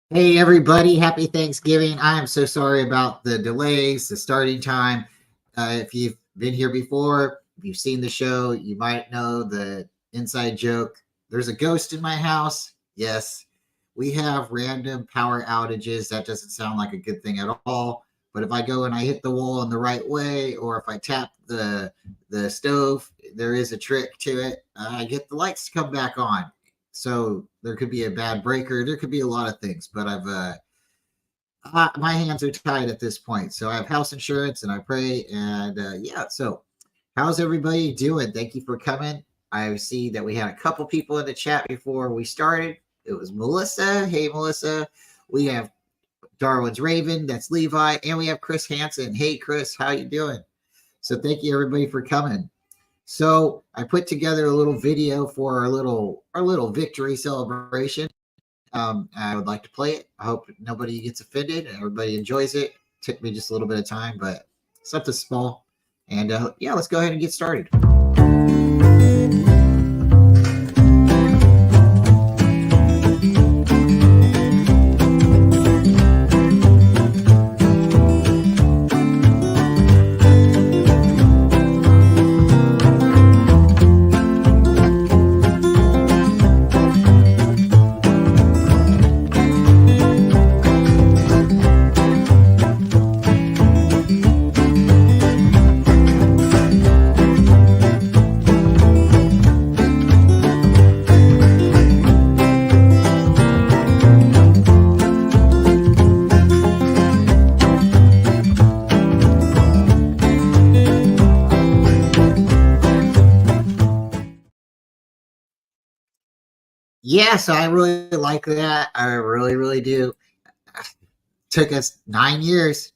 Hey everybody, happy Thanksgiving. I am so sorry about the delays, the starting time. If you've been here before, if you've seen the show, you might know the inside joke. There's a ghost in my house. Yes, we have random power outages. That doesn't sound like a good thing at all. But if I go and I hit the wall in the right way, or if I tap the stove, there is a trick to it. I get the lights to come back on. So there could be a bad breaker. There could be a lot of things, but my hands are tied at this point. So I have house insurance and I pray. And yeah, so how's everybody doing? Thank you for coming. I see that we had a couple people in the chat before we started. It was Melissa. Hey, Melissa. We have Darwin's Raven. That's Levi. And we have Chris Hansen. Hey, Chris, how you doing? So thank you everybody for coming. So I put together a little video for our little victory celebration. I would like to play it. I hope nobody gets offended and everybody enjoys it. Took me just a little bit of time, but something small. And yeah, let's go ahead and get started. Yes, I really like that. I really, really do. Took us 9 years,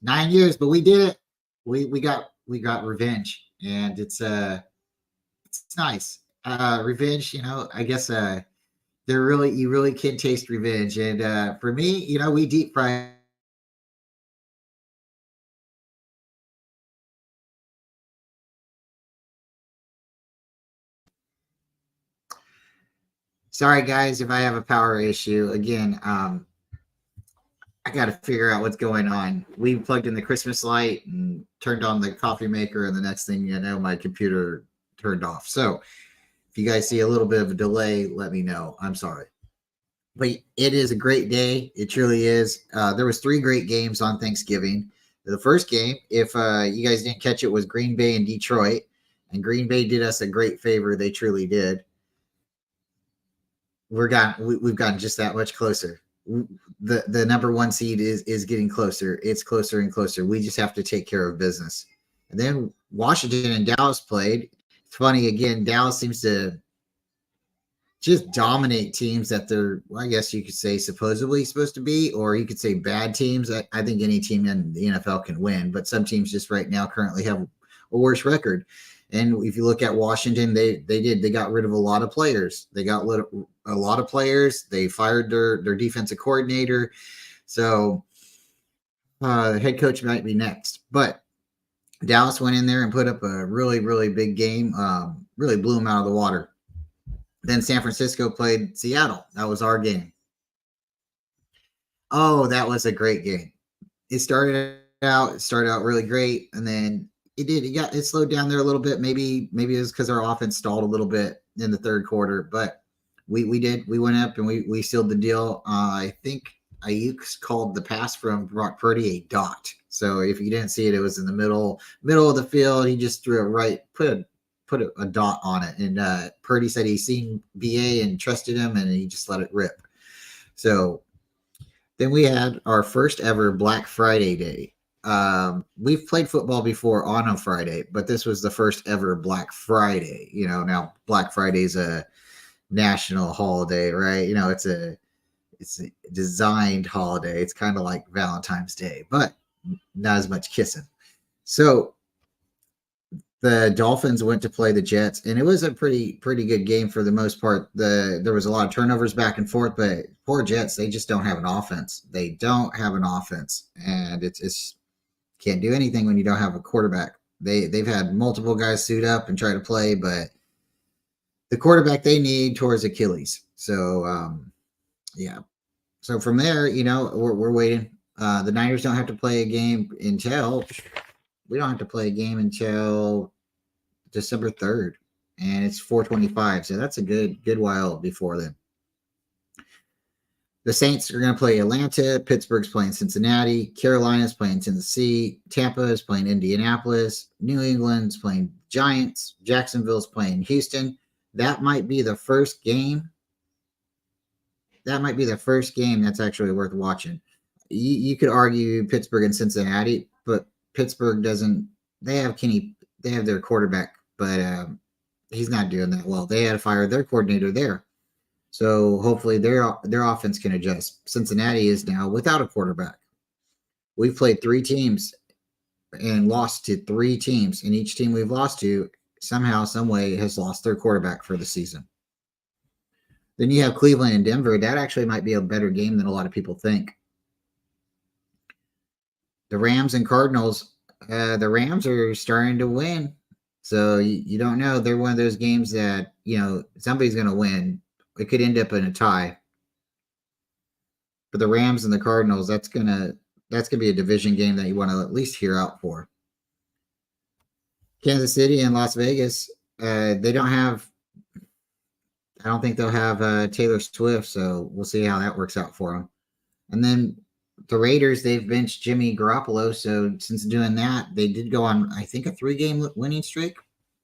but we did it. We got revenge, and it's nice. Revenge, I guess they're really you really can taste revenge. And for me, we deep fry. Sorry guys if I have a power issue again. I got to figure out what's going on. We plugged in the Christmas light and turned on the coffee maker, and the next thing you know, my computer turned off. So if you guys see a little bit of a delay, let me know. I'm sorry. But it is a great day. It truly is. There was 3 great games on Thanksgiving. The first game, if you guys didn't catch it, was Green Bay and Detroit. And Green Bay did us a great favor. They truly did. We've gotten just that much closer. The number 1 seed is getting closer. It's closer and closer. We just have to take care of business. And then Washington and Dallas played. It's funny again. Dallas seems to just dominate teams that they're, well, I guess you could say, supposedly supposed to be, or you could say bad teams. I think any team in the NFL can win, but some teams just right now currently have a worse record. And if you look at Washington, they got rid of a lot of players. They got a lot of players. They fired their defensive coordinator. So the head coach might be next. But Dallas went in there and put up a really, really big game. Really blew them out of the water. Then San Francisco played Seattle. That was our game. Oh, that was a great game. It started out really great, and then it slowed down there a little bit. Maybe it was because our offense stalled a little bit in the third quarter, but we went up and we sealed the deal. I think Ayuk called the pass from Brock Purdy a dot. So if you didn't see it, it was in the middle of the field. He just threw it right, put a dot on it, and Purdy said he's seen BA and trusted him, and he just let it rip. So then we had our first ever Black Friday day. We've played football before on a Friday, but this was the first ever Black Friday. Now Black Friday is a national holiday, right? It's a designed holiday. It's kind of like Valentine's Day, but not as much kissing. So the Dolphins went to play the Jets, and it was a pretty good game for the most part. There was a lot of turnovers back and forth, but poor Jets, they just don't have an offense. They don't have an offense, and it's can't do anything when you don't have a quarterback. They've had multiple guys suit up and try to play, but the quarterback they need towards Achilles. So yeah. So from there, we're waiting. The Niners don't have to play a game until we don't have to play a game until December 3rd, and it's 4:25. So that's a good while before then. The Saints are going to play Atlanta. Pittsburgh's playing Cincinnati. Carolina's playing Tennessee. Tampa is playing Indianapolis. New England's playing Giants. Jacksonville's playing Houston. That might be the first game. That's actually worth watching. You could argue Pittsburgh and Cincinnati, but Pittsburgh doesn't. They have their quarterback, but he's not doing that well. They had to fire their coordinator there. So hopefully their offense can adjust. Cincinnati is now without a quarterback. We've played 3 teams and lost to 3 teams, and each team we've lost to somehow, some way has lost their quarterback for the season. Then you have Cleveland and Denver. That actually might be a better game than a lot of people think. The Rams and Cardinals, the Rams are starting to win. So you don't know. They're one of those games that, somebody's going to win. It could end up in a tie. For the Rams and the Cardinals, that's gonna be a division game that you want to at least hear out for. Kansas City and Las Vegas, they don't have. I don't think they'll have Taylor Swift, so we'll see how that works out for them. And then the Raiders, they've benched Jimmy Garoppolo, so since doing that, they did go on, I think, a 3-game winning streak,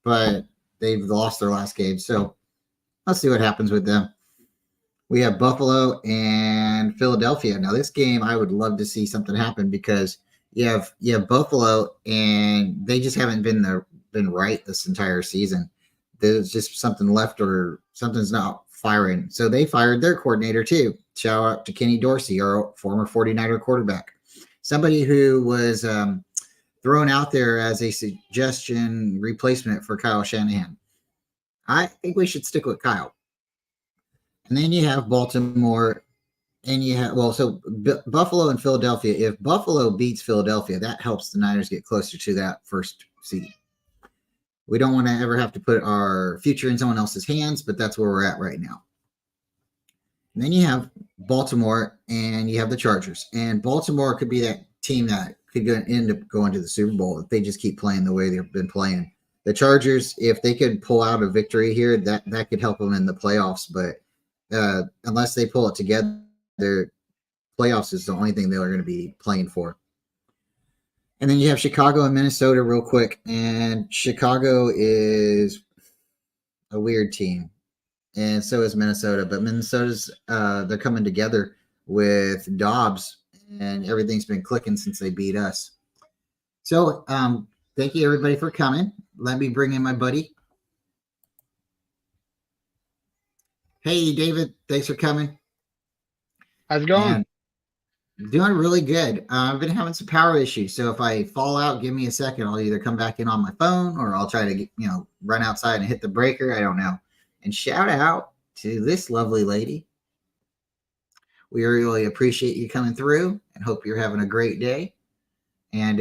but they've lost their last game. So let's see what happens with them. We have Buffalo and Philadelphia. Now, this game, I would love to see something happen because you have Buffalo, and they just haven't been right this entire season. There's just something left, or something's not firing. So they fired their coordinator too. Shout out to Kenny Dorsey, our former 49er quarterback. Somebody who was thrown out there as a suggestion replacement for Kyle Shanahan. I think we should stick with Kyle. And then you have Baltimore, and you have, Buffalo and Philadelphia. If Buffalo beats Philadelphia, that helps the Niners get closer to that first seed. We don't want to ever have to put our future in someone else's hands, but that's where we're at right now. And then you have Baltimore, and you have the Chargers. And Baltimore could be that team that could end up going to the Super Bowl if they just keep playing the way they've been playing. The Chargers, if they could pull out a victory here, that could help them in the playoffs. But unless they pull it together, their playoffs is the only thing they're going to be playing for. And then you have Chicago and Minnesota real quick. And Chicago is a weird team. And so is Minnesota. But Minnesota's, they're coming together with Dobbs. And everything's been clicking since they beat us. So thank you, everybody, for coming. Let me bring in my buddy. Hey, David. Thanks for coming. How's it going? And doing really good. I've been having some power issues. So if I fall out, give me a second. I'll either come back in on my phone or I'll try to run outside and hit the breaker. I don't know. And shout out to this lovely lady. We really appreciate you coming through and hope you're having a great day. And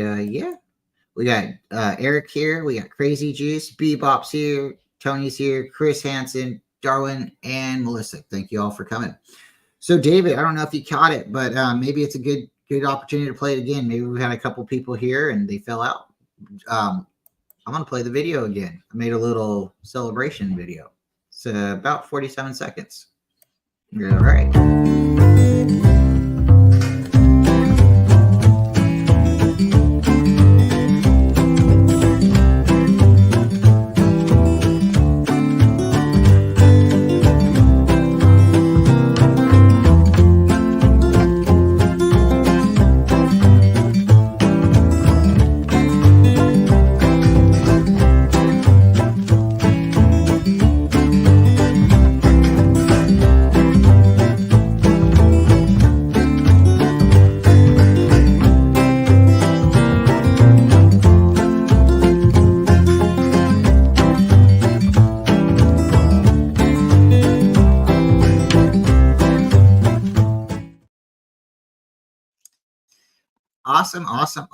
we got Eric here. We got Crazy Juice. Bebop's here. Tony's here. Chris Hansen, Darwin, and Melissa. Thank you all for coming. So, David, I don't know if you caught it, but maybe it's a good opportunity to play it again. Maybe we've had a couple people here and they fell out. I'm going to play the video again. I made a little celebration video. It's about 47 seconds. All right.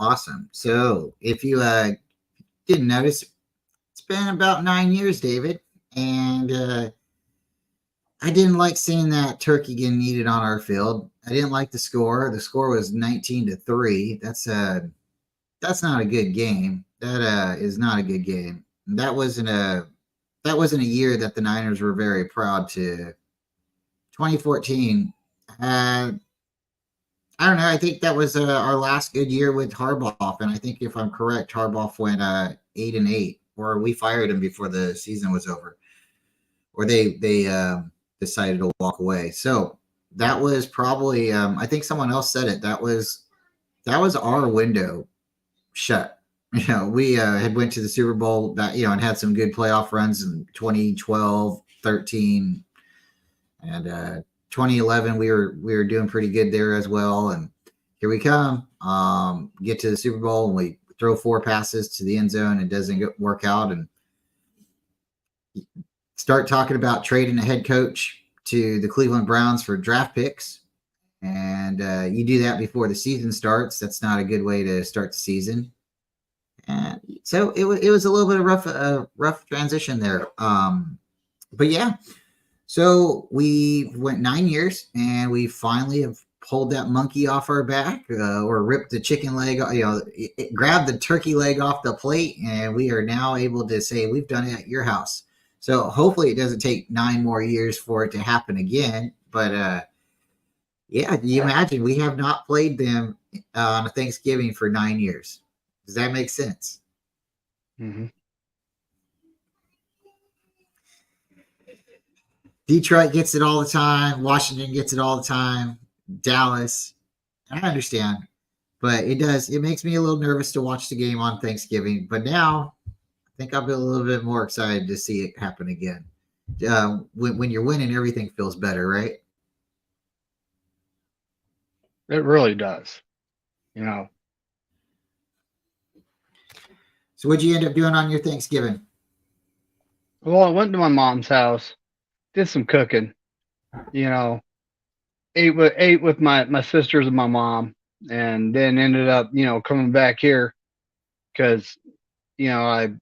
Awesome. So if you didn't notice, it's been about 9 years, David. And I didn't like seeing that turkey getting eaten on our field. I didn't like the score. The score was 19-3. That's not a good game. That is not a good game. That wasn't a year that the Niners were very proud to. 2014. I don't know. I think that was our last good year with Harbaugh, and I think if I'm correct, Harbaugh went 8-8, or we fired him before the season was over, or they decided to walk away. So that was probably I think someone else said it. That was our window shut. We had went to the Super Bowl that and had some good playoff runs in 2012, 13, and 2011 we were doing pretty good there as well. And here we come, get to the Super Bowl and we throw 4 passes to the end zone. It doesn't work out, and start talking about trading a head coach to the Cleveland Browns for draft picks. And you do that before the season starts. That's not a good way to start the season. And so it was a little bit of rough transition there. But yeah, so we went 9 years, and we finally have pulled that monkey off our back, or ripped the chicken leg, grabbed the turkey leg off the plate, and we are now able to say we've done it at your house. So hopefully it doesn't take 9 more years for it to happen again. But yeah, you imagine we have not played them on a Thanksgiving for 9 years. Does that make sense? Mm-hmm. Detroit gets it all the time. Washington gets it all the time. Dallas. I understand. But it makes me a little nervous to watch the game on Thanksgiving. But now I think I'll be a little bit more excited to see it happen again. When you're winning, everything feels better, right? It really does. So what'd you end up doing on your Thanksgiving? Well, I went to my mom's house, did some cooking, ate with my sisters and my mom, and then ended up, coming back here because, I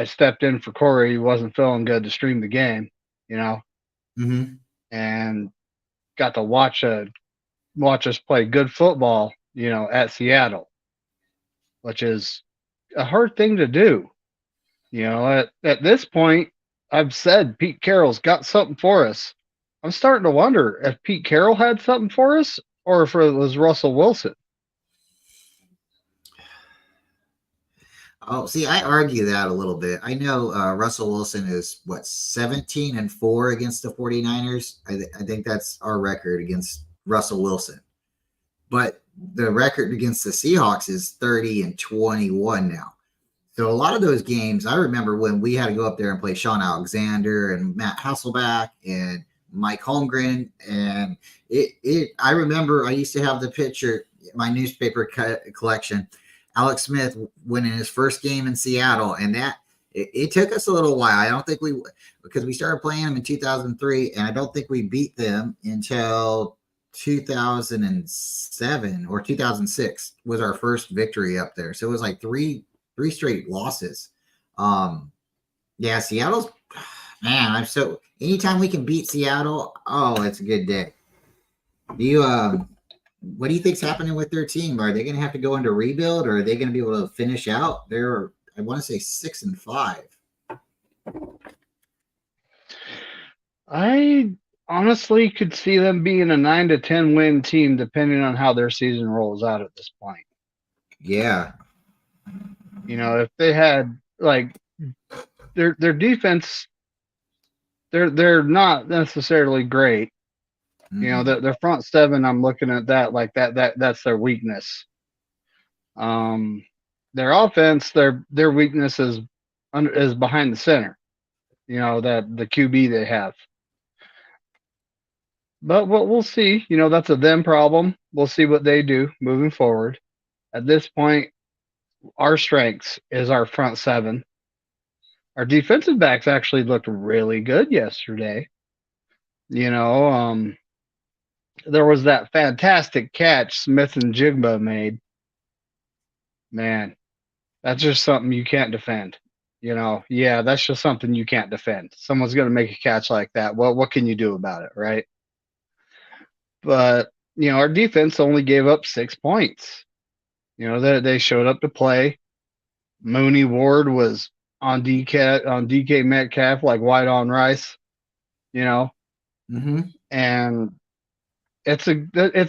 stepped in for Corey. He wasn't feeling good to stream the game, Mm-hmm. and got to watch us play good football, at Seattle, which is a hard thing to do. At this point, I've said Pete Carroll's got something for us. I'm starting to wonder if Pete Carroll had something for us or if it was Russell Wilson. Oh, see, I argue that a little bit. I know Russell Wilson is 17-4 against the 49ers. I think that's our record against Russell Wilson. But the record against the Seahawks is 30-21 now. So a lot of those games, I remember when we had to go up there and play Sean Alexander and Matt Hasselbeck and Mike Holmgren. And I remember I used to have the picture, my newspaper collection, Alex Smith winning his first game in Seattle. And it took us a little while. I don't think because we started playing them in 2003, and I don't think we beat them until 2007 or 2006 was our first victory up there. So it was like three straight losses. Yeah, Seattle's, man, anytime we can beat Seattle, oh, it's a good day. What do you think's happening with their team? Are they going to have to go into rebuild, or are they going to be able to finish out? I want to say 6-5. I honestly could see them being a 9-10 win team, depending on how their season rolls out at this point. Yeah. If they had their defense, they're not necessarily great. Mm-hmm. Their front seven, I'm looking at that that's their weakness. Their offense, their weakness is behind the center. That the QB they have. But we'll see. That's a them problem. We'll see what they do moving forward. At this point, our strengths is our front seven. Our defensive backs actually looked really good yesterday. There was that fantastic catch Smith and Jigba made. Man, that's just something you can't defend. yeah, that's just something you can't defend. Someone's going to make a catch like that. Well, what can you do about it, right? But our defense only gave up 6 points. They showed up to play. Mooney Ward was on DK Metcalf like white on rice, Mm-hmm. and it's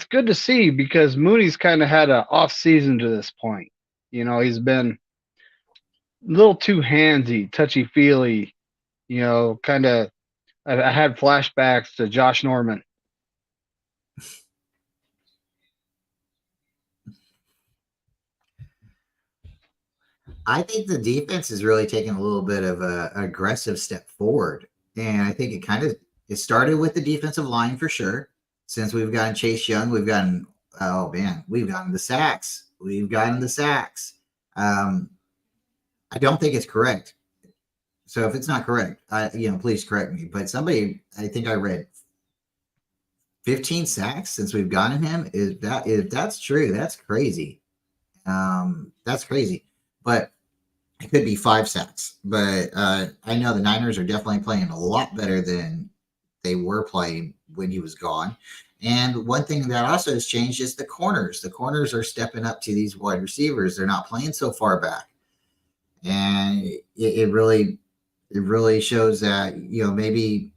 good to see because Mooney's kind of had an off season to this point. He's been a little too handsy, touchy feely. Kind of. I had flashbacks to Josh Norman. I think the defense is really taking a little bit of a aggressive step forward, and I think it started with the defensive line for sure. Since we've gotten Chase Young, we've gotten the sacks. We've gotten the sacks. I don't think it's correct. So if it's not correct, please correct me. But I think I read 15 sacks since we've gotten him. If that's true, that's crazy. That's crazy. But it could be 5 sacks. But I know the Niners are definitely playing a lot better than they were playing when he was gone. And one thing that also has changed is the corners. The corners are stepping up to these wide receivers. They're not playing so far back. And it really shows that, maybe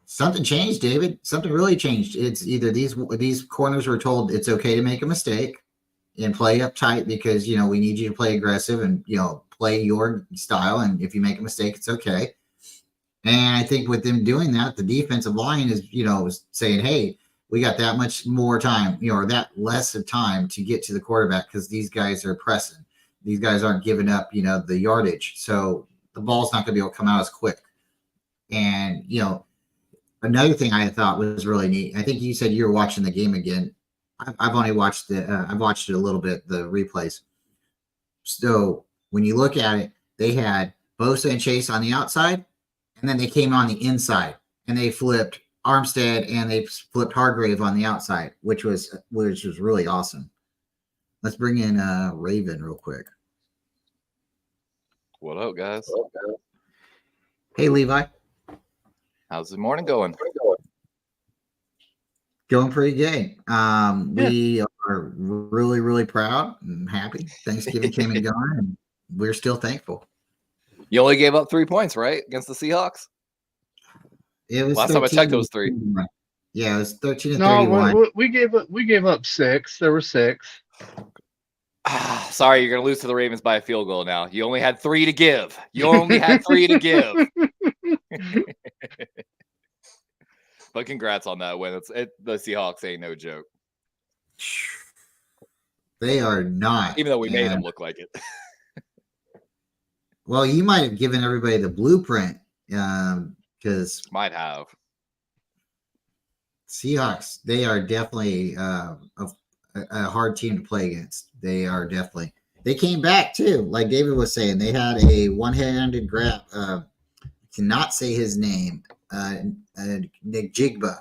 something changed, David. Something really changed. It's either these corners were told it's okay to make a mistake and play up tight because, we need you to play aggressive and, play your style. And if you make a mistake, it's okay. And I think with them doing that, the defensive line is, saying, hey, we got that much more time, or that less of time to get to the quarterback because these guys are pressing. These guys aren't giving up, the yardage. So the ball's not going to be able to come out as quick. And, another thing I thought was really neat. I think you said you were watching the game again. I've only watched I've watched it a little bit, the replays. So when you look at it, they had Bosa and Chase on the outside, and then they came on the inside and they flipped Armstead and they flipped Hargrave on the outside, which was really awesome. Let's bring in Raven real quick. What up, guys? Hey, Levi. How's the morning going? Going pretty good. We are really, really proud and happy. Thanksgiving came and gone, and we're still thankful. You only gave up 3 points, right, against the Seahawks? It was last time I checked. It was 3. Yeah, it was 13-31. No, we gave up 6. There were 6. Sorry, you're gonna lose to the Ravens by a field goal now. You only had 3 to give. But congrats on that win. The Seahawks ain't no joke. They are not. Even though we made them look like it. Well, you might have given everybody the blueprint because might have. Seahawks, they are definitely a hard team to play against. They are definitely. They came back too, like David was saying. They had a one-handed grab. Cannot say his name. Nick Jigba.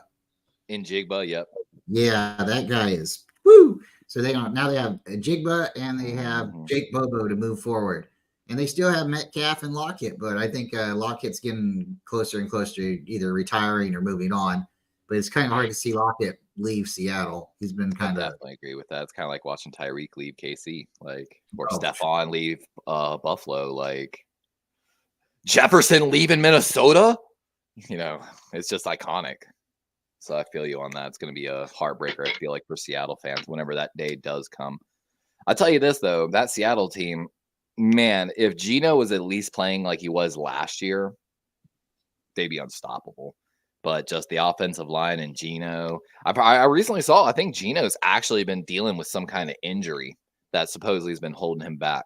Njigba, yep. Yeah, that guy is woo. So they have Jigba and they have Jake Bobo to move forward, and they still have Metcalf and Lockett. But I think Lockett's getting closer and closer to either retiring or moving on. But it's kind of hard to see Lockett leave Seattle. He's been kind of. I definitely agree with that. It's kind of like watching Tyreek leave KC, or Stephon leave Buffalo, Jefferson leaving Minnesota. It's just iconic. So I feel you on that. It's going to be a heartbreaker, I feel like, for Seattle fans whenever that day does come. I'll tell you this, though. That Seattle team, man, if Geno was at least playing like he was last year, they'd be unstoppable. But just the offensive line and Geno. I recently saw, I think Geno's actually been dealing with some kind of injury that supposedly has been holding him back.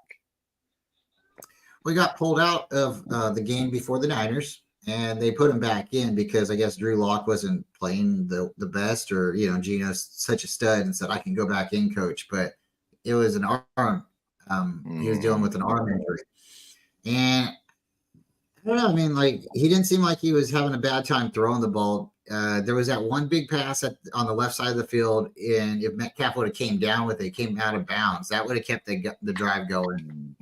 We got pulled out of the game before the Niners, and they put him back in because I guess Drew Lock wasn't playing the best, or Geno's such a stud and said, I can go back in, coach. But it was an arm. He was dealing with an arm injury. And I don't know. I mean, he didn't seem like he was having a bad time throwing the ball. There was that one big pass on the left side of the field, and if Metcalf would have came down with it, came out of bounds, that would have kept the drive going.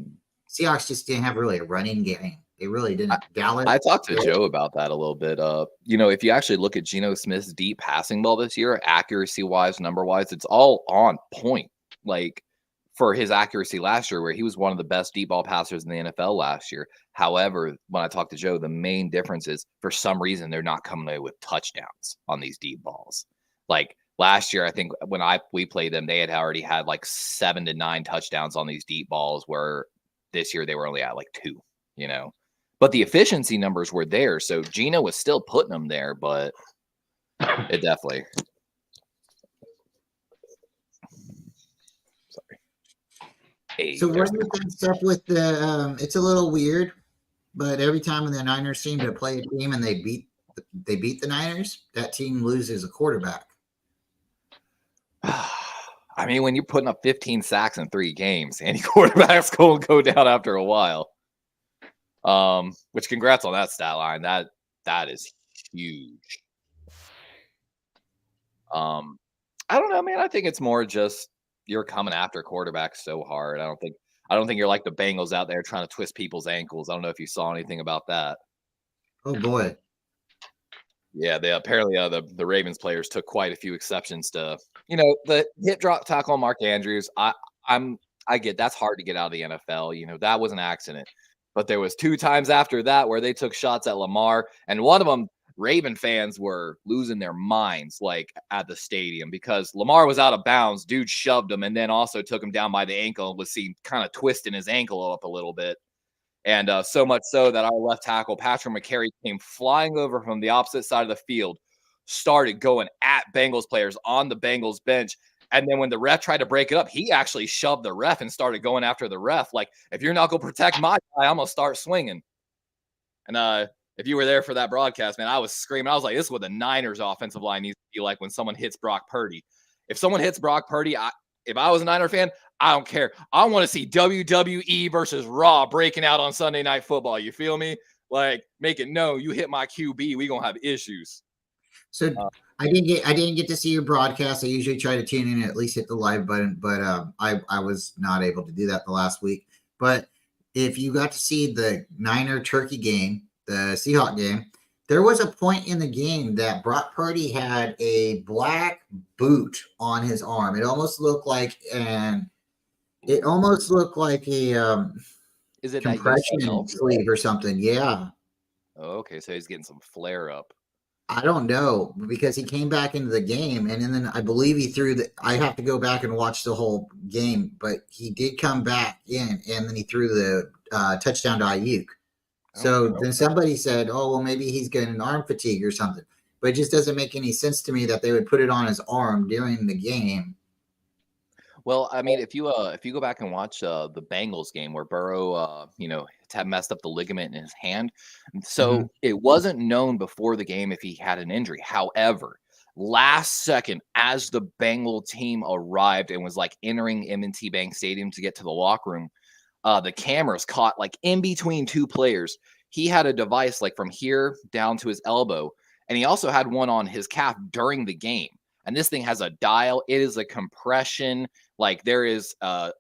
Seahawks just didn't have really a running game. They really didn't. Dallas. I talked to Joe about that a little bit. If you actually look at Geno Smith's deep passing ball this year, accuracy wise, number wise, it's all on point. Like for his accuracy last year, where he was one of the best deep ball passers in the NFL last year. However, when I talked to Joe, the main difference is for some reason they're not coming away with touchdowns on these deep balls. Like last year, I think when we played them, they had already had like 7 to 9 touchdowns on these deep balls, where this year they were only at like 2. But the efficiency numbers were there, so Geno was still putting them there, but it definitely. Sorry. Hey, So what do you think's up with the? It's a little weird, but every time the Niners seem to play a team and they beat the Niners, that team loses a quarterback. I mean, when you're putting up 15 sacks in 3 games, any quarterback's going to go down after a while. Which congrats on that stat line. That is huge. I don't know, man. I think it's more just you're coming after quarterbacks so hard. I don't think you're like the Bengals out there trying to twist people's ankles. I don't know if you saw anything about that. Oh boy. Yeah, they apparently the Ravens players took quite a few exceptions to, the hit drop tackle on Mark Andrews. I get that's hard to get out of the NFL. That was an accident. But there was 2 times after that where they took shots at Lamar, and one of them, Raven fans were losing their minds like at the stadium because Lamar was out of bounds. Dude shoved him and then also took him down by the ankle and was seen kind of twisting his ankle up a little bit. And so much so that our left tackle, Patrick McCary, came flying over from the opposite side of the field, started going at Bengals players on the Bengals bench. And then when the ref tried to break it up, he actually shoved the ref and started going after the ref. Like, if you're not going to protect my guy, I'm going to start swinging. And if you were there for that broadcast, man, I was screaming. I was like, this is what the Niners offensive line needs to be like when someone hits Brock Purdy. If someone hits Brock Purdy, if I was a Niner fan, I don't care. I want to see WWE versus Raw breaking out on Sunday Night Football. You feel me? Like, make it known you hit my QB, we going to have issues. So I didn't get to see your broadcast. I usually try to tune in and at least hit the live button, but I was not able to do that the last week. But if you got to see the Niner Turkey game, the Seahawks game, there was a point in the game that Brock Purdy had a black boot on his arm. It almost looked like a is it compression sleeve or something. Yeah. Oh, okay, so he's getting some flare up. I don't know, because he came back into the game and then I believe he threw I have to go back and watch the whole game, but he did come back in and then he threw the touchdown to Ayuk. So then somebody said, oh, well, maybe he's getting an arm fatigue or something, but it just doesn't make any sense to me that they would put it on his arm during the game. Well, I mean, if you go back and watch the Bengals game where Burrow, messed up the ligament in his hand, so it wasn't known before the game if he had an injury. However, last second, as the Bengal team arrived and was like entering M&T Bank Stadium to get to the locker room, the cameras caught like in between 2 players. He had a device like from here down to his elbow, and he also had one on his calf during the game. And this thing has a dial. It is a compression. Like there is a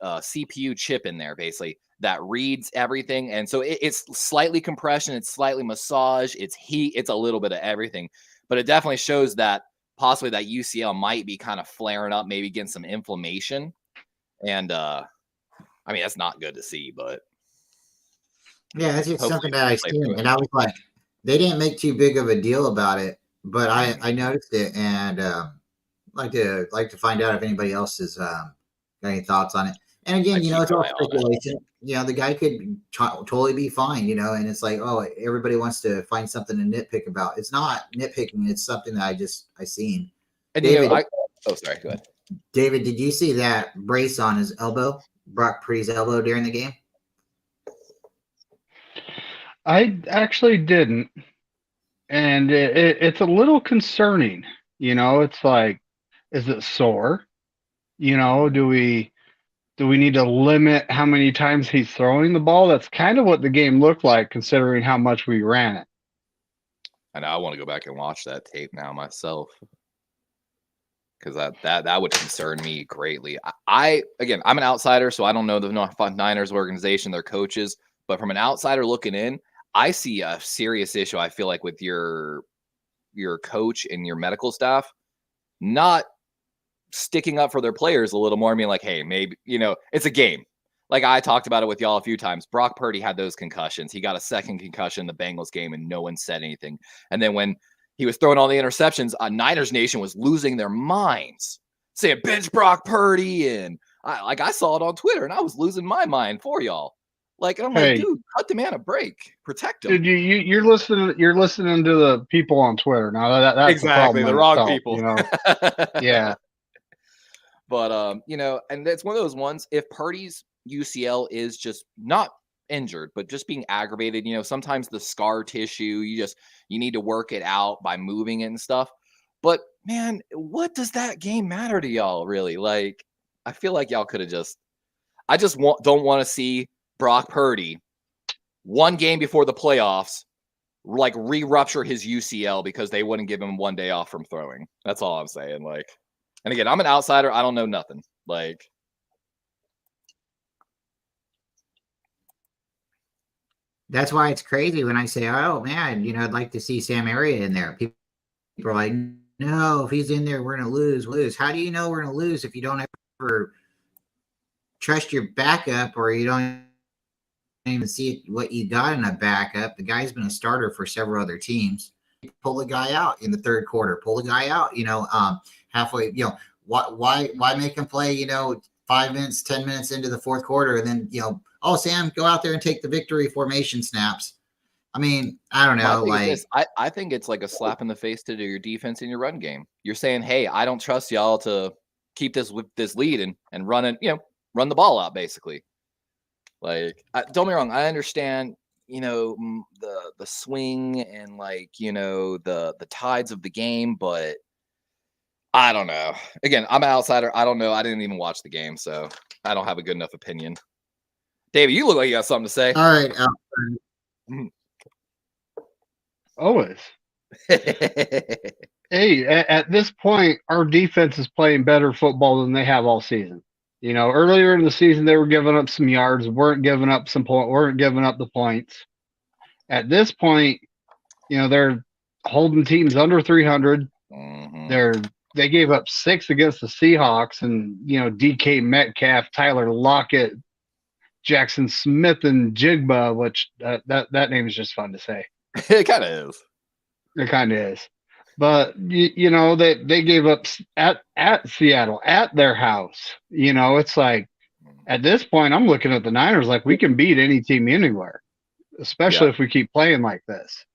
CPU chip in there, basically, that reads everything. And so it's slightly compression. It's slightly massage. It's heat. It's a little bit of everything. But it definitely shows that possibly that UCL might be kind of flaring up, maybe getting some inflammation. And, I mean, that's not good to see, but. Yeah, that's just something that I seen. And I was like, they didn't make too big of a deal about it. But I noticed it and like to find out if anybody else has got any thoughts on it. And again, it's all speculation. The guy could totally be fine, and it's like, oh, everybody wants to find something to nitpick about. It's not nitpicking. It's something that I seen. And David, sorry, go ahead. David, did you see that brace on his elbow, Brock Purdy's elbow during the game? I actually didn't. And it's a little concerning, it's like, is it sore? Do we need to limit how many times he's throwing the ball? That's kind of what the game looked like, considering how much we ran it. I know. I want to go back and watch that tape now myself. because that would concern me greatly. Again, I'm an outsider, so I don't know the Niners organization, their coaches, but from an outsider looking in, I see a serious issue. I feel like with your coach and your medical staff not sticking up for their players a little more. I mean, like, hey, maybe it's a game. Like I talked about it with y'all a few times. Brock Purdy had those concussions. He got a second concussion in the Bengals game, and no one said anything. And then when he was throwing all the interceptions, Niners Nation was losing their minds, saying bench Brock Purdy, and I saw it on Twitter, and I was losing my mind for y'all. Like I'm like, dude, cut the man a break, protect him. Dude, you're listening. You're listening to the people on Twitter now. That's exactly the wrong people. Yeah. But and it's one of those ones. If Purdy's UCL is just not injured, but just being aggravated, sometimes the scar tissue, you need to work it out by moving it and stuff. But man, what does that game matter to y'all, really? Like, I feel like y'all could have I just don't want to see Brock Purdy one game before the playoffs, like re-rupture his UCL because they wouldn't give him one day off from throwing. That's all I'm saying. Like, and again, I'm an outsider. I don't know nothing. Like, that's why it's crazy when I say, oh man, I'd like to see Sam Area in there. People are like, no, if he's in there, we're going to lose. How do you know we're going to lose if you don't ever trust your backup, or you don't even see what you got in a backup? The guy's been a starter for several other teams. Pull the guy out in the third quarter, pull the guy out, halfway, why make him play, 5 minutes, 10 minutes into the fourth quarter, and then, oh, Sam, go out there and take the victory formation snaps. I mean, I don't know. I think it's like a slap in the face to your defense in your run game. You're saying, hey, I don't trust y'all to keep this lead and run it, run the ball out, basically. Like, don't be wrong. I understand, the swing and the tides of the game, but I don't know. Again, I'm an outsider. I don't know. I didn't even watch the game, so I don't have a good enough opinion. David, you look like you got something to say. All right. Always. Hey, at this point, our defense is playing better football than they have all season. Earlier in the season, they were giving up some yards, weren't giving up the points. At this point, they're holding teams under 300. Mm-hmm. They gave up 6 against the Seahawks, and DK Metcalf, Tyler Lockett, Jackson Smith, and Jigba, which that name is just fun to say. It kind of is. It kind of is. But they gave up at Seattle, at their house. It's like at this point I'm looking at the Niners like we can beat any team anywhere, especially if we keep playing like this.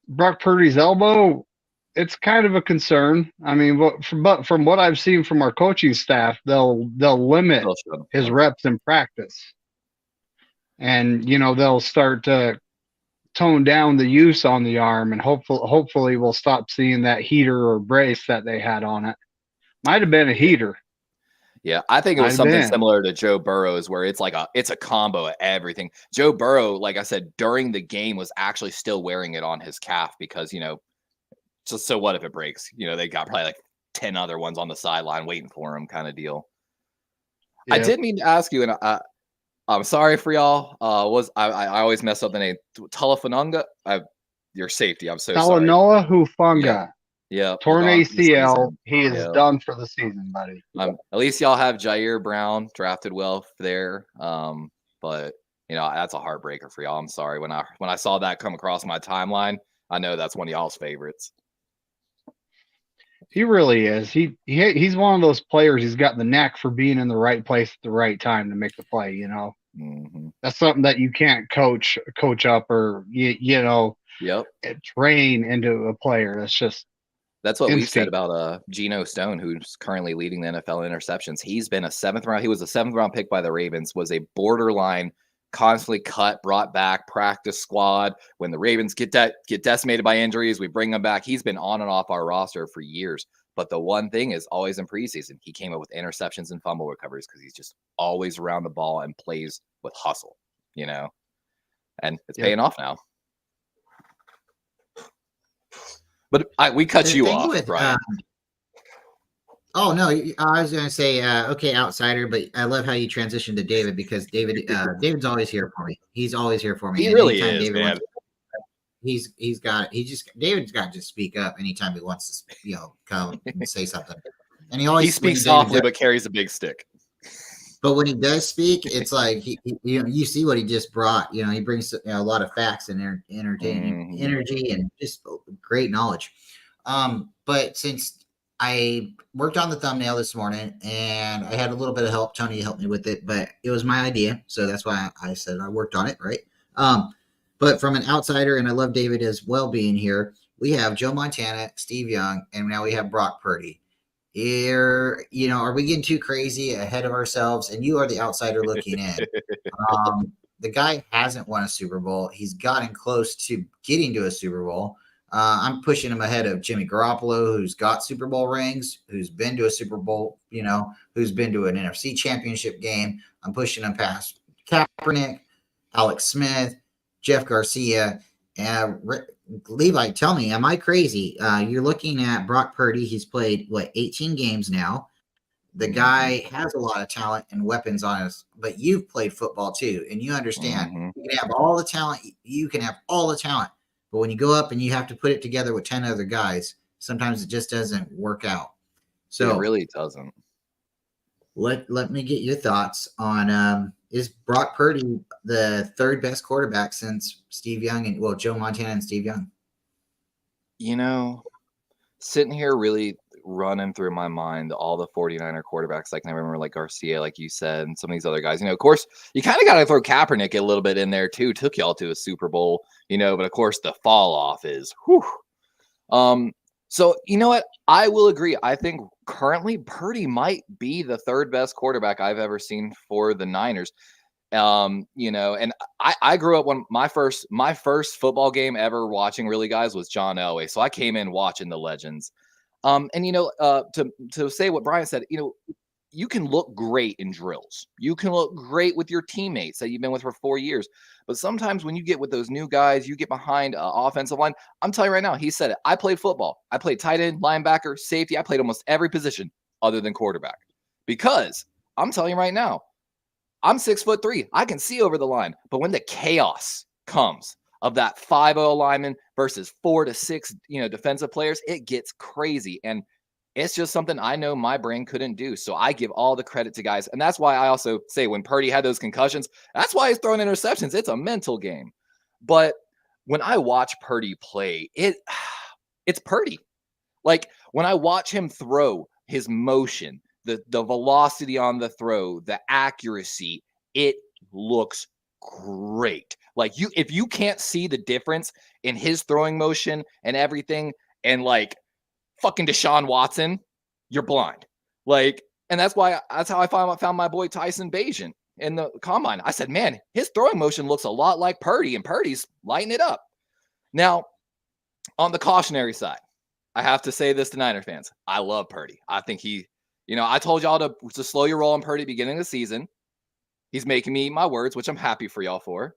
Brock Purdy's elbow, it's kind of a concern. I mean, but from what I've seen from our coaching staff, they'll limit his reps in practice, and they'll start to tone down the use on the arm, and hopefully we'll stop seeing that heater or brace that they had on it. Might have been a heater. Yeah, I think it was something similar to Joe Burrow's, where it's a combo of everything. Joe Burrow, like I said, during the game was actually still wearing it on his calf because, just so what if it breaks? They got probably like 10 other ones on the sideline waiting for him, kind of deal. Yeah. I did mean to ask you, and I'm sorry for y'all. I always mess up the name. Talafunanga, your safety. I'm so sorry. Talanoa Hufanga. Yeah. Torn ACL. He is done for the season, buddy. At least y'all have Jair Brown drafted well there. But that's a heartbreaker for y'all. I'm sorry. When I saw that come across my timeline, I know that's one of y'all's favorites. He really is. He's one of those players. He's got the knack for being in the right place at the right time to make the play. Mm-hmm. That's something that you can't coach up or train into a player. That's what we've said about Geno Stone, who's currently leading the NFL in interceptions. He's been he was a 7th round pick by the Ravens, was a borderline, constantly cut, brought back, practice squad. When the Ravens get decimated by injuries, we bring him back. He's been on and off our roster for years. But the one thing is always in preseason, he came up with interceptions and fumble recoveries because he's just always around the ball and plays with hustle, and it's paying off now. But we cut you off, Brian. Oh no, I was gonna say okay, outsider, but I love how you transitioned to David because David's always here for me. He's always here for me, He and really anytime is, David man. wants, David's got to just speak up anytime he wants to come and say something. And he He always speaks David softly does, but carries a big stick. but when he does speak, it's like you see what he just brought. He brings a lot of facts and entertaining energy and just great knowledge. But since I worked on the thumbnail this morning and I had a little bit of help, Tony helped me with it, but it was my idea, so that's why I said I worked on it, right? But from an outsider, and I love David as well being here, we have Joe Montana, Steve Young, and now we have Brock Purdy. Here, are we getting too crazy ahead of ourselves? And you are the outsider looking in. The guy hasn't won a Super Bowl. He's gotten close to getting to a Super Bowl. I'm pushing him ahead of Jimmy Garoppolo, who's got Super Bowl rings, who's been to a Super Bowl, who's been to an NFC championship game. I'm pushing him past Kaepernick, Alex Smith, Jeff Garcia, and Levi. Tell me, am I crazy? You're looking at Brock Purdy. He's played 18 games now. The guy has a lot of talent and weapons on us, but you've played football too, and you understand. You can have all the talent. You can have all the talent, but when you go up and you have to put it together with 10 other guys, sometimes it just doesn't work out. So it really doesn't. Let me get your thoughts on is Brock Purdy the third best quarterback since Steve Young and Joe Montana and Steve Young? Sitting here really running through my mind all the 49er quarterbacks, like I remember like Garcia, like you said, and some of these other guys. Of course, you kind of got to throw Kaepernick a little bit in there too. Took y'all to a Super Bowl, but of course the fall off is whew. So you know what? I will agree. I think currently Purdy might be the third best quarterback I've ever seen for the Niners. And I grew up when my first football game ever watching really guys was John Elway. So I came in watching the legends. To say what Brian said, you can look great in drills. You can look great with your teammates that you've been with for 4 years. But sometimes when you get with those new guys, you get behind offensive line. I'm telling you right now, he said it. I played football. I played tight end, linebacker, safety. I played almost every position other than quarterback. Because I'm telling you right now, I'm 6'3". I can see over the line. But when the chaos comes of that 5-0 lineman versus 4 to 6, defensive players, it gets crazy. And it's just something I know my brain couldn't do. So I give all the credit to guys. And that's why I also say when Purdy had those concussions, that's why he's throwing interceptions. It's a mental game. But when I watch Purdy play, it's Purdy. Like when I watch him throw, his motion, the velocity on the throw, the accuracy, it looks great. Like if you can't see the difference in his throwing motion and everything, and like fucking Deshaun Watson, you're blind. And that's how I found my boy Tyson Bagent in the combine. I said, man, his throwing motion looks a lot like Purdy, and Purdy's lighting it up. Now, on the cautionary side, I have to say this to Niner fans. I love Purdy. I think I told y'all to slow your roll on Purdy beginning of the season. He's making me eat my words, which I'm happy for y'all for.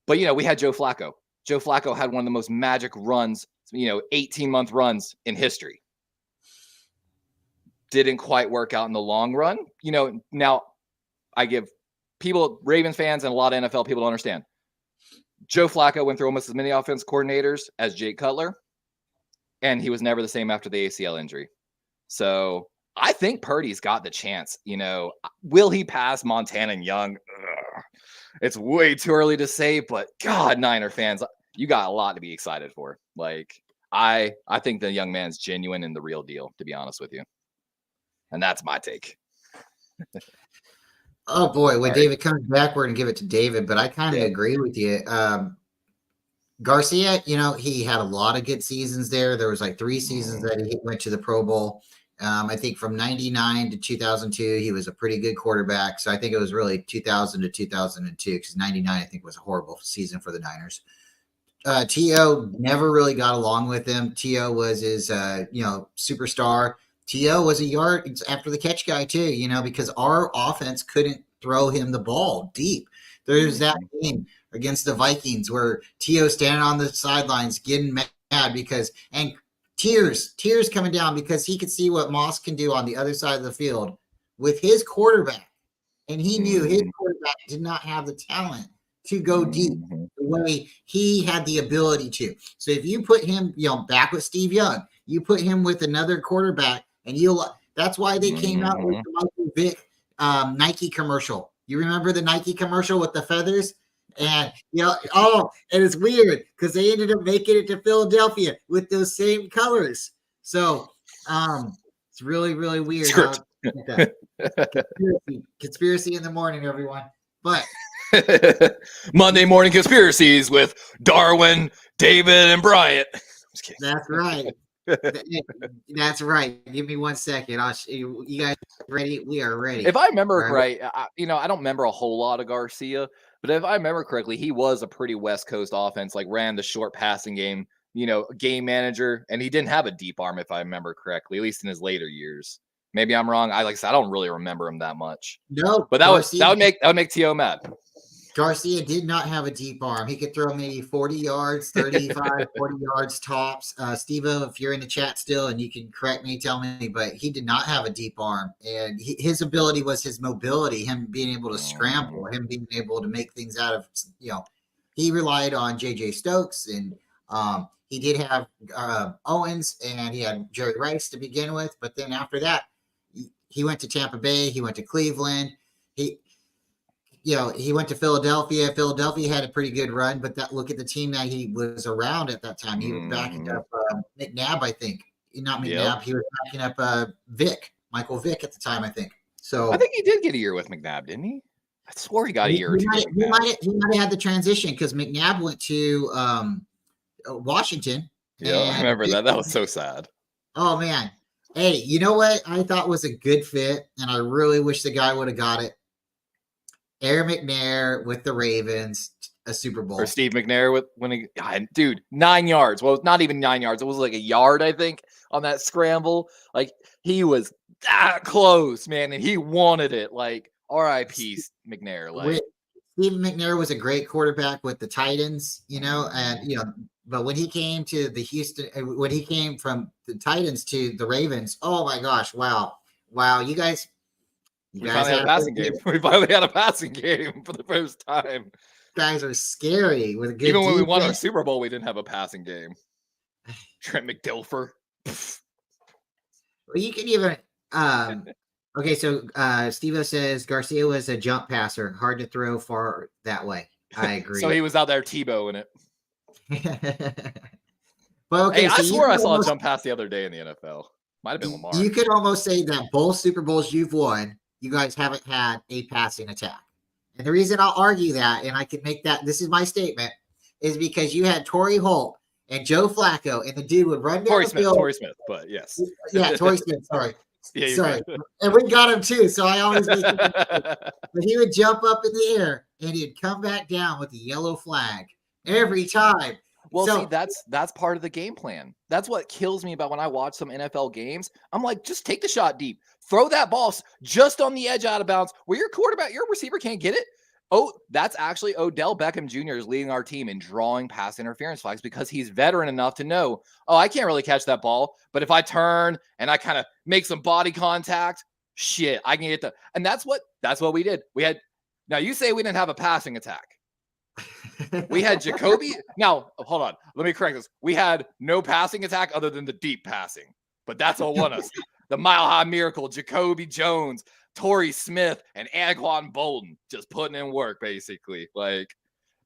But, we had Joe Flacco. Joe Flacco had one of the most magic runs, 18-month runs in history. Didn't quite work out in the long run. Now I give people, Ravens fans and a lot of NFL people don't understand. Joe Flacco went through almost as many offense coordinators as Jake Cutler, and he was never the same after the ACL injury. So I think Purdy's got the chance. Will he pass Montana and Young? Ugh. It's way too early to say, but God, Niner fans, you got a lot to be excited for. I think the young man's genuine and the real deal, to be honest with you. And that's my take. Oh boy, when David comes back, we're gonna give it to David, but I kind of agree with you. Garcia, he had a lot of good seasons there. There was 3 seasons that he went to the Pro Bowl. I think from 99 to 2002, he was a pretty good quarterback. So I think it was really 2000 to 2002, because 99, I think, was a horrible season for the Niners. T.O. never really got along with him. T.O. was his, superstar. T.O. was a yards after the catch guy too, because our offense couldn't throw him the ball deep. There's that game against the Vikings where T.O. standing on the sidelines getting mad and tears coming down because he could see what Moss can do on the other side of the field with his quarterback. And he knew his quarterback did not have the talent to go deep the way he had the ability to. So if you put him, back with Steve Young, you put him with another quarterback, and that's why they came out with the Michael Vick Nike commercial. You remember the Nike commercial with the feathers? And and it's weird because they ended up making it to Philadelphia with those same colors. So it's really, really weird. Conspiracy in the morning, everyone. But Monday morning conspiracies with Darwin, David, and Bryant. Just kidding. That's right. That's right. Give me 1 second. You guys ready? We are ready. If I remember right, I don't remember a whole lot of Garcia, but if I remember correctly, he was a pretty West Coast offense, like ran the short passing game, game manager, and he didn't have a deep arm, if I remember correctly, at least in his later years. Maybe I'm wrong. I don't really remember him that much. No, but that would make T.O. mad. Garcia did not have a deep arm. He could throw maybe 40 yards, 35, 40 yards tops. Steve-O, if you're in the chat still and you can correct me, tell me, but he did not have a deep arm. And his ability was his mobility, him being able to scramble, him being able to make things out of, he relied on J.J. Stokes, and he did have Owens, and he had Jerry Rice to begin with. But then after that, he went to Tampa Bay. He went to Cleveland. He went to Philadelphia. Philadelphia had a pretty good run, but look at the team that he was around at that time. He was backing up McNabb, I think. Not McNabb. Yep. He was backing up Michael Vick at the time, I think. So I think he did get a year with McNabb, didn't he? I swore he got a year. He might have had the transition because McNabb went to Washington. Yeah, I remember that. That was so sad. Oh, man. Hey, you know what I thought was a good fit, and I really wish the guy would have got it? Aaron McNair with the Ravens, a Super Bowl. Or Steve McNair dude, 9 yards. Well, not even 9 yards. It was like a yard, I think, on that scramble. Like, he was that close, man, and he wanted it. Like, R.I.P. McNair. Like, Steve McNair was a great quarterback with the Titans, but when he came to when he came from the Titans to the Ravens, oh my gosh, wow, you guys. We finally had a passing game. We finally had a passing game for the first time. Guys are scary with a good. Even when we won our Super Bowl, we didn't have a passing game. Trent McDilfer. Well, you can even. Okay, so Steve-O says Garcia was a jump passer, hard to throw far that way. I agree. So he was out there Tebowing it. Well, okay, hey, I swore I saw a jump pass the other day in the NFL. Might have been Lamar. You could almost say that both Super Bowls you've won, you guys haven't had a passing attack. And the reason I'll argue that, and I can make that, this is my statement, is because you had Torrey Holt and Joe Flacco, and the dude would run down the field. Torrey Smith, but yes. Yeah, Torrey Smith, sorry. Yeah, sorry. Right. And we got him too, so I always make him. But he would jump up in the air, and he'd come back down with the yellow flag every time. Well, see, that's part of the game plan. That's what kills me about when I watch some NFL games. I'm like, just take the shot deep. Throw that ball just on the edge out of bounds where your receiver can't get it. Oh, that's actually Odell Beckham Jr. is leading our team in drawing pass interference flags because he's veteran enough to know, I can't really catch that ball. But if I turn and I kind of make some body contact, shit, I can get the. And that's what we did. Now you say we didn't have a passing attack. We had Jacoby. Now, hold on. Let me correct this. We had no passing attack other than the deep passing. But that's what won us. The Mile High Miracle, Jacoby Jones, Torrey Smith, and Anquan Bolden just putting in work, basically. Like,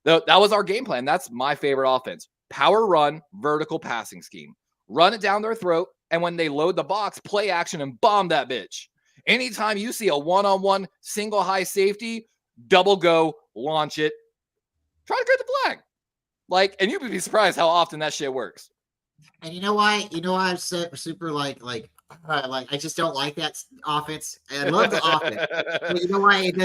that was our game plan. That's my favorite offense. Power run, vertical passing scheme. Run it down their throat, and when they load the box, play action and bomb that bitch. Anytime you see a one-on-one single high safety, double go, launch it. Try to create the flag. Like, and you'd be surprised how often that shit works. And you know why? I'm super like I just don't like that offense. I love the offense. But you know why it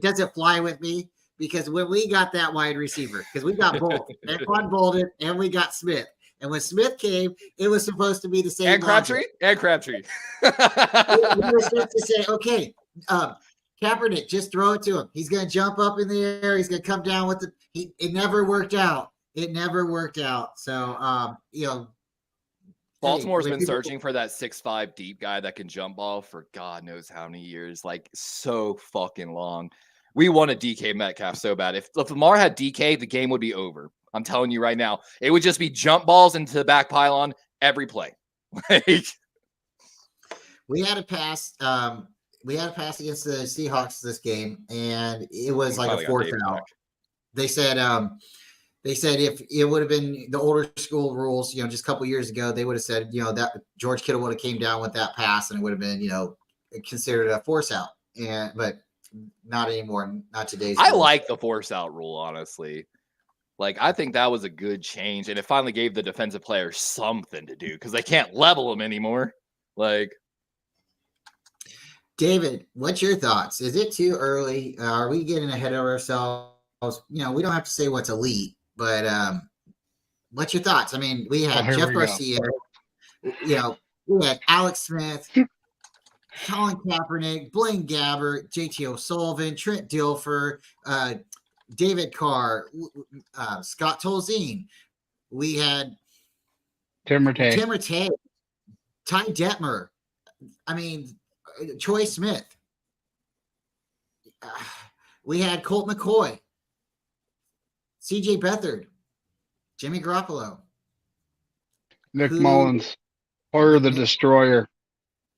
doesn't fly with me? Because when we got that wide receiver, because we got both Anquan Bolden and we got Smith. And when Smith came, it was supposed to be the same. And Crabtree. We were supposed to say, okay, Kaepernick, just throw it to him. He's going to jump up in the air. He's going to come down with it never worked out. So, Baltimore's when been people- searching for that 6'5" deep guy that can jump ball for God knows how many years, like so fucking long. We wanted DK Metcalf so bad. If Lamar had DK, the game would be over. I'm telling you right now. It would just be jump balls into the back pylon every play. Like, we had a pass. We had a pass against the Seahawks this game, and it was like finally a got 4th David out. back. They said if it would have been the older school rules, just a couple years ago, they would have said, that George Kittle would have came down with that pass and it would have been, considered a force out. But not anymore. Not today's. I rules. like the force out rule, honestly. Like, I think that was a good change, and it finally gave the defensive players something to do because they can't level them anymore. Like, David, what's your thoughts? Is it too early? Are we getting ahead of ourselves? We don't have to say what's elite, but what's your thoughts? I mean, we had here Jeff we go. Garcia, we had Alex Smith, Colin Kaepernick, Blaine Gabbert, JT O'Sullivan, Trent Dilfer, David Carr, Scott Tolzien. We had Tim Rattay, Ty Detmer. I mean, Troy Smith. We had Colt McCoy, CJ Beathard, Jimmy Garoppolo, Nick Mullins, Hoyer the Destroyer.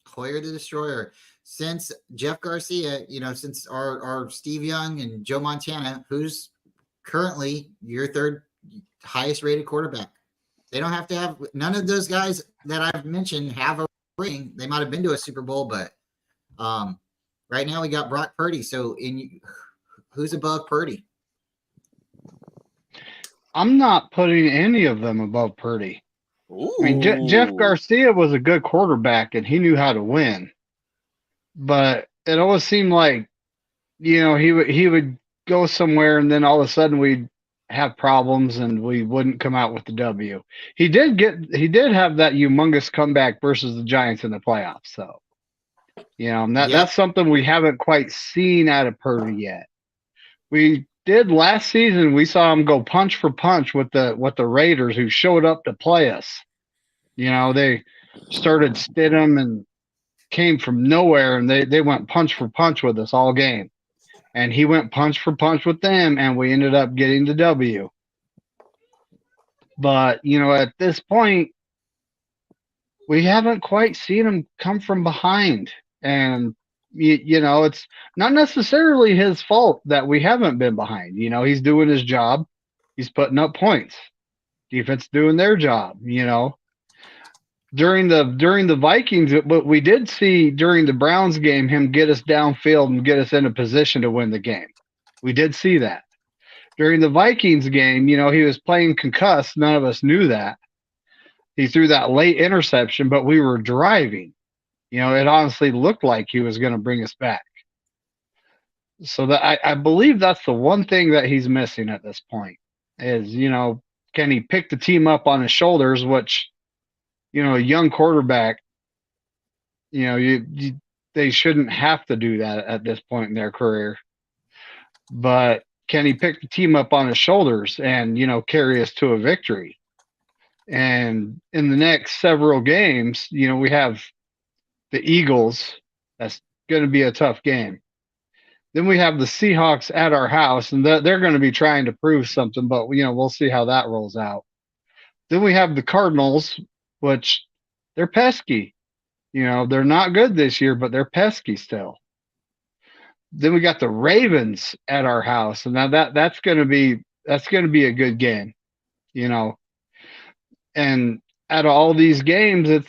Hoyer the Destroyer. Since Jeff Garcia, since our Steve Young and Joe Montana, who's currently your third highest rated quarterback. They don't have to have, none of those guys that I've mentioned have a ring. They might have been to a Super Bowl, but right now we got Brock Purdy. So who's above Purdy? I'm not putting any of them above Purdy. ooh. I mean, Jeff Garcia was a good quarterback and he knew how to win. But it always seemed like, he would go somewhere and then all of a sudden we'd have problems and we wouldn't come out with the W. He did have that humongous comeback versus the Giants in the playoffs. So, that's something we haven't quite seen out of Purdy yet. We did last season. We saw him go punch for punch with the Raiders who showed up to play us. They started Stidham and came from nowhere and they went punch for punch with us all game. And he went punch for punch with them and we ended up getting the W. But, at this point, we haven't quite seen him come from behind. And, it's not necessarily his fault that we haven't been behind. He's doing his job. He's putting up points. Defense doing their job, During the Vikings, but we did see during the Browns game him get us downfield and get us in a position to win the game. We did see that. During the Vikings game, he was playing concussed. None of us knew that. He threw that late interception, but we were driving. It honestly looked like he was going to bring us back. So that I believe that's the one thing that he's missing at this point is, can he pick the team up on his shoulders, which a young quarterback, they shouldn't have to do that at this point in their career. But can he pick the team up on his shoulders and, carry us to a victory? And in the next several games, we have the Eagles. That's going to be a tough game. Then we have the Seahawks at our house, and they're going to be trying to prove something, but, we'll see how that rolls out. Then we have the Cardinals, which they're pesky. They're not good this year, but they're pesky still. Then we got the Ravens at our house, and now that's going to be a good game. And out of all these games,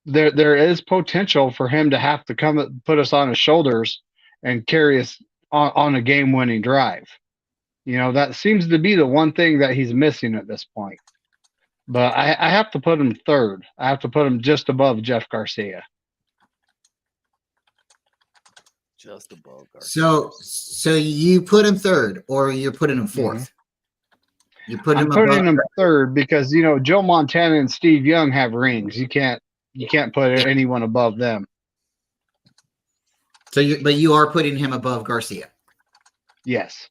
there is potential for him to have to come put us on his shoulders and carry us on a game-winning drive. That seems to be the one thing that he's missing at this point. But I have to put him third. I have to put him just above Jeff Garcia. Just above Garcia. So you put him third, or you're putting him 4th? You put him I'm putting above him third because Joe Montana and Steve Young have rings. You can't put anyone above them. So but you are putting him above Garcia. Yes.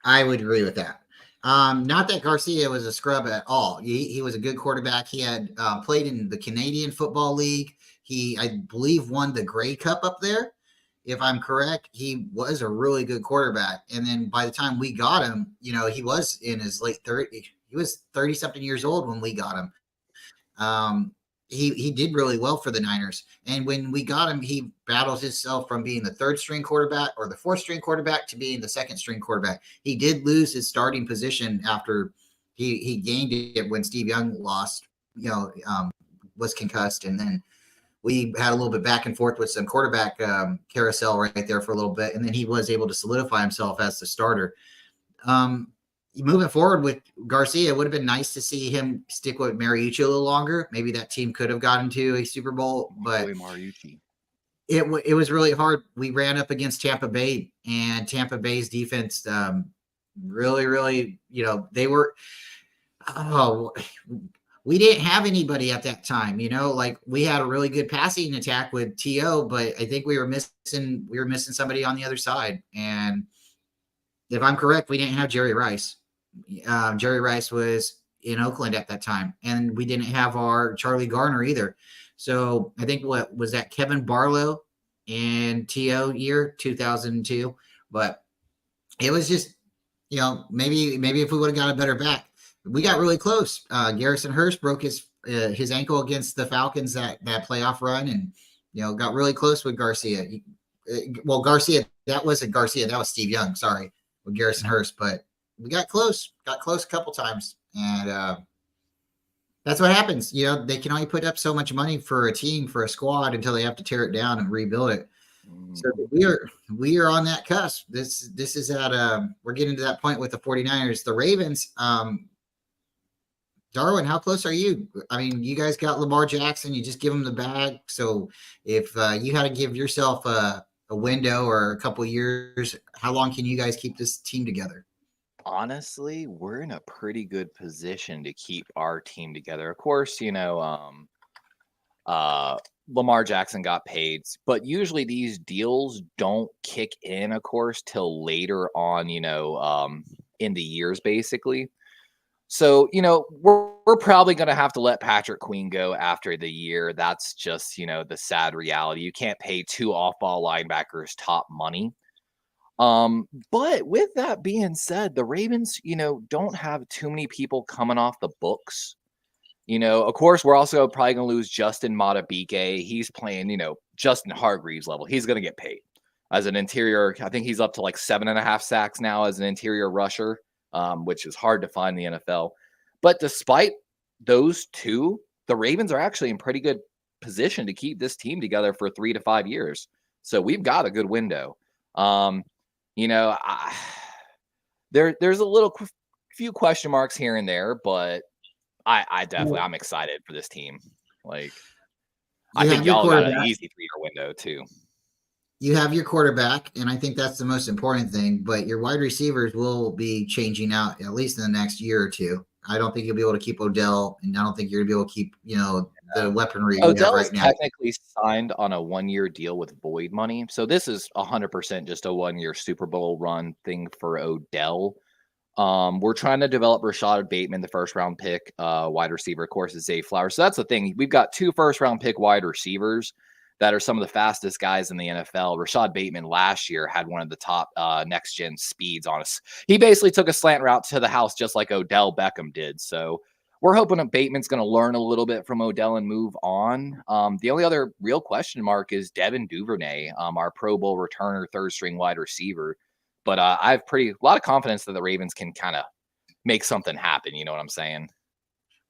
I would agree with that. Not that Garcia was a scrub at all. He was a good quarterback. He had played in the Canadian Football League. He, I believe, won the Grey Cup up there. If I'm correct, he was a really good quarterback. And then by the time we got him, he was in his late 30s. He was 30 something years old when we got him. He did really well for the Niners. And when we got him, he battled himself from being the third string quarterback or the fourth string quarterback to being the second string quarterback. He did lose his starting position after he gained it when Steve Young lost, was concussed. And then we had a little bit back and forth with some quarterback carousel right there for a little bit. And then he was able to solidify himself as the starter. Moving forward with Garcia, it would have been nice to see him stick with Mariucci a little longer. Maybe that team could have gotten to a Super Bowl, but it was really hard. We ran up against Tampa Bay, and Tampa Bay's defense really, they were we didn't have anybody at that time, like we had a really good passing attack with T.O., but I think we were missing somebody on the other side. And if I'm correct, we didn't have Jerry Rice. Jerry Rice was in Oakland at that time, and we didn't have our Charlie Garner either. So I think what was that Kevin Barlow in TO year 2002, but it was just, maybe if we would have got a better back, we got really close. Garrison Hurst broke his ankle against the Falcons that playoff run, and got really close with Garcia. Garcia, that wasn't Garcia, that was Steve Young. Sorry, with Garrison Hurst, but we got close a couple times, and that's what happens. They can only put up so much money for a team, for a squad, until they have to tear it down and rebuild it. So we are on that cusp. This is at we're getting to that point with the 49ers. The Ravens, Darwin, how close are you? I mean, you guys got Lamar Jackson. You just give him the bag. So if you had to give yourself a window or a couple years, how long can you guys keep this team together? Honestly, we're in a pretty good position to keep our team together. Of course, Lamar Jackson got paid, but usually these deals don't kick in, of course, till later on, in the years, basically. So, we're probably going to have to let Patrick Queen go after the year. That's just, the sad reality. You can't pay two off-ball linebackers top money. But with that being said, the Ravens, don't have too many people coming off the books. Of course, we're also probably going to lose Justin Madubuike. He's playing, Justin Hargreaves level. He's going to get paid as an interior. I think he's up to like 7.5 sacks now as an interior rusher, which is hard to find in the NFL. But despite those two, the Ravens are actually in pretty good position to keep this team together for 3 to 5 years. So we've got a good window. There's a little few question marks here and there, but I definitely, I'm excited for this team. Like, I think y'all got an easy 3-year window too. You have your quarterback, and I think that's the most important thing, but your wide receivers will be changing out at least in the next year or two. I don't think you'll be able to keep Odell, and I don't think you're going to be able to keep, the weaponry Odell right is now. Technically signed on a 1-year deal with void money. So this is 100% just a 1-year Super Bowl run thing for Odell. We're trying to develop Rashad Bateman, the first-round pick, wide receiver, of course, is Zay Flowers. So that's the thing. We've got 2 first-round pick wide receivers that are some of the fastest guys in the NFL. Rashad Bateman last year had one of the top next-gen speeds on us. He basically took a slant route to the house just like Odell Beckham did. So we're hoping that Bateman's going to learn a little bit from Odell and move on. The only other real question mark is Devin Duvernay, our Pro Bowl returner, third-string wide receiver. But I have a lot of confidence that the Ravens can kind of make something happen. You know what I'm saying?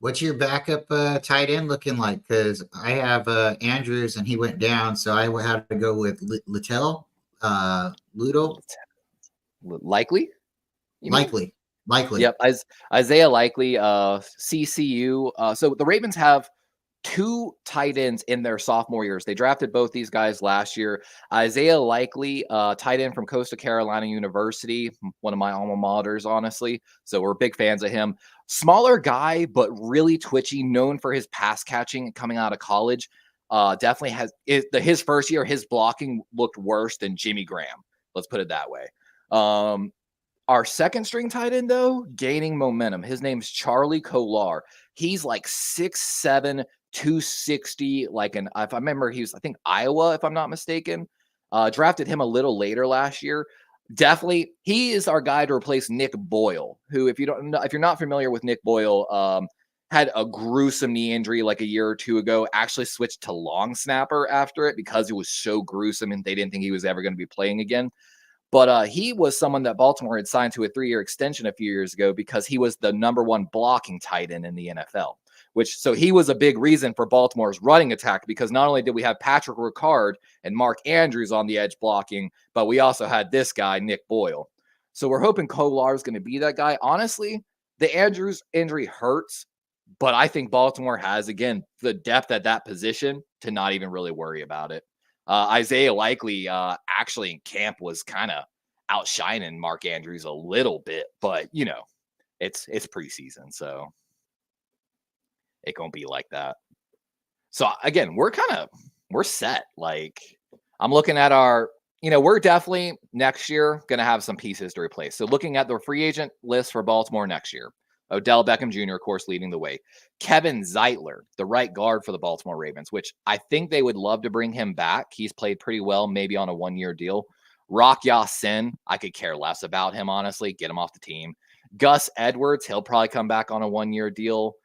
What's your backup tight end looking like? Because I have Andrews, and he went down, so I would have to go with Ludo. Likely. Likely. Yep. Isaiah Likely, CCU. So the Ravens have 2 tight ends in their sophomore years. They drafted both these guys last year. Isaiah Likely, tight end from Coastal Carolina University, one of my alma maters, honestly. So we're big fans of him. Smaller guy, but really twitchy, known for his pass catching coming out of college. Definitely has his first year, his blocking looked worse than Jimmy Graham. Let's put it that way. Our second string tight end, though, gaining momentum. His name's Charlie Kolar. He's like 6'7", 260. Like if I remember, he was, I think, Iowa, if I'm not mistaken. Drafted him a little later last year. Definitely, he is our guy to replace Nick Boyle, who, if you're not familiar with Nick Boyle, had a gruesome knee injury like a year or two ago. Actually switched to long snapper after it because it was so gruesome and they didn't think he was ever going to be playing again. But he was someone that Baltimore had signed to a 3-year extension a few years ago because he was the number one blocking tight end in the NFL. So he was a big reason for Baltimore's running attack, because not only did we have Patrick Ricard and Mark Andrews on the edge blocking, but we also had this guy, Nick Boyle. So we're hoping Kolar is going to be that guy. Honestly, the Andrews injury hurts, but I think Baltimore has, again, the depth at that position to not even really worry about it. Isaiah Likely actually in camp was kind of outshining Mark Andrews a little bit, but it's preseason, so it gonna be like that. So again, we're set. Like, I'm looking at we're definitely next year gonna have some pieces to replace. So looking at the free agent list for Baltimore next year, Odell Beckham Jr., of course, leading the way. Kevin Zeitler, the right guard for the Baltimore Ravens, which I think they would love to bring him back. He's played pretty well, maybe on a 1-year deal. Rock Ya-Sin, I could care less about him, honestly. Get him off the team. Gus Edwards, he'll probably come back on a 1-year deal.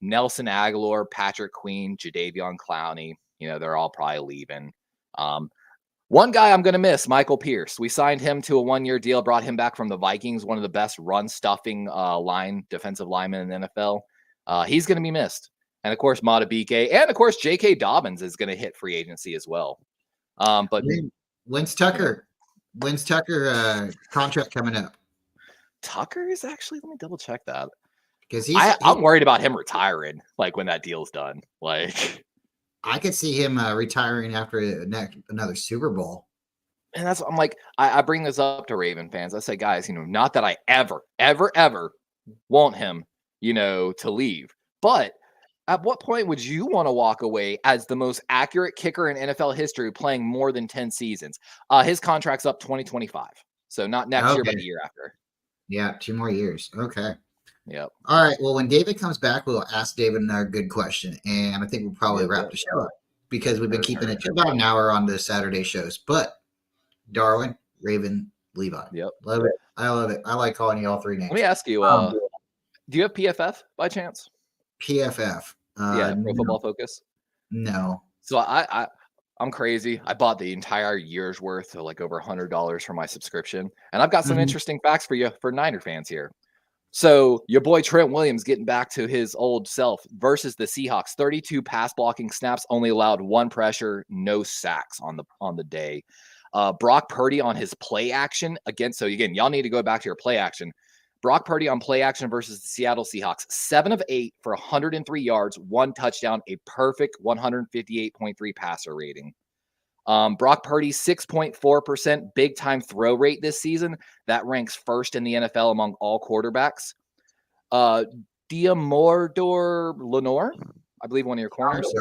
Nelson Aguilar, Patrick Queen, Jadeveon Clowney, they're all probably leaving. One guy I'm going to miss, Michael Pierce. We signed him to a 1-year deal, brought him back from the Vikings, one of the best run-stuffing defensive linemen in the NFL. He's going to be missed. And, of course, Madubuike. And, of course, J.K. Dobbins is going to hit free agency as well. But when's Tucker contract coming up? Tucker is actually – let me double-check that. Because I'm worried about him retiring, like, when that deal's done. Like – I could see him retiring after another Super Bowl. And that's, I'm like, I bring this up to Raven fans. I say, guys, not that I ever want him, to leave. But at what point would you want to walk away as the most accurate kicker in NFL history playing more than 10 seasons? His contract's up 2025. So not next year, but the year after. Yeah, 2 more years. Okay. Yep. All right. Well, when David comes back, we'll ask David another good question. And I think we'll probably wrap the show up because we've been keeping it to about an hour on the Saturday shows. But Darwin, Raven, Levi. Yep. Love it. I love it. I like calling you all 3 names. Let me ask you, do you have PFF by chance? PFF. Yeah, Pro Football Focus. No. So I'm crazy. I bought the entire year's worth, so like over $100 for my subscription. And I've got some interesting facts for you for Niner fans here. So your boy Trent Williams getting back to his old self versus the Seahawks. 32 pass blocking snaps, only allowed 1 pressure, no sacks on the day. Brock Purdy on his play action against. So again, y'all need to go back to your play action. Brock Purdy on play action versus the Seattle Seahawks. 7 of 8 for 103 yards, 1 touchdown, a perfect 158.3 passer rating. Brock Purdy, 6.4% big time throw rate this season. That ranks first in the NFL among all quarterbacks. Diamordor Lenore, I believe one of your corners.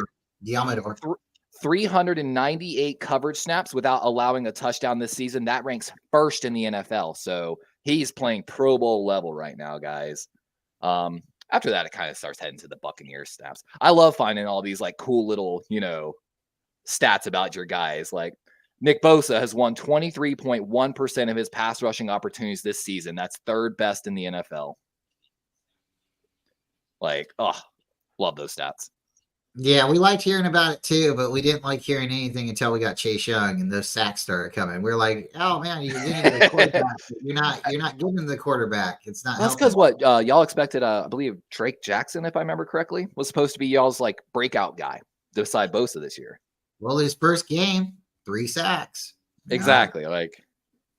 Diamordor. 398 coverage snaps without allowing a touchdown this season. That ranks first in the NFL. So he's playing Pro Bowl level right now, guys. After that, it kind of starts heading to the Buccaneers snaps. I love finding all these like cool little, stats about your guys. Like Nick Bosa has won 23.1% of his pass rushing opportunities this season. That's 3rd best in the NFL. Like, love those stats. Yeah, we liked hearing about it too, but we didn't like hearing anything until we got Chase Young and those sacks started coming. We're like, oh man, you're getting the quarterback. You're not giving the quarterback. It's not. That's because what y'all expected. I believe Drake Jackson, if I remember correctly, was supposed to be y'all's like breakout guy beside Bosa this year. Well, his first game, 3 sacks. Exactly. Like,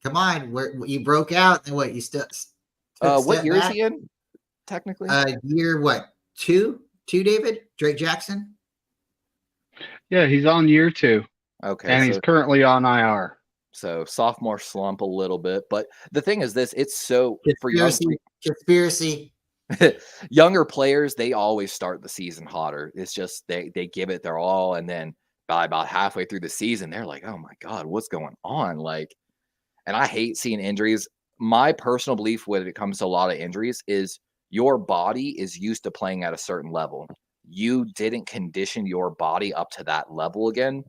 come on, you broke out, and what you still? What year is he in? Technically, year what? 2, David Drake Jackson. Yeah, he's on year 2. Okay, and he's currently on IR. So sophomore slump a little bit, but the thing is, it's so conspiracy. Younger players, they always start the season hotter. It's just they give it their all, and then by about halfway through the season, they're like, "Oh my God, what's going on?" Like, and I hate seeing injuries. my personal belief when it comes to a lot of injuries is your body is used to playing at a certain level. You didn't condition your body up to that level again.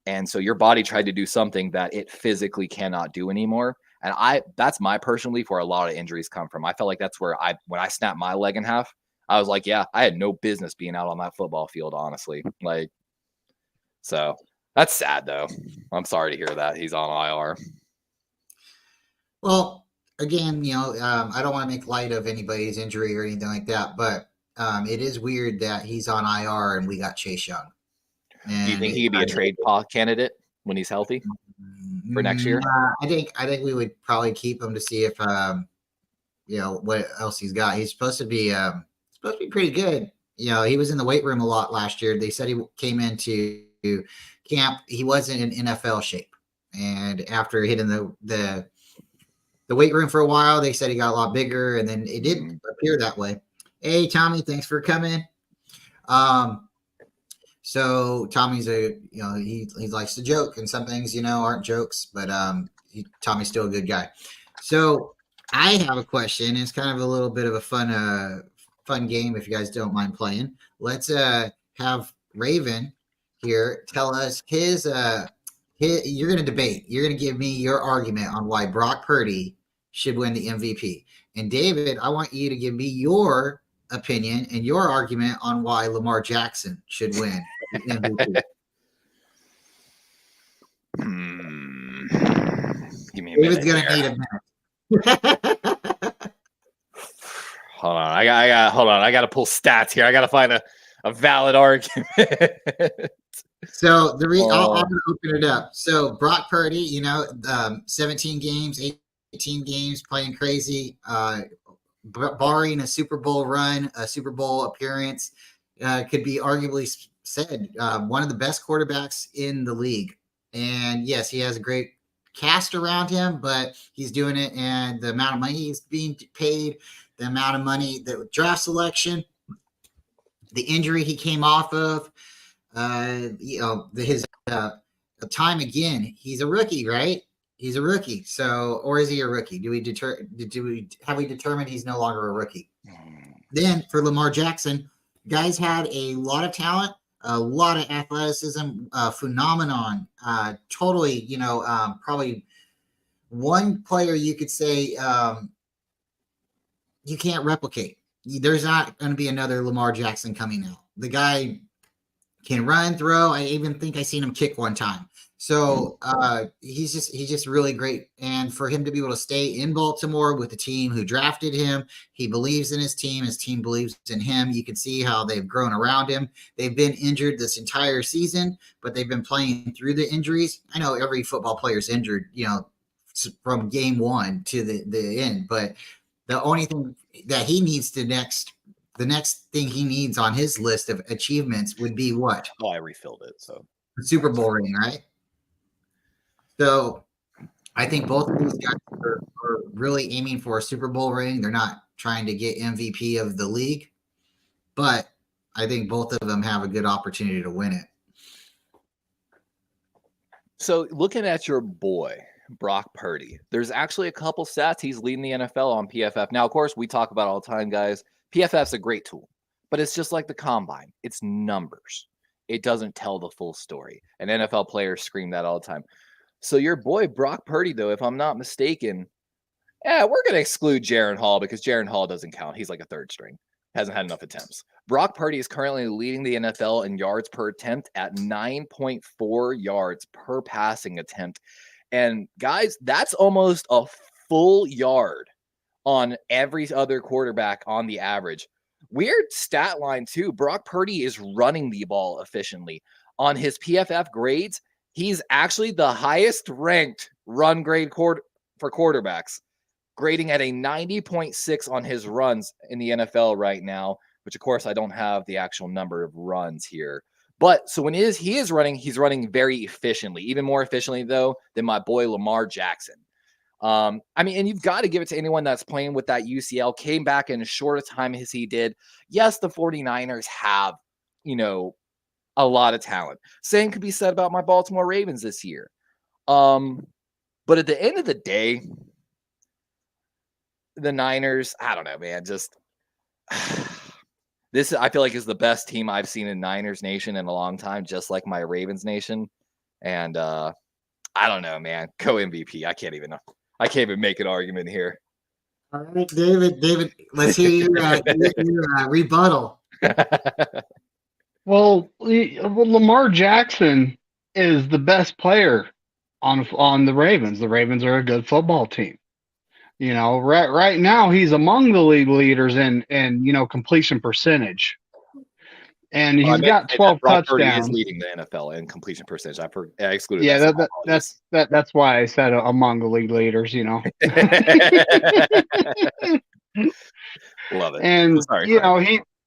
And so your body tried to do something that it physically cannot do anymore. And that's my personal belief where a lot of injuries come from. I felt like that's where when I snapped my leg in half, I was like, yeah, I had no business being out on that football field, honestly. Like, so that's sad though. I'm sorry to hear that he's on IR. Well, again, I don't want to make light of anybody's injury or anything like that, but it is weird that he's on IR and we got Chase Young. And do you think he could be a trade candidate when he's healthy for next year? I think we would probably keep him to see if what else he's got. He's supposed to be pretty good. He was in the weight room a lot last year. They said he came into camp, he wasn't in NFL shape, and after hitting the weight room for a while, they said he got a lot bigger, and then it didn't appear that way. Hey, Tommy, thanks for coming. So Tommy's he likes to joke, and some things, aren't jokes, but Tommy's still a good guy. So I have a question. It's kind of a little bit of a fun game if you guys don't mind playing. Let's have Raven here tell us his you're going to debate. You're going to give me your argument on why Brock Purdy should win the MVP. And David, I want you to give me your opinion and your argument on why Lamar Jackson should win the MVP. Give me a David's minute. Gonna need a minute. Hold on. I got to pull stats here. I got to find a valid argument. So the reason I'll open it up. So Brock Purdy, 17 games, 18 games, playing crazy, barring a Super Bowl run, a Super Bowl appearance, could be arguably said one of the best quarterbacks in the league. And yes, he has a great cast around him, but he's doing it, and the amount of money he's being paid, the amount of money, the draft selection, the injury he came off of, his time again. He's a rookie, right? He's a rookie. So, or is he a rookie? Have we determined he's no longer a rookie? Then for Lamar Jackson, guys had a lot of talent, a lot of athleticism, phenomenon. Totally, probably one player you could say you can't replicate. There's not going to be another Lamar Jackson coming out. The guy can run, throw. I even think I seen him kick one time. So he's just really great. And for him to be able to stay in Baltimore with the team who drafted him, he believes in his team believes in him. You can see how they've grown around him. They've been injured this entire season, but they've been playing through the injuries. I know every football player is injured, from game one to the end, but the only thing that he needs the next thing he needs on his list of achievements would be what? Oh, I refilled it. So the Super Bowl ring, right? So I think both of these guys are really aiming for a Super Bowl ring. They're not trying to get MVP of the league, but I think both of them have a good opportunity to win it. So looking at your boy, Brock Purdy, there's actually a couple stats he's leading the NFL on PFF. Now, of course, we talk about it all the time, guys. PFF's a great tool, but it's just like the combine. It's numbers. It doesn't tell the full story. And NFL players scream that all the time. So your boy, Brock Purdy, though, if I'm not mistaken, we're going to exclude Jaren Hall because Jaren Hall doesn't count. He's like a third string. Hasn't had enough attempts. Brock Purdy is currently leading the NFL in yards per attempt at 9.4 yards per passing attempt. And guys, that's almost a full yard on every other quarterback on the average. Weird stat line too. Brock Purdy is running the ball efficiently. On his PFF grades, he's actually the highest ranked run grade for quarterbacks, grading at a 90.6 on his runs in the NFL right now, which of course I don't have the actual number of runs here. But so when he is running, he's running very efficiently, even more efficiently though than my boy Lamar Jackson. And you've got to give it to anyone that's playing with that UCL, came back in as short a time as he did. Yes, the 49ers have, a lot of talent. Same could be said about my Baltimore Ravens this year. But at the end of the day, the Niners, I don't know, man. Just this, I feel like, is the best team I've seen in Niners Nation in a long time, just like my Ravens Nation. And I don't know, man. Co-MVP. I can't even make an argument here. All right, David, let's hear your rebuttal. Well, Lamar Jackson is the best player on the Ravens. The Ravens are a good football team. You know, right now he's among the league leaders in completion percentage, and he's got 12 Brock Purdy touchdowns. is leading the NFL in completion percentage. I excluded. Yeah, that's why I said among the league leaders. You know, love it. And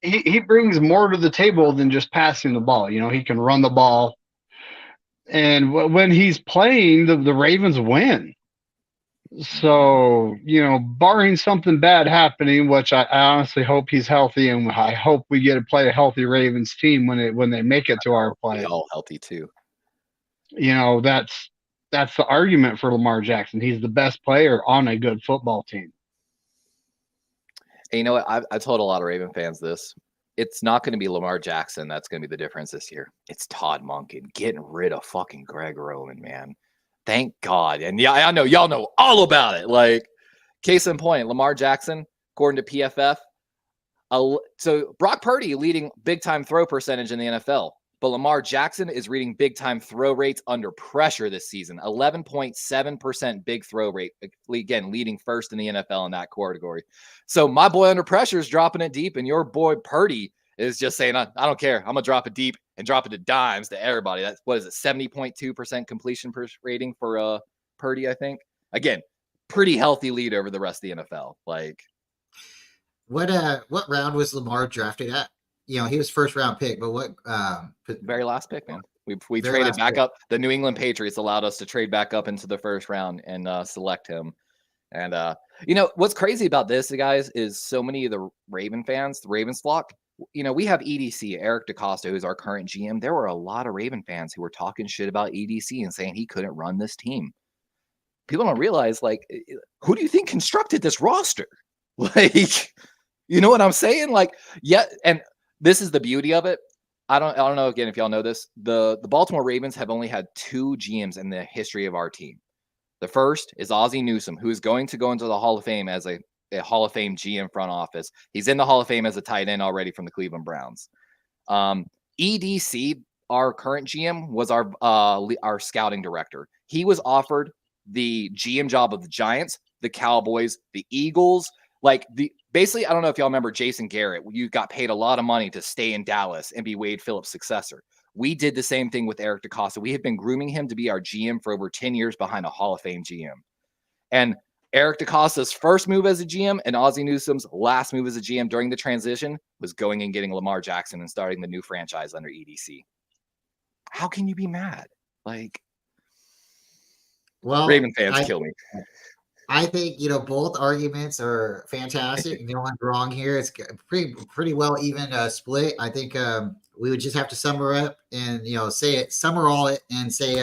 he brings more to the table than just passing the ball. You know, he can run the ball, and when he's playing, the Ravens win. So, barring something bad happening, which I honestly hope he's healthy, and I hope we get to play a healthy Ravens team when they make it to our play. All healthy too. That's the argument for Lamar Jackson. He's the best player on a good football team. And you know what? I told a lot of Raven fans this. It's not going to be Lamar Jackson that's going to be the difference this year. It's Todd Monken getting rid of fucking Greg Roman, man. Thank God. And yeah, I know y'all know all about it. Like, case in point, Lamar Jackson, according to PFF. So Brock Purdy leading big time throw percentage in the NFL, but Lamar Jackson is reading big time throw rates under pressure this season. 11.7% big throw rate. Again, leading first in the NFL in that category. So my boy under pressure is dropping it deep, and your boy Purdy is just saying, I don't care. I'm going to drop it deep and drop it to dimes to everybody. That's, what is it, 70.2% completion rating for Purdy, I think. Again, pretty healthy lead over the rest of the NFL. Like, what round was Lamar drafted at? He was first round pick, but what very last pick, man. We traded back up. The New England Patriots allowed us to trade back up into the first round and select him. And what's crazy about this, guys, is so many of the Raven fans, the Ravens flock, we have EDC, Eric DeCosta, who's our current GM. There were a lot of Raven fans who were talking shit about EDC and saying he couldn't run this team. People don't realize, like, who do you think constructed this roster? Like, you know what I'm saying? Like, yeah, and this is the beauty of it. I don't know, again, if y'all know this. The Baltimore Ravens have only had 2 GMs in the history of our team. The first is Ozzie Newsome, who is going to go into the Hall of Fame as a Hall of Fame GM front office. He's in the Hall of Fame as a tight end already from the Cleveland Browns. EDC, our current GM, was our scouting director. He was offered the GM job of the Giants, the Cowboys, the Eagles. Like, basically, I don't know if y'all remember Jason Garrett. You got paid a lot of money to stay in Dallas and be Wade Phillips' successor. We did the same thing with Eric DeCosta. We have been grooming him to be our GM for over 10 years behind a Hall of Fame GM. And Eric DeCosta's first move as a GM and Ozzie Newsome's last move as a GM during the transition was going and getting Lamar Jackson and starting the new franchise under EDC. How can you be mad? Like, well, Raven fans kill me. I think, both arguments are fantastic. No one's wrong here. It's pretty well even split. I think we would just have to sum it up and, summer all it and say,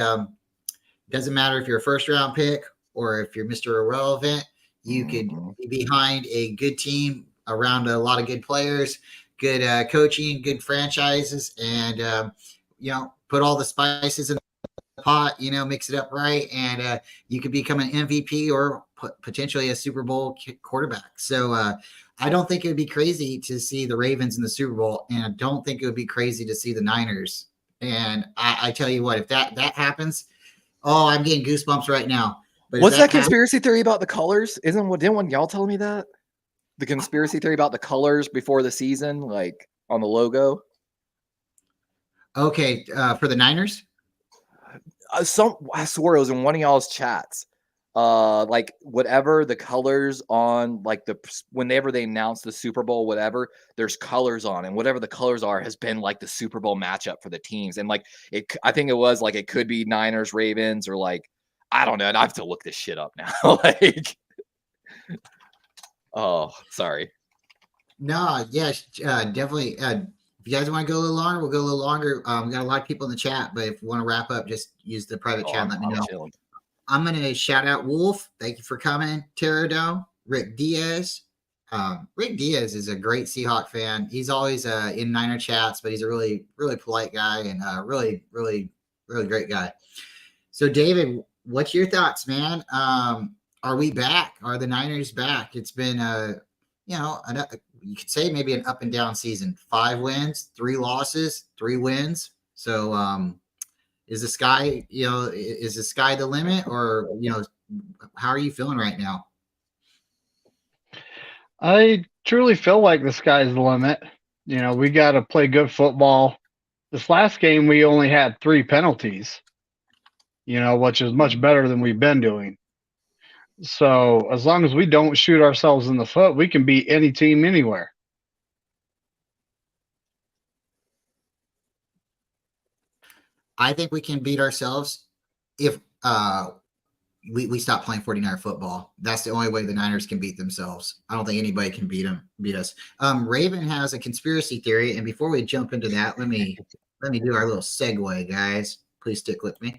doesn't matter if you're a first round pick or if you're Mr. Irrelevant, you could be behind a good team around a lot of good players, good coaching, good franchises, and, put all the spices in the pot, mix it up right, and you could become an MVP or potentially a Super Bowl quarterback. So I don't think it would be crazy to see the Ravens in the Super Bowl, and I don't think it would be crazy to see the Niners. And I tell you what, if that happens, I'm getting goosebumps right now. But what's that conspiracy theory about the colors? Didn't one y'all tell me that? The conspiracy theory about the colors before the season, like on the logo? Okay, for the Niners? I swore it was in one of y'all's chats. Like whatever the colors on, like whenever they announce the Super Bowl, whatever, there's colors on, and whatever the colors are has been like the Super Bowl matchup for the teams. And like I think it was like, it could be Niners, Ravens, or like, I don't know. And I have to look this shit up now. Like, oh, sorry. No, yes, definitely. If you guys want to go a little longer, we'll go a little longer. We got a lot of people in the chat, but if you want to wrap up, just use the private chat and let me know. Chilling. I'm going to shout out Wolf. Thank you for coming. Pterodome, Rick Diaz. Rick Diaz is a great Seahawk fan. He's always in Niner chats, but he's a really, really polite guy and really, really, really great guy. So, David, what's your thoughts, man? Are we back? Are the Niners back? It's been you could say maybe an up and down season. 5 wins, 3 losses, 3 wins. So, is the sky the limit, or how are you feeling right now? I truly feel like the sky's the limit. We got to play good football. This last game, we only had 3 penalties, which is much better than we've been doing. So as long as we don't shoot ourselves in the foot, we can beat any team anywhere. I think we can beat ourselves if we stop playing 49er football. That's the only way the Niners can beat themselves. I don't think anybody can beat us. Raven has a conspiracy theory, and before we jump into that, let me do our little segue, guys. Please stick with me.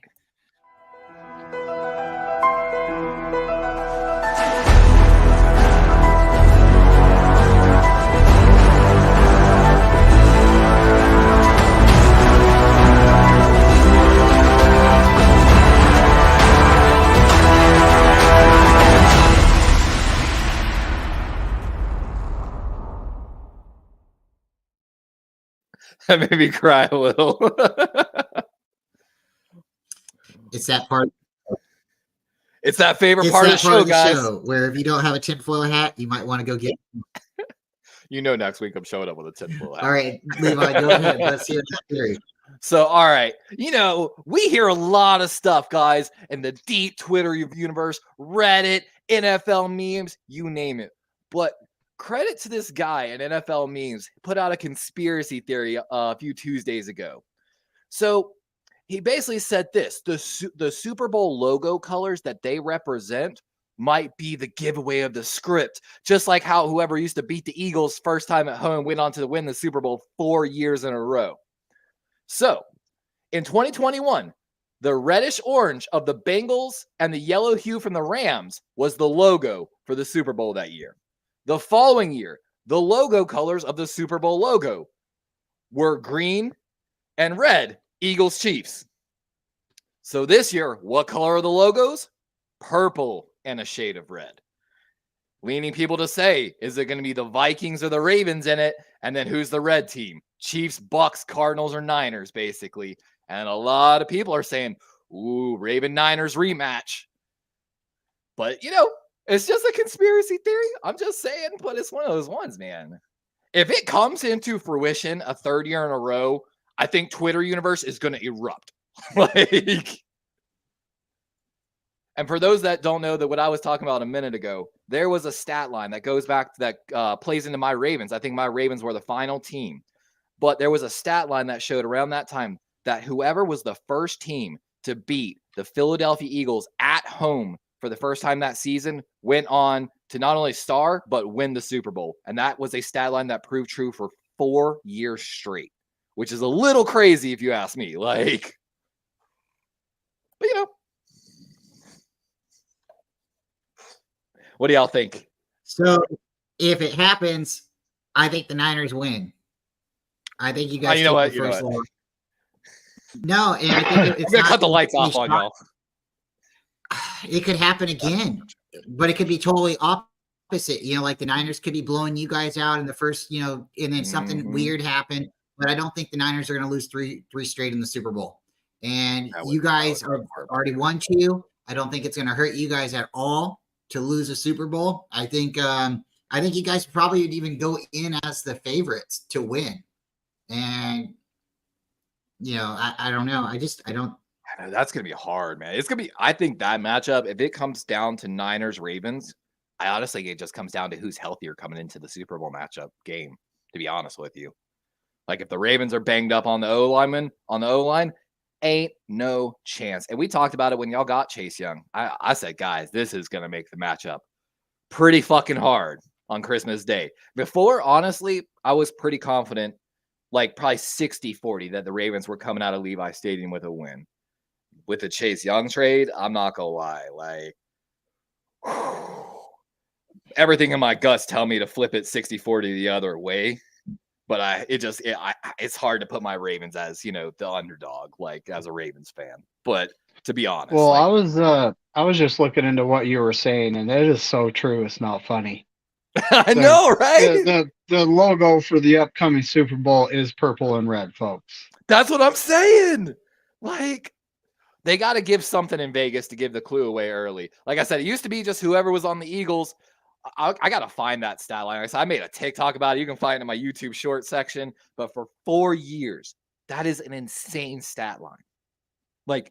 That made me cry a little. It's that part. It's that favorite part of the show, guys. Where if you don't have a tinfoil hat, you might want to go get. Next week I'm showing up with a tinfoil hat. All right, Levi, go ahead. Let's hear that theory. So, all right, we hear a lot of stuff, guys, in the deep Twitter universe, Reddit, NFL memes, you name it. But credit to this guy at NFL memes, put out a conspiracy theory a few Tuesdays ago. So he basically said this: the Super Bowl logo colors that they represent might be the giveaway of the script, just like how whoever used to beat the Eagles first time at home went on to win the Super Bowl 4 years in a row. So in 2021, the reddish orange of the Bengals and the yellow hue from the Rams was the logo for the Super Bowl that year. The following year, the logo colors of the Super Bowl logo were green and red, Eagles Chiefs. So this year, what color are the logos? Purple and a shade of red. Leaning people to say, is it going to be the Vikings or the Ravens in it? And then who's the red team? Chiefs, Bucks, Cardinals, or Niners, basically. And a lot of people are saying, ooh, Raven Niners rematch. But, it's just a conspiracy theory. I'm just saying, but it's one of those ones, man. If it comes into fruition a 3rd year in a row, I think Twitter universe is going to erupt. And for those that don't know that what I was talking about a minute ago, there was a stat line that goes back to that plays into my Ravens. I think my Ravens were the final team. But there was a stat line that showed around that time that whoever was the first team to beat the Philadelphia Eagles at home for the first time that season went on to not only star, but win the Super Bowl. And that was a stat line that proved true for 4 years straight, which is a little crazy if you ask me. But what do y'all think? So if it happens, I think the Niners win. I think you guys take the first loss. No, and I think it's going to cut the lights off on y'all. It could happen again, but it could be totally opposite. Like the Niners could be blowing you guys out in the first, and then something weird happened. But I don't think the Niners are going to lose three straight in the Super Bowl. And you guys are already won 2. I don't think it's going to hurt you guys at all to lose a Super Bowl. I think you guys probably would even go in as the favorites to win. And I don't know. I don't. I know that's gonna be hard, man. It's gonna be. I think that matchup, if it comes down to Niners Ravens, I honestly think it just comes down to who's healthier coming into the Super Bowl matchup game. To be honest with you, like if the Ravens are banged up on the O line, ain't no chance. And we talked about it when y'all got Chase Young. I said, guys, this is gonna make the matchup pretty fucking hard on Christmas Day. Before, honestly, I was pretty confident, like probably 60-40, that the Ravens were coming out of Levi Stadium with a win. With the Chase Young trade, I'm not gonna lie, everything in my guts tell me to flip it 60-40 the other way. But it's hard to put my Ravens as, the underdog, like as a Ravens fan. But to be honest, Well, I was just looking into what you were saying, and it is so true. It's not funny. I know, right? The logo for the upcoming Super Bowl is purple and red, folks. That's what I'm saying. Like, they got to give something in Vegas to give the clue away early. Like I said, it used to be just whoever was on the Eagles. I got to find that stat line. I made a TikTok about it. You can find it in my YouTube short section. But for 4 years, that is an insane stat line. Like,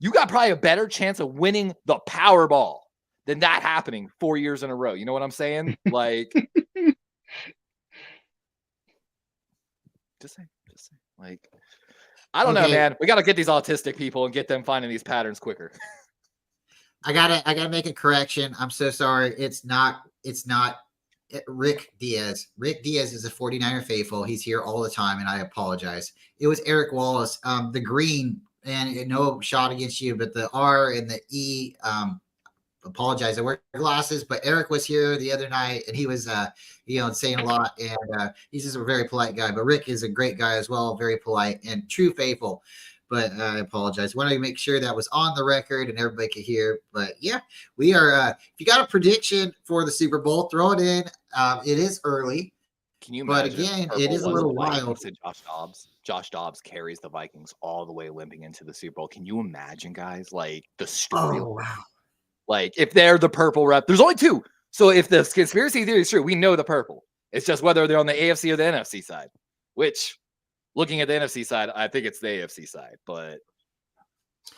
you got probably a better chance of winning the Powerball than that happening 4 years in a row. You know what I'm saying? Like, just say. Like, I don't know, man. We got to get these autistic people and get them finding these patterns quicker. I gotta make a correction. I'm so sorry. It's not Rick Diaz. Rick Diaz is a 49er faithful. He's here all the time, and I apologize. It was Eric Wallace. The green, and no shot against you, but the R and the E, apologize. I wear glasses, but Eric was here the other night, and he was saying a lot, and he's just a very polite guy. But Rick is a great guy as well, very polite and true faithful. But I apologize. Wanted to make sure that was on the record and everybody could hear. But yeah, we are. If you got a prediction for the Super Bowl, throw it in. It is early. Can you But imagine? again, Purple it is a was little the Vikings wild. to Josh Dobbs. Josh Dobbs carries the Vikings all the way limping into the Super Bowl. Can you imagine, guys? Like the story. Oh wow. Like if they're the purple rep, there's only two. So if the conspiracy theory is true, we know the purple. It's just whether they're on the AFC or the NFC side. Which, looking at the NFC side, I think it's the AFC side. But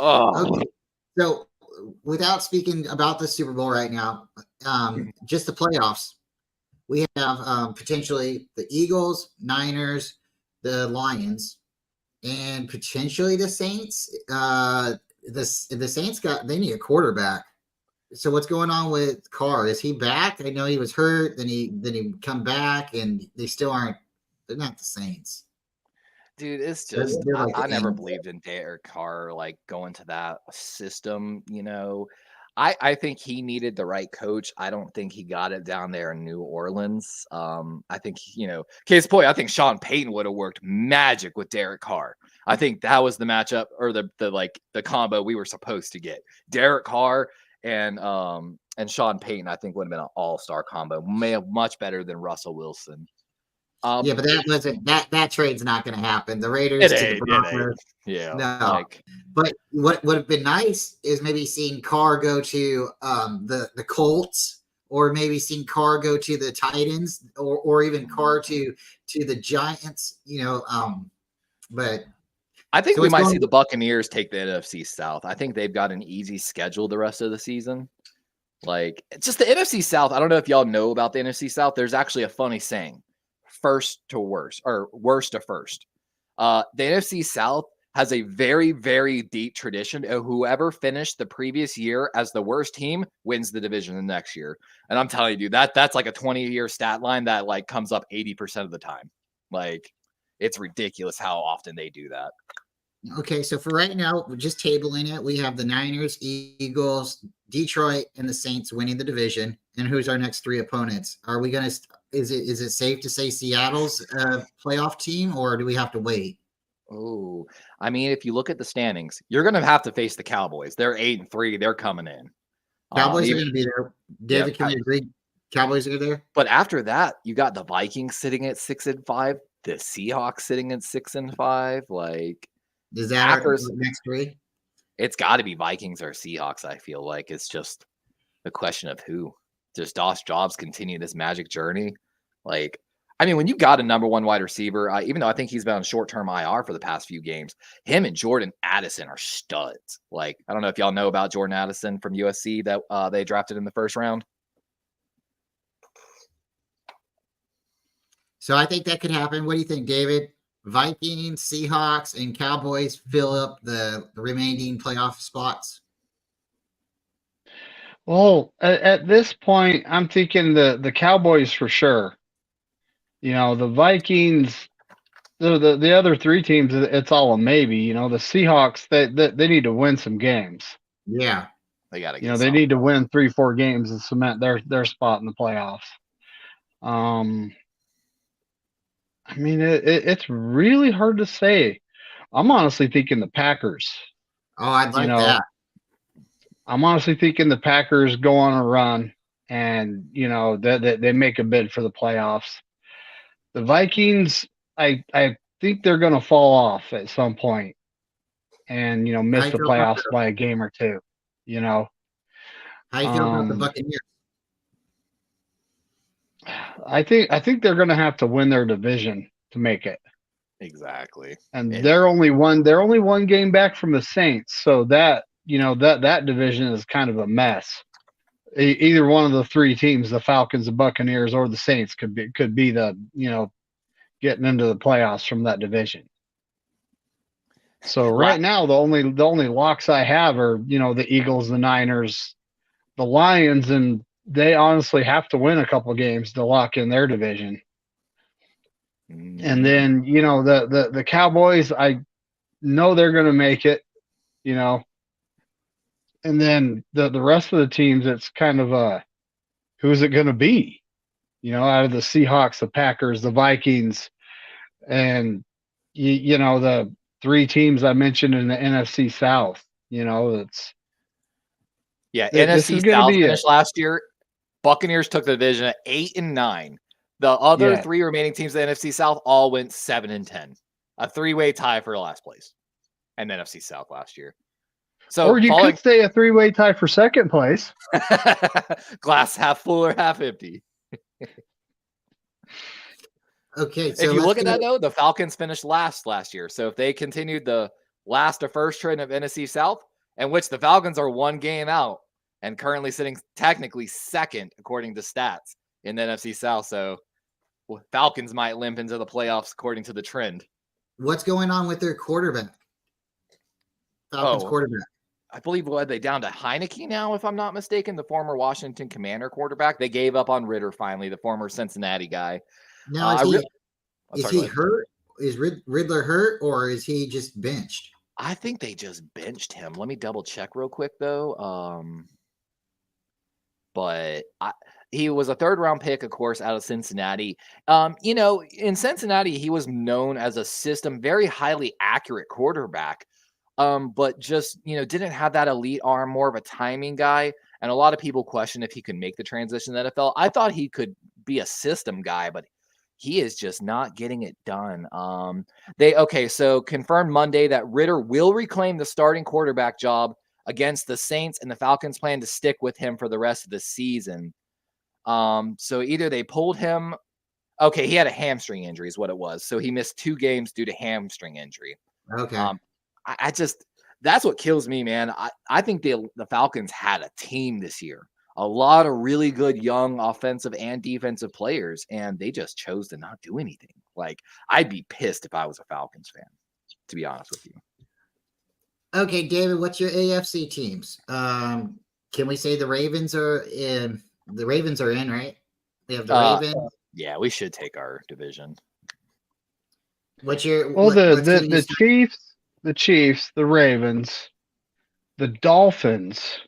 Okay. So without speaking about the Super Bowl right now, just the playoffs. We have potentially the Eagles, Niners, the Lions, and potentially the Saints. The Saints they need a quarterback. So what's going on with Carr? Is he back? I know he was hurt. Then he come back, and they still aren't. They're not the Saints. dude, it's just They're like I the never Ants. believed in Derek Carr like going to that system. I think he needed the right coach. I don't think he got it down there in New Orleans. I think case in point, I think Sean Payton would have worked magic with Derek Carr. I think that was the matchup or the combo we were supposed to get. Derek Carr and Sean Payton, I think would have been an all-star combo, much better than Russell Wilson. Yeah, but that trade's not going to happen. The Raiders to the Broncos. Yeah, No. But what would have been nice is maybe seeing Carr go to the Colts, or maybe seeing Carr go to the Titans, or even Carr to the Giants. But I think So we it's might going- see the Buccaneers take the NFC South. I think they've got an easy schedule the rest of the season. Like, it's just the NFC South. I don't know if y'all know about the NFC South. There's actually a funny saying: first to worst, or worst to first. The NFC South has a very, very deep tradition of whoever finished the previous year as the worst team wins the division the next year. And I'm telling you, that's like a 20-year stat line that like comes up 80% of the time. Like, it's ridiculous how often they do that. Okay, so for right now, we're just tabling it. We have the Niners, Eagles, Detroit, and the Saints winning the division. And who's our next three opponents? Are we gonna? Is it safe to say Seattle's playoff team, or do we have to wait? Oh, I mean, if you look at the standings, you're going to have to face the Cowboys. They're 8-3. They're coming in. Cowboys are Even- going to be there. David, can we agree? Cowboys are there. But after that, you got the Vikings sitting at 6-5, the Seahawks sitting at 6-5. Like, Is that our Packers- next three? it's got to be Vikings or Seahawks. I feel like it's just the question of who. Does Josh Dobbs continue this magic journey? Like, I mean, when you got a number one wide receiver, even though I think he's been on short-term IR for the past few games, him and Jordan Addison are studs. Like, I don't know if y'all know about Jordan Addison from USC that they drafted in the first round. So I think that could happen. What do you think, David? Vikings, Seahawks, and Cowboys fill up the remaining playoff spots. Well, at this point, I'm thinking the Cowboys for sure. The Vikings, the other three teams, it's all a maybe. The Seahawks, they need to win some games. Yeah. They got to You get know, they need to win 3-4 games and cement their spot in the playoffs. I mean, it's really hard to say. I'm honestly thinking the Packers. Oh, I'd You like know, that. I'm honestly thinking the Packers go on a run and, you know, that they make a bid for the playoffs. The Vikings, I think they're going to fall off at some point and, you know, How miss you the feel about playoffs by a game or two, you know. how you feel about the Um, Buccaneers? I think they're going to have to win their division to make it. exactly. And they're only one game back from the Saints, so that, you know, that division is kind of a mess. Either one of the three teams, the Falcons, the Buccaneers, or the Saints, could be the, you know, getting into the playoffs from that division. So right now, the only locks I have are, you know, the Eagles, the Niners, the Lions, and they honestly have to win a couple games to lock in their division. And then, you know, the Cowboys, I know they're going to make it, you know. And then the rest of the teams, it's kind of who's it going to be? You know, out of the Seahawks, the Packers, the Vikings, and you know, the three teams I mentioned in the NFC South. You know, this NFC is going to South be finished last year. Buccaneers took the division at 8-9. The other three remaining teams in the NFC South all went 7-10. A 3-way tie for last place in the NFC South last year. So, or you could say a 3-way tie for second place. Glass half full or half empty. Okay, so if you look at that though, the Falcons finished last year. So if they continued the last to first trend of NFC South, in which the Falcons are one game out and currently sitting technically second according to stats in the NFC South. So Falcons might limp into the playoffs according to the trend. What's going on with their quarterback? Falcons quarterback. I believe they down to Heineke now, if I'm not mistaken, the former Washington Commander quarterback. They gave up on Ritter finally, the former Cincinnati guy. Now, is he hurt? Is Riddler hurt, or is he just benched? I think they just benched him. Let me double check real quick though. But he was a third-round pick, of course, out of Cincinnati. You know, in Cincinnati, he was known as a system, very highly accurate quarterback. But just, you know, didn't have that elite arm, more of a timing guy. And a lot of people question if he could make the transition to the NFL. I thought he could be a system guy, but he is just not getting it done. So confirmed Monday that Ritter will reclaim the starting quarterback job against the Saints, and the Falcons plan to stick with him for the rest of the season. So either they pulled him. Okay, he had a hamstring injury is what it was. So he missed 2 games due to hamstring injury. Okay. I just, that's what kills me, man. I think the Falcons had a team this year, a lot of really good young offensive and defensive players, and they just chose to not do anything. Like, I'd be pissed if I was a Falcons fan, to be honest with you. Okay, David, what's your AFC teams? Can we say the Ravens are in? The Ravens are in, right? We have the Ravens. Yeah, we should take our division. What's your? The Chiefs, the Ravens, the Dolphins,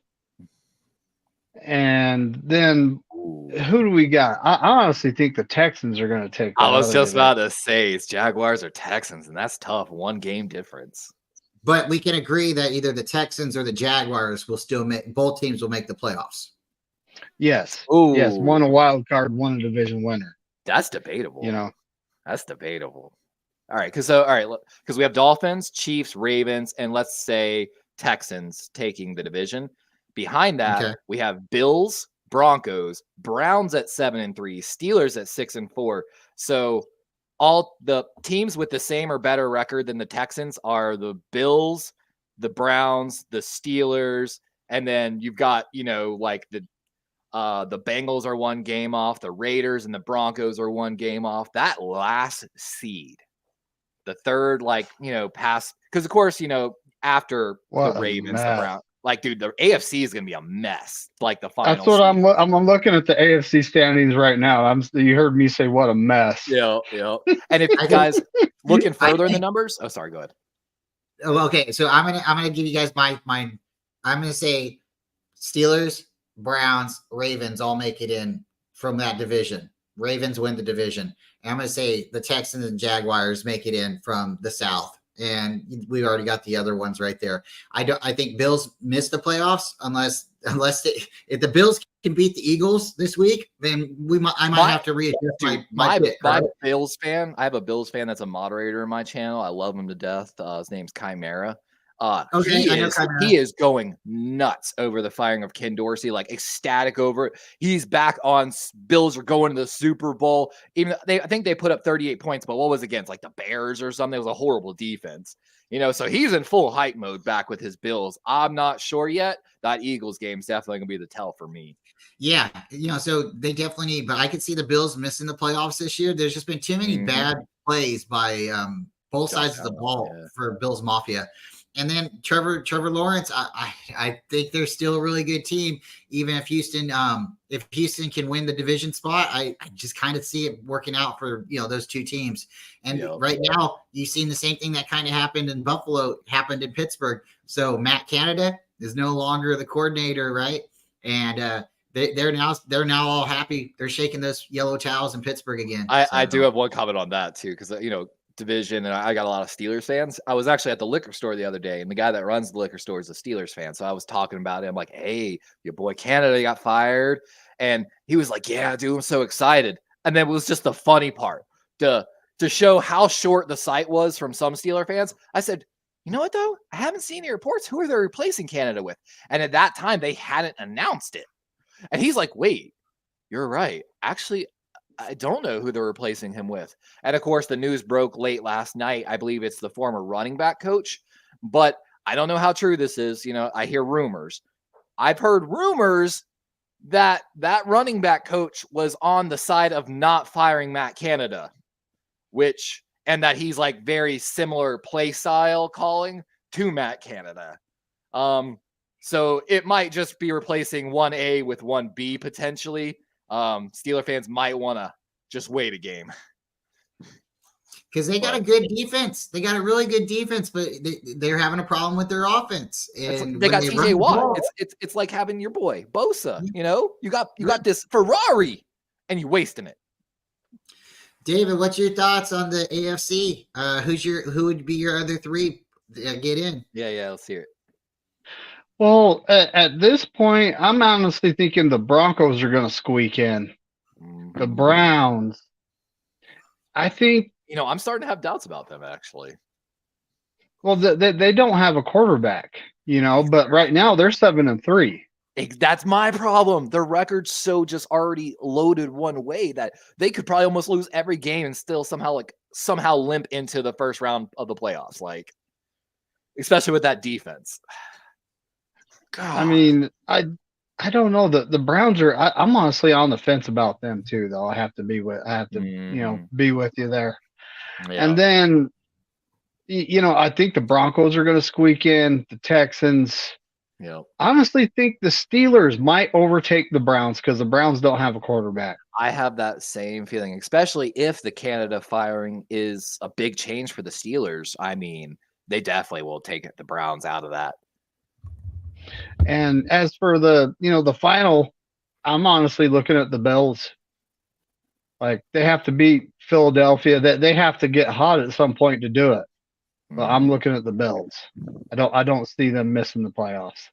and then who do we got? I honestly think the Texans are going to take. I was just about to say it's Jaguars or Texans, and that's tough. 1 game difference. But we can agree that either the Texans or the Jaguars will still make. Both teams will make the playoffs. Yes. Ooh. Yes. One a wild card, one a division winner. That's debatable. You know, that's debatable. All right, because we have Dolphins, Chiefs, Ravens, and let's say Texans taking the division. Behind that, we have Bills, Broncos, Browns at 7-3, Steelers at 6-4. So all the teams with the same or better record than the Texans are the Bills, the Browns, the Steelers, and then you've got, you know, like the Bengals are 1 game off, the Raiders and the Broncos are 1 game off. That last seed. The third, like, you know, pass, because of course, you know, after the Ravens, the Browns, like, dude, the AFC is gonna be a mess. Like the final. That's what I'm looking at the AFC standings right now. You heard me say what a mess. Yeah. And if you guys looking further in the numbers, oh, sorry, go ahead. Oh, okay. So I'm gonna give you guys my I'm gonna say Steelers, Browns, Ravens all make it in from that division. Ravens win the division. And I'm going to say the Texans and Jaguars make it in from the South. And we already got the other ones right there. I think Bills miss the playoffs unless if the Bills can beat the Eagles this week, then I might have to readjust my pick, right? Bills fan. I have a Bills fan that's a moderator in my channel. I love him to death. His name's Chimera. He is going nuts over the firing of Ken Dorsey, like ecstatic over it. He's back on. Bills are going to the Super Bowl. I think they put up 38 points, but what was against like the Bears or something? It was a horrible defense, so he's in full hype mode back with his Bills. I'm not sure yet. That Eagles game is definitely gonna be the tell for me. Yeah, so they definitely need, but I could see the Bills missing the playoffs this year. There's just been too many bad plays by both sides of the ball for Bills Mafia. And then Trevor Lawrence, I think they're still a really good team, even if Houston can win the division spot. I just kind of see it working out for those two teams. And right now, you've seen the same thing that kind of happened in Buffalo, happened in Pittsburgh. So Matt Canada is no longer the coordinator, right? And they're now all happy. They're shaking those yellow towels in Pittsburgh again. I do have one comment on that too, because division, and I got a lot of Steelers fans. I was actually at the liquor store the other day, and the guy that runs the liquor store is a Steelers fan. So I was talking about it. I'm like, hey, your boy Canada got fired. And he was like, yeah, dude, I'm so excited. And then it was just the funny part to show how short the sight was from some Steeler fans. I said, you know what, though? I haven't seen any reports. Who are they replacing Canada with? And at that time, they hadn't announced it. And he's like, wait, you're right. Actually, I don't know who they're replacing him with. And of course, the news broke late last night. I believe it's the former running back coach, but I don't know how true this is. I hear rumors. I've heard rumors that running back coach was on the side of not firing Matt Canada, and that he's like very similar play style calling to Matt Canada. So it might just be replacing 1A with 1B potentially. Steeler fans might want to just wait a game because they got a good defense. They got a really good defense, but they're having a problem with their offense. And they got TJ Watt. It's like having your boy Bosa. You got this Ferrari, and you're wasting it. David, what's your thoughts on the AFC? Who would be your other three get in? Yeah, let's hear it. Well, at this point, I'm honestly thinking the Broncos are going to squeak in. The Browns, I think. I'm starting to have doubts about them, actually. Well, they don't have a quarterback, but right now they're 7-3. That's my problem. Their record's so just already loaded one way that they could probably almost lose every game and still somehow limp into the first round of the playoffs, especially with that defense. God. I mean, I don't know. The Browns are. I'm honestly on the fence about them too, though. I have to be with you there. Yeah. And then, I think the Broncos are going to squeak in. The Texans. Yeah. Honestly, think the Steelers might overtake the Browns because the Browns don't have a quarterback. I have that same feeling, especially if the Canada firing is a big change for the Steelers. I mean, they definitely will take the Browns out of that. And as for the final, I'm honestly looking at the Bills. Like, they have to beat Philadelphia. That they have to get hot at some point to do it. But I'm looking at the Bills. I don't see them missing the playoffs.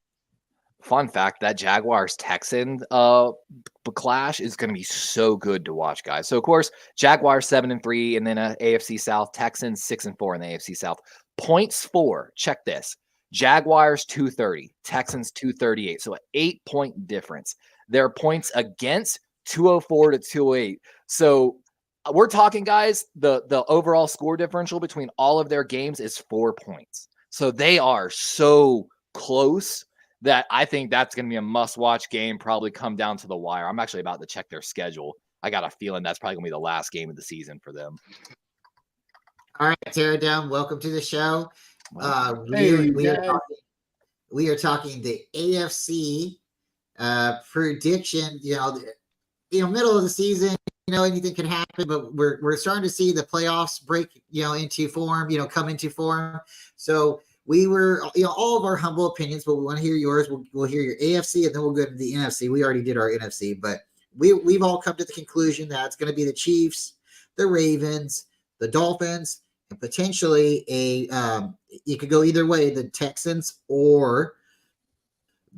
Fun fact, that Jaguars-Texan clash is going to be so good to watch, guys. So, of course, Jaguars 7-3, and then AFC South. Texans 6-4 in the AFC South. Points for, check this. Jaguars 230, Texans 238. So an 8-point difference. Their points against 204 to 208. So we're talking, guys, the overall score differential between all of their games is 4 points. So they are so close that I think that's going to be a must-watch game, probably come down to the wire. I'm actually about to check their schedule. I got a feeling that's probably going to be the last game of the season for them. All right, Teardown, welcome to the show. We are talking the AFC prediction. Middle of the season, anything can happen, but we're starting to see the playoffs break, into form, come into form. So we were, all of our humble opinions, but we want to hear yours. We'll hear your AFC, and then we'll go to the NFC. We already did our NFC, but we've all come to the conclusion that it's going to be the Chiefs, the Ravens, the Dolphins, and potentially you could go either way, the Texans or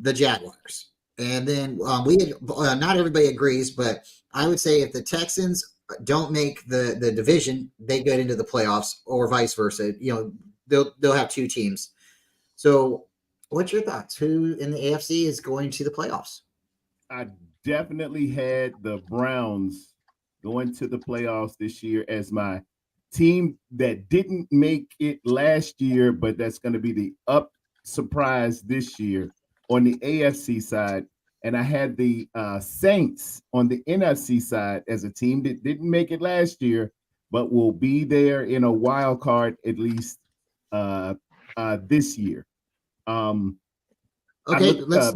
the Jaguars. And then not everybody agrees, but I would say if the Texans don't make the division, they get into the playoffs, or vice versa. They'll have two teams. So what's your thoughts? Who in the AFC is going to the playoffs? I definitely had the Browns going to the playoffs this year as my team that didn't make it last year, but that's going to be the up surprise this year on the AFC side. And I had the Saints on the NFC side as a team that didn't make it last year, but will be there in a wild card at least this year. Okay, let's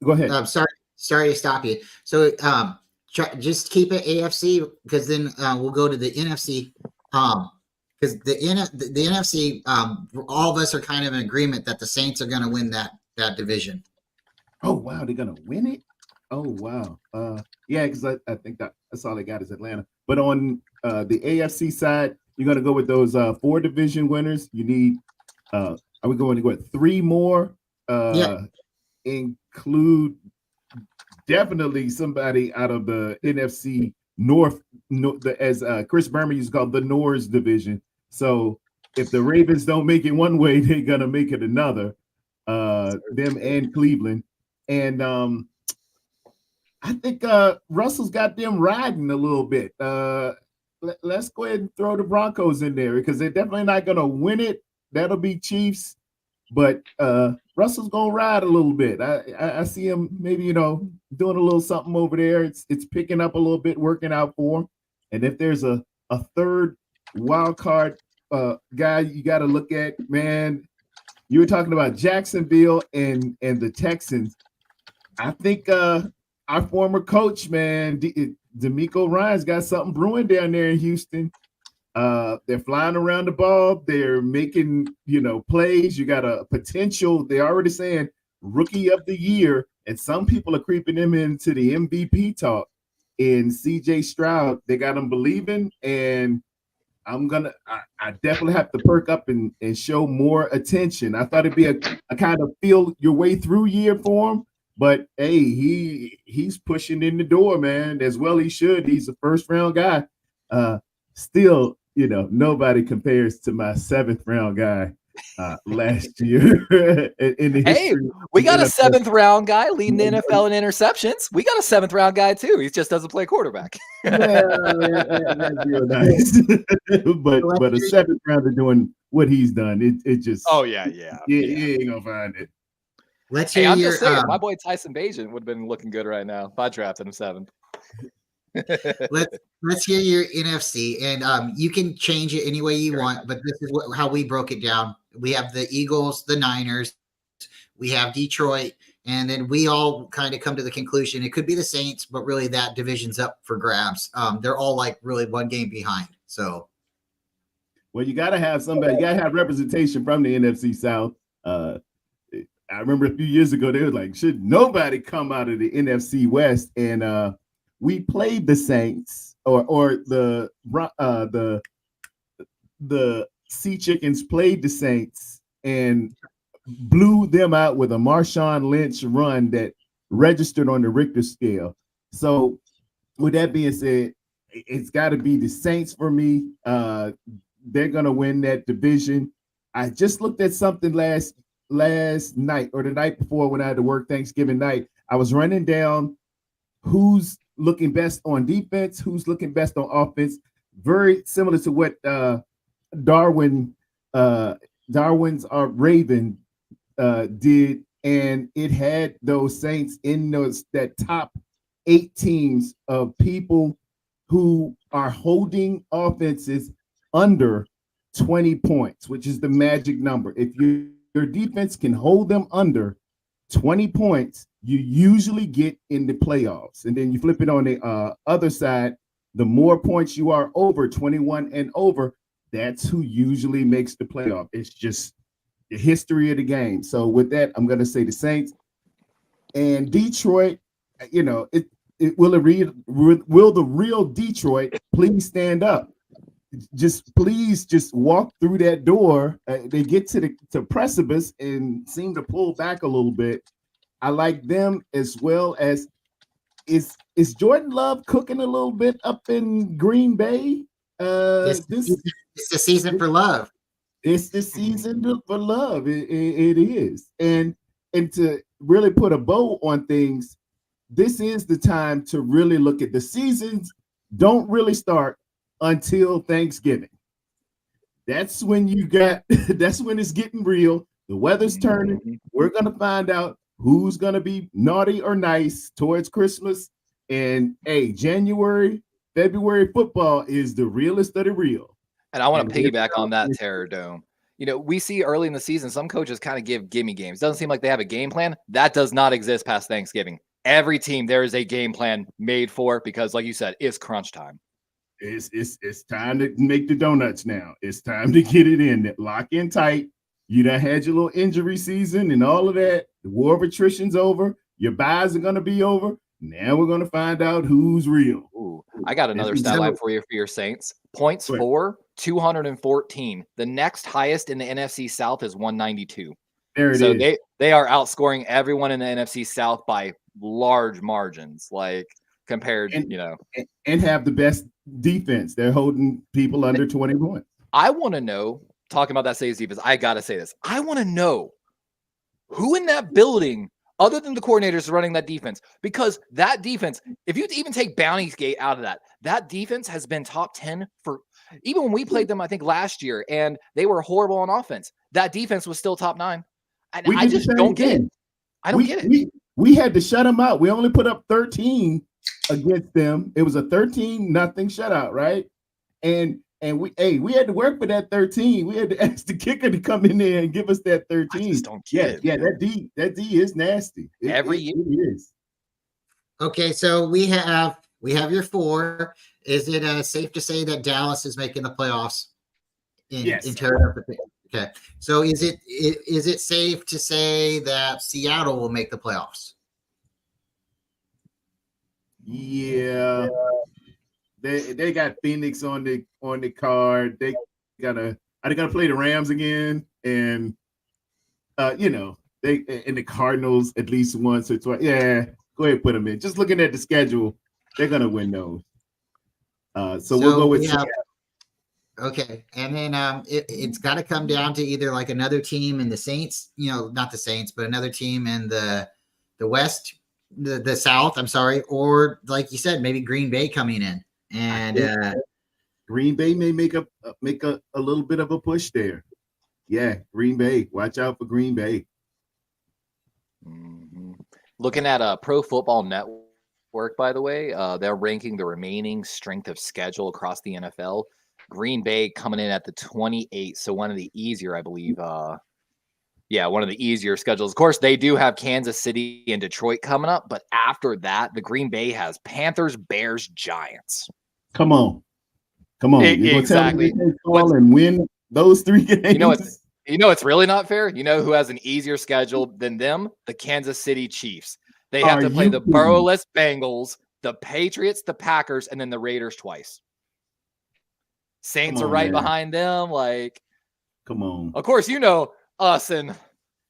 go ahead. I'm sorry to stop you. So just keep it AFC, because then we'll go to the NFC. Because the NFC, all of us are kind of in agreement that the Saints are going to win that division. Oh wow, they're gonna win it. Oh wow, yeah, because I think that's all they got is Atlanta. But on the AFC side, you're gonna go with those 4 division winners. You need. Are we going to go with 3 more? Yeah. Include definitely somebody out of the NFC North, as Chris Berman used to call the Norris division. So if the Ravens don't make it one way, they're gonna make it another. Them and Cleveland. And I think Russell's got them riding a little bit. Let's go ahead and throw the Broncos in there, because they're definitely not going to win it. That'll be Chiefs. But Russell's going to ride a little bit. I see him maybe, doing a little something over there. It's picking up a little bit, working out for him. And if there's a third wild card guy you got to look at, man, you were talking about Jacksonville and the Texans. I think our former coach, man, DeMeco Ryans got something brewing down there in Houston. They're flying around the ball. They're making, plays. You got a potential. They're already saying rookie of the year, and some people are creeping him into the MVP talk. In CJ Stroud, they got him believing, and I definitely have to perk up and show more attention. I thought it'd be a kind of feel your way through year for him, but hey, he's pushing in the door, man, as well he should. He's a first round guy. Still, nobody compares to my 7th round guy last year. in the hey, we got a 7th round guy leading the NFL in interceptions. We got a 7th round guy too. He just doesn't play quarterback. That's real nice. but a 7th rounder doing what he's done, it just. Oh yeah. You ain't gonna find it. Let's hear I'm your. Just saying, my boy Tyson Bagent would have been looking good right now if I drafted him 7th. Let's hear your NFC, and you can change it any way you want, but this is how we broke it down. We have the Eagles, the Niners, we have Detroit, and then we all kind of come to the conclusion it could be the Saints, but really that division's up for grabs. They're all like really one game behind. So, well, you got to have somebody. You got to have representation from the NFC South. I remember a few years ago they were like, should nobody come out of the NFC West? And we played the Saints or the Sea Chickens played the Saints and blew them out with a Marshawn Lynch run that registered on the Richter scale. So with that being said, it's got to be the Saints for me. They're going to win that division. I just looked at something last night or the night before when I had to work Thanksgiving night. I was running down who's looking best on defense, who's looking best on offense. Very similar to what Darwin's Raven did, and it had those Saints in that top 8 teams of people who are holding offenses under 20 points, which is the magic number. If your defense can hold them under 20 points, you usually get in the playoffs. And then you flip it on the other side, the more points you are over 21 and over, that's who usually makes the playoff. It's just the history of the game. So with that, I'm going to say the Saints and Detroit. You know, will the real Detroit please stand up? Please walk through that door. They get to precipice and seem to pull back a little bit. I like them as well as is Jordan Love cooking a little bit up in Green Bay? It's the season for love. It's the season for love. It is, and to really put a bow on things, this is the time to really look at the seasons. Don't really start until Thanksgiving. That's when that's when it's getting real. The weather's turning. We're gonna find out who's gonna be naughty or nice towards Christmas. And January, February football is the realest of the real. And I want to piggyback on that, Terror Dome. You know, we see early in the season, some coaches kind of give gimme games. Doesn't seem like they have a game plan. That does not exist past Thanksgiving. Every team, there is a game plan made for because, like you said, it's crunch time. It's time to make the donuts now. It's time to get it in. Lock in tight. You done had your little injury season and all of that. The war of attrition's over. Your buys are going to be over. Now we're going to find out who's real. Ooh, I got another stat line for your Saints. Points for 214. The next highest in the NFC South is 192. There it so is. They are outscoring everyone in the NFC South by large margins, like compared, and have the best defense. They're holding people under 21. I want to know, talking about that Saints defense, I got to say this. I want to know who in that building, other than the coordinators running that defense, because that defense, if you even take Bounty's Gate out of that defense has been top 10 for even when we played them, I think last year, and they were horrible on offense. That defense was still top 9. And I just don't get it. I don't get it. We had to shut them out. We only put up 13 against them. It was a 13-0 shutout, right? And we had to work for that 13. We had to ask the kicker to come in there and give us that 13. I just don't get it. Yeah, that D is nasty. Every year. It is. Okay, so we have your 4. Is it safe to say that Dallas is making the playoffs? Yes. Okay. So is it safe to say that Seattle will make the playoffs? Yeah. They got Phoenix on the card. Are they gonna play the Rams again? And they and the Cardinals at least once or twice. Yeah, go ahead, put them in. Just looking at the schedule, they're gonna win those. So we'll go with Seattle. Okay, and then it's got to come down to either like another team in the Saints, not the Saints, but another team in the West, the South. I'm sorry, or like you said, maybe Green Bay coming in, and Green Bay may make a little bit of a push there. Yeah, Green Bay. Watch out for Green Bay. Mm-hmm. Looking at Pro Football Network, by the way, they're ranking the remaining strength of schedule across the NFL. Green Bay coming in at the 28th, so one of the easier, I believe. One of the easier schedules. Of course, they do have Kansas City and Detroit coming up, but after that, the Green Bay has Panthers, Bears, Giants. Come on. Exactly. And win those 3 games. It's really not fair. You know who has an easier schedule than them? The Kansas City Chiefs. They have to play the Burrowless Bengals, the Patriots, the Packers, and then the Raiders twice. Saints are right behind them. Like, come on. Of course, us and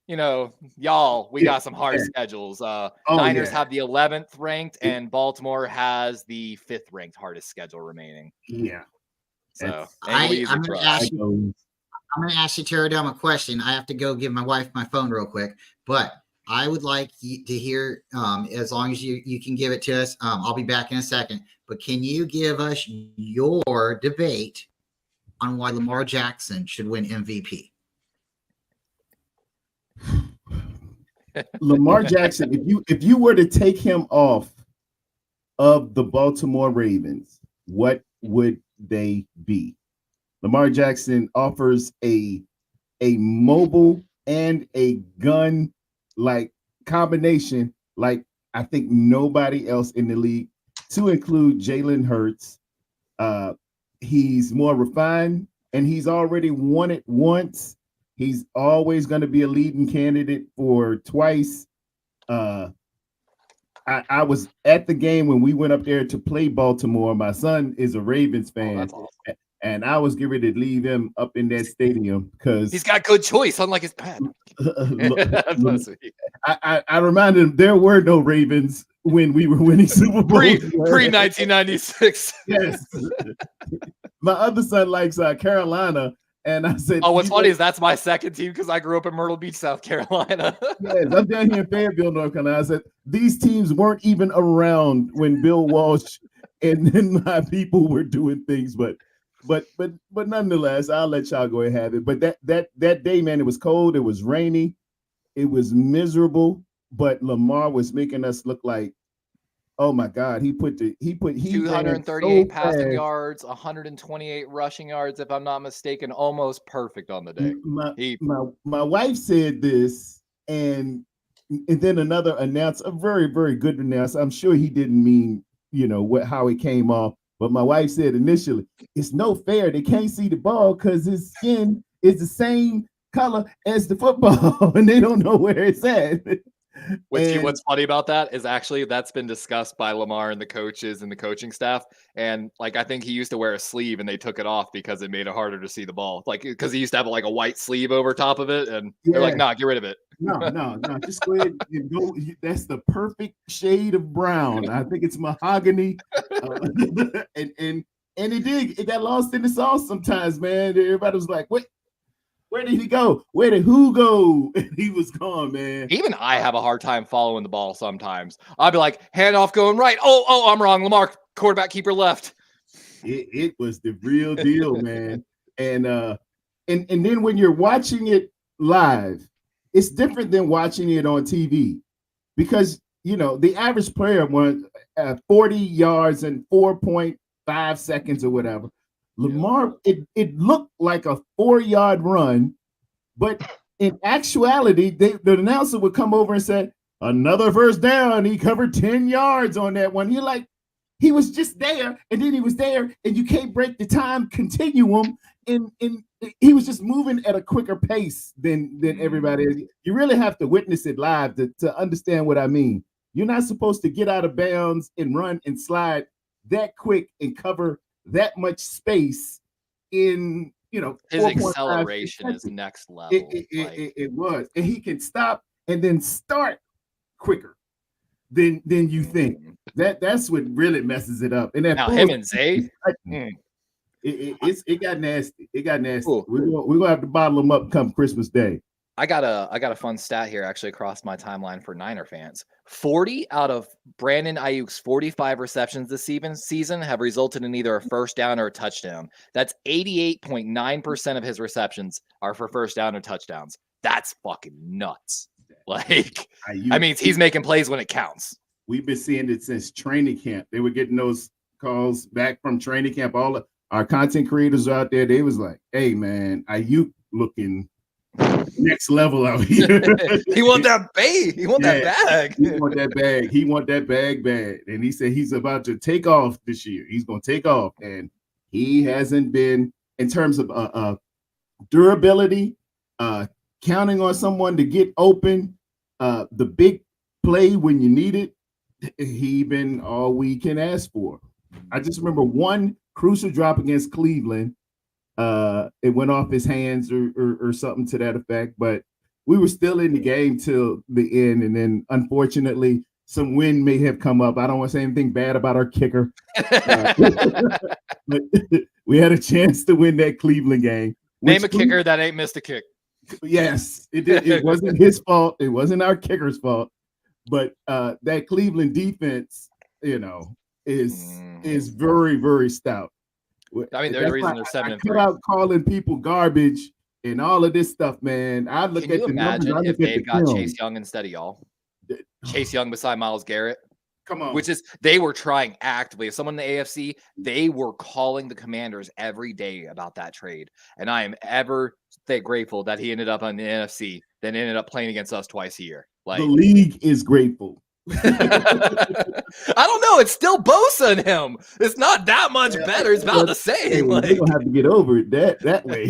y'all. We got some hard schedules. Niners have the 11th ranked, and Baltimore has the 5th ranked hardest schedule remaining. Yeah. So I'm going to ask you, Terror Dome, a question. I have to go give my wife my phone real quick, but I would like to hear, as long as you can give it to us. I'll be back in a second, but can you give us your debate on why Lamar Jackson should win MVP? Lamar Jackson, if you were to take him off of the Baltimore Ravens, what would they be? Lamar Jackson offers a mobile and a gun like combination like I think nobody else in the league, to include Jalen Hurts. He's more refined, and he's already won it once. He's always going to be a leading candidate for twice. I was at the game when we went up there to play Baltimore. My son is a Ravens fan, that's awesome. and I was getting ready to leave him up in that stadium because He's got good choice, unlike his pet. I reminded him there were no Ravens when we were winning Super Bowl. Pre 1996. Yes. My other son likes Carolina, and I said, Oh, what's funny is that's my second team because I grew up in Myrtle Beach, South Carolina. yes, I'm down here in Fayetteville, North Carolina. I said these teams weren't even around when Bill Walsh and then my people were doing things, but nonetheless, I'll let y'all go and have it. But that day, man, it was cold, it was rainy, it was miserable, but Lamar was making us look like, oh my God, he 238 passing yards, 128 rushing yards, if I'm not mistaken, almost perfect on the day. My wife said this, and then another announcer, a very, very good announcer. I'm sure he didn't mean, how it came off, but my wife said initially, it's no fair. They can't see the ball because his skin is the same color as the football, and they don't know where it's at. What's funny about that is actually that's been discussed by Lamar and the coaches and the coaching staff. And I think he used to wear a sleeve and they took it off because it made it harder to see the ball. Because he used to have a white sleeve over top of it. And they're like, nah, get rid of it. No. Just go ahead and go. That's the perfect shade of brown. I think it's mahogany. And it got lost in the sauce sometimes, man. Everybody was like, what? Where did he go? Where did who go? And he was gone, man. Even I have a hard time following the ball sometimes. I'll be like, handoff going right. Oh, I'm wrong. Lamar, quarterback keeper left. It was the real deal, man. And then when you're watching it live, it's different than watching it on TV because, the average player won 40 yards in 4.5 seconds or whatever. Lamar, it looked like a 4-yard run, but in actuality, the announcer would come over and say, another first down. He covered 10 yards on that one. You're like, he was just there, and then he was there, and you can't break the time continuum. And he was just moving at a quicker pace than everybody is. You really have to witness it live to understand what I mean. You're not supposed to get out of bounds and run and slide that quick and cover that much space in his acceleration is next level. It was, and he can stop and then start quicker than you think. That's what really messes it up. And that him and Zay, it got nasty. It got nasty. Cool. We're gonna have to bottle them up come Christmas Day. I got a fun stat here actually across my timeline for Niner fans. 40 out of Brandon Ayuk's 45 receptions this season have resulted in either a first down or a touchdown. That's 88.9% of his receptions are for first down or touchdowns. That's fucking nuts. He's making plays when it counts. We've been seeing it since training camp. They were getting those calls back from training camp. All of our content creators out there, they was like, hey man, Ayuk looking next level out here. He want that bag. He want that bag. He want that bag. He want that bag bad. And he said he's about to take off this year. He's going to take off. And he hasn't been, in terms of durability, counting on someone to get open, the big play when you need it, he been all we can ask for. I just remember one crucial drop against Cleveland. It went off his hands or something to that effect, but we were still in the game till the end. And then unfortunately, some wind may have come up. I don't want to say anything bad about our kicker. But we had a chance to win that Cleveland game. Name a kicker that ain't missed a kick. Yes, it did. It wasn't his fault. It wasn't our kicker's fault. But that Cleveland defense, is very, very stout. I mean, there's a reason they're 7-3. Cut out calling people garbage and all of this stuff, man. I look Can at you the numbers. imagine I if look they at got film. Chase Young instead of y'all? Chase Young beside Myles Garrett. Come on. Which is, they were trying actively. If someone in the AFC, they were calling the Commanders every day about that trade. And I am ever grateful that he ended up on the NFC, then ended up playing against us twice a year. The league is grateful. I don't know. It's still Bosa and him. It's not that much better. It's about the same. We don't have to get over it that way.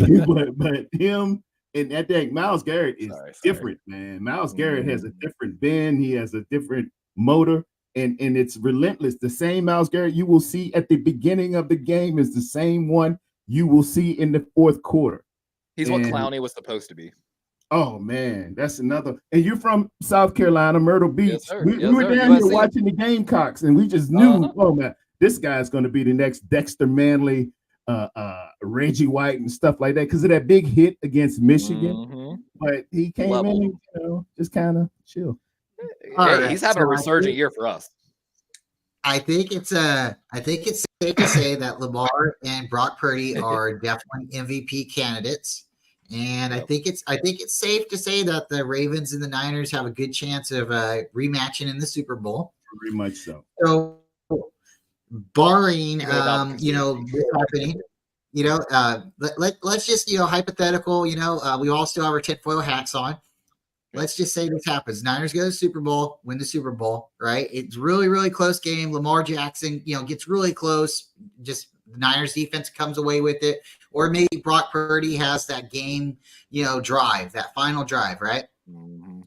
but him And that dang Myles Garrett is Sorry. different, man. Myles Garrett has a Mm. different bend. He has a different motor, and it's relentless. The same Myles Garrett you will see at the beginning of the game is the same one you will see in the fourth quarter. He's what And- Clowney was supposed to be. Oh man, that's another. And you're from South Carolina, Myrtle Beach. sir. We Yes, were sir. down here USC. watching the Gamecocks, and we just knew, Uh-huh. oh man, this guy's going to be the next Dexter Manley, Reggie White, and stuff like that because of that big hit against Michigan. Mhm. But he came Level. in and just kind of chill. All Hey, right, he's having a so I resurgent think- year for us. I think it's safe to say that Lamar and Brock Purdy are definitely MVP candidates. And Yep. I think it's safe to say that the Ravens and the Niners have a good chance of rematching in the Super Bowl. Very much so. So, barring Without this happening, let's just hypothetical. We all still have our tinfoil hats on. Let's just say this happens. Niners go to the Super Bowl, win the Super Bowl, right? It's really, really close game. Lamar Jackson, gets really close. Just the Niners defense comes away with it. Or maybe Brock Purdy has that game, drive, that final drive, right? Mhm.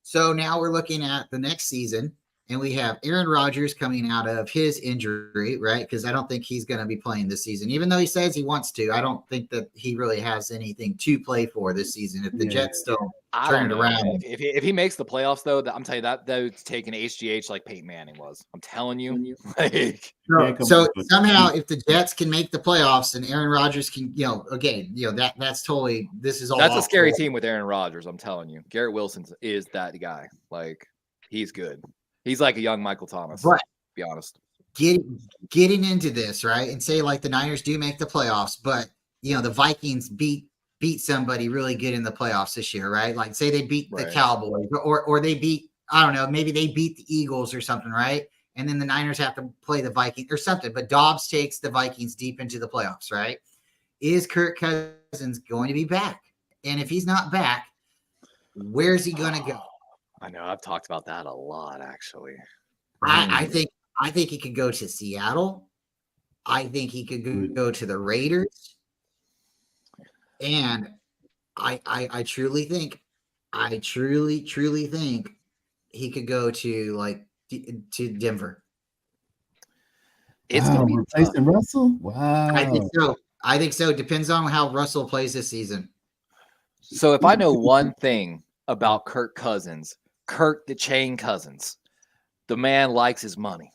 So now we're looking at the next season, and we have Aaron Rodgers coming out of his injury, right? Because I don't think he's going to be playing this season, even though he says he wants to. I don't think that he really has anything to play for this season. If the Yeah. Jets don't I turn don't it know, around. man. If he makes the playoffs, though, I'm telling you that dude's taking HGH like Peyton Manning was. I'm telling you, like Yeah, come So on, but- somehow, if the Jets can make the playoffs and Aaron Rodgers can, that's totally. This is all. that's a off scary the- team with Aaron Rodgers. I'm telling you, Garrett Wilson is that guy. Like he's good. He's like a young Michael Thomas. Right. To be honest. Getting into this, right, and say like the Niners do make the playoffs, but the Vikings beat somebody really good in the playoffs this year, right? Like say they beat the Right. Cowboys, or they beat, I don't know, maybe they beat the Eagles or something, right? And then the Niners have to play the Vikings or something, but Dobbs takes the Vikings deep into the playoffs, right? Is Kirk Cousins going to be back? And if he's not back, where's he going to go? I know. I've talked about that a lot, actually. I think he could go to Seattle. I think he could go to the Raiders. And I truly think he could go to to Denver. It's gonna be tough. replacing Russell. Wow. I think so. Depends on how Russell plays this season. So if I know one thing about Kirk Cousins, Kirk the Chain Cousins, the man likes his money.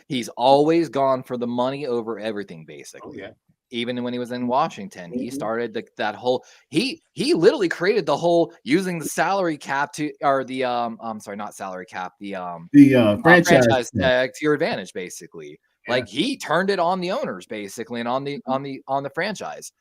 He's always gone for the money over everything, basically. Oh, yeah. Even when he was in Washington, he started that whole he literally created the whole using the salary cap to or the I'm sorry, not salary cap, the franchise. tag to your advantage, basically. Yeah. Like he turned it on the owners basically and on the franchise.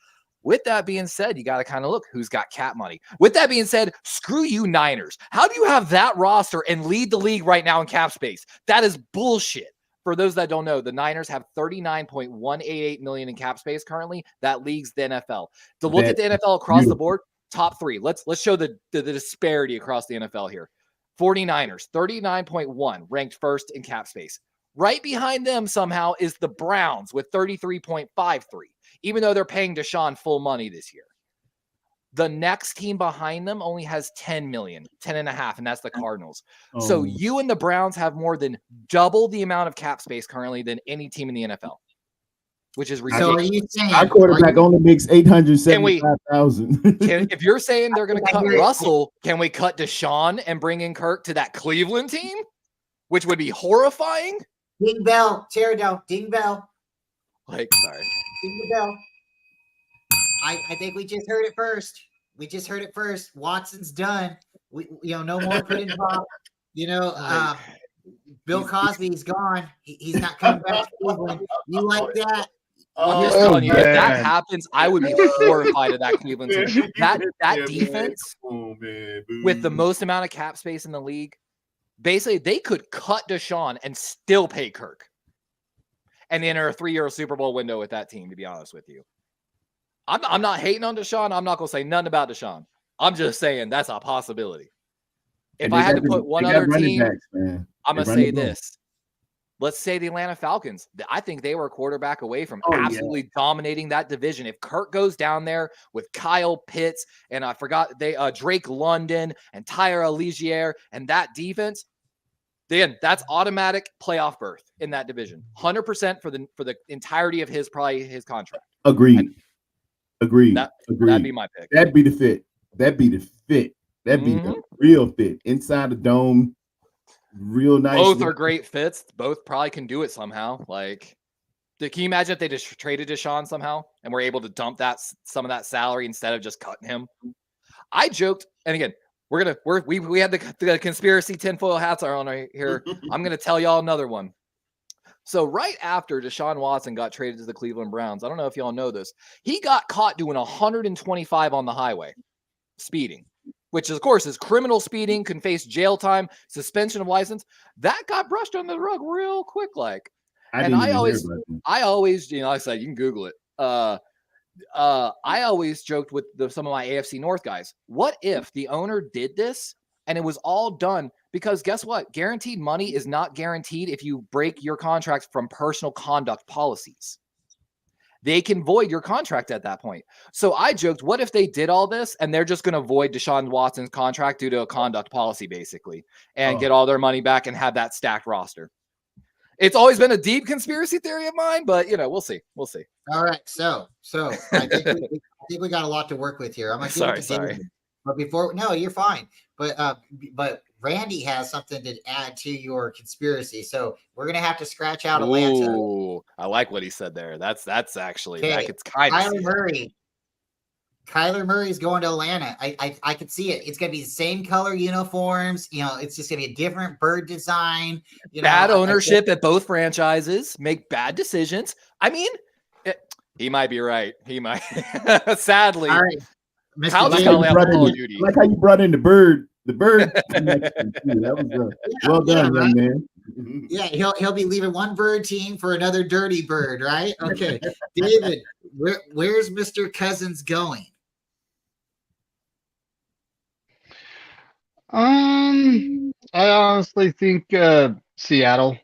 With that being said, you got to kind of look who's got cap money. With that being said, screw you Niners. How do you have that roster and lead the league right now in cap space? That is bullshit. For those that don't know, the Niners have $39.188 million in cap space currently. That leads the NFL. To look at the NFL across the board, top three. Let's show the disparity across the NFL here. 49ers, 39.1, ranked first in cap space. Right behind them somehow is the Browns with 33.53, even though they're paying Deshaun full money this year. The next team behind them only has 10 million, 10.5, and that's the Cardinals. So you and the Browns have more than double the amount of cap space currently than any team in the NFL, which is So ridiculous. are you saying our quarterback only makes $875,000. If you're saying they're going to cut Russell, can we cut Deshaun and bring in Kirk to that Cleveland team, which would be horrifying? Ding bell, Pterodon, ding bell, Like, sorry. ding the bell. I think we just heard it first. Watson's done. No more put in Bob. Bill Cosby's gone. He's not coming back to Cleveland. You like that? I'm just telling you, if that happens, I would be horrified of that Cleveland team. That defense with the most amount of cap space in the league, basically they could cut Deshaun and still pay Kirk. And enter a 3-year Super Bowl window with that team, to be honest with you. I'm not hating on Deshaun. I'm not going to say nothing about Deshaun. I'm just saying that's a possibility. If I had to put one other team, I'm going to say this. let's say the Atlanta Falcons. I think they were a quarterback away from Oh, yeah. absolutely dominating that division. If Kirk goes down there with Kyle Pitts and I forgot Drake London and Tyler Allegier and that defense, then that's automatic playoff berth in that division. 100% for the entirety of his contract. Agreed. Agreed. That'd be my pick. That'd be the fit. That'd be the real fit inside the dome. Real nice. Both are great fits. Both probably can do it somehow. Like, can you imagine if they just traded Deshaun somehow and were able to dump some of that salary instead of just cutting him? I joked, and again, we had the conspiracy tinfoil hats are on right here. I'm gonna tell y'all another one. So right after Deshaun Watson got traded to the Cleveland Browns, I don't know if y'all know this, he got caught doing 125 on the highway, speeding, which of course is criminal speeding, can face jail time, suspension of license. That got brushed under the rug real quick, like. I always, like I said, you can Google it. I always joked with some of my AFC North guys. What if the owner did this and it was all done? Because guess what? Guaranteed money is not guaranteed if you break your contracts from personal conduct policies. They can void your contract at that point. So I joked, what if they did all this and they're just going to void Deshaun Watson's contract due to a conduct policy, basically, and get all their money back and have that stacked roster? It's always been a deep conspiracy theory of mine, but we'll see. We'll see. All right. So I think we got a lot to work with here. I'm gonna give it to David. But you're fine. But Randy has something to add to your conspiracy. So we're gonna have to scratch out Atlanta. Ooh, I like what he said there. That's actually it's kind of Kyler Murray. Kyler Murray's going to Atlanta. I could see it. It's gonna be the same color uniforms. It's just gonna be a different bird design. Bad ownership at both franchises. Make bad decisions. I mean, he might be right. He might. Sadly. All right. Like how you brought in the bird. The bird connection too. That was well done, young man. Yeah, he'll be leaving one bird team for another dirty bird, right? Okay, David, where's Mr. Cousins going? I honestly think Seattle.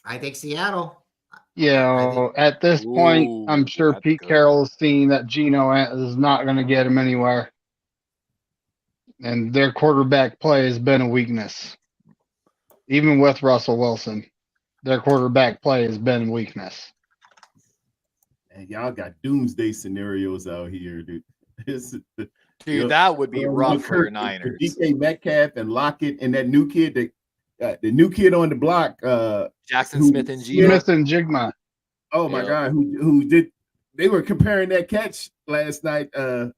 I think Seattle. At this point, I'm sure Pete Carroll is seeing that Geno is not going to get him anywhere. And their quarterback play has been a weakness. Even with Russell Wilson, their quarterback play has been a weakness. And y'all got doomsday scenarios out here, dude. That would be rough for your Niners. DK Metcalf and Lockett and that new kid, the new kid on the block, Jackson Smith and Jigma. Oh my God, who did? They were comparing that catch last night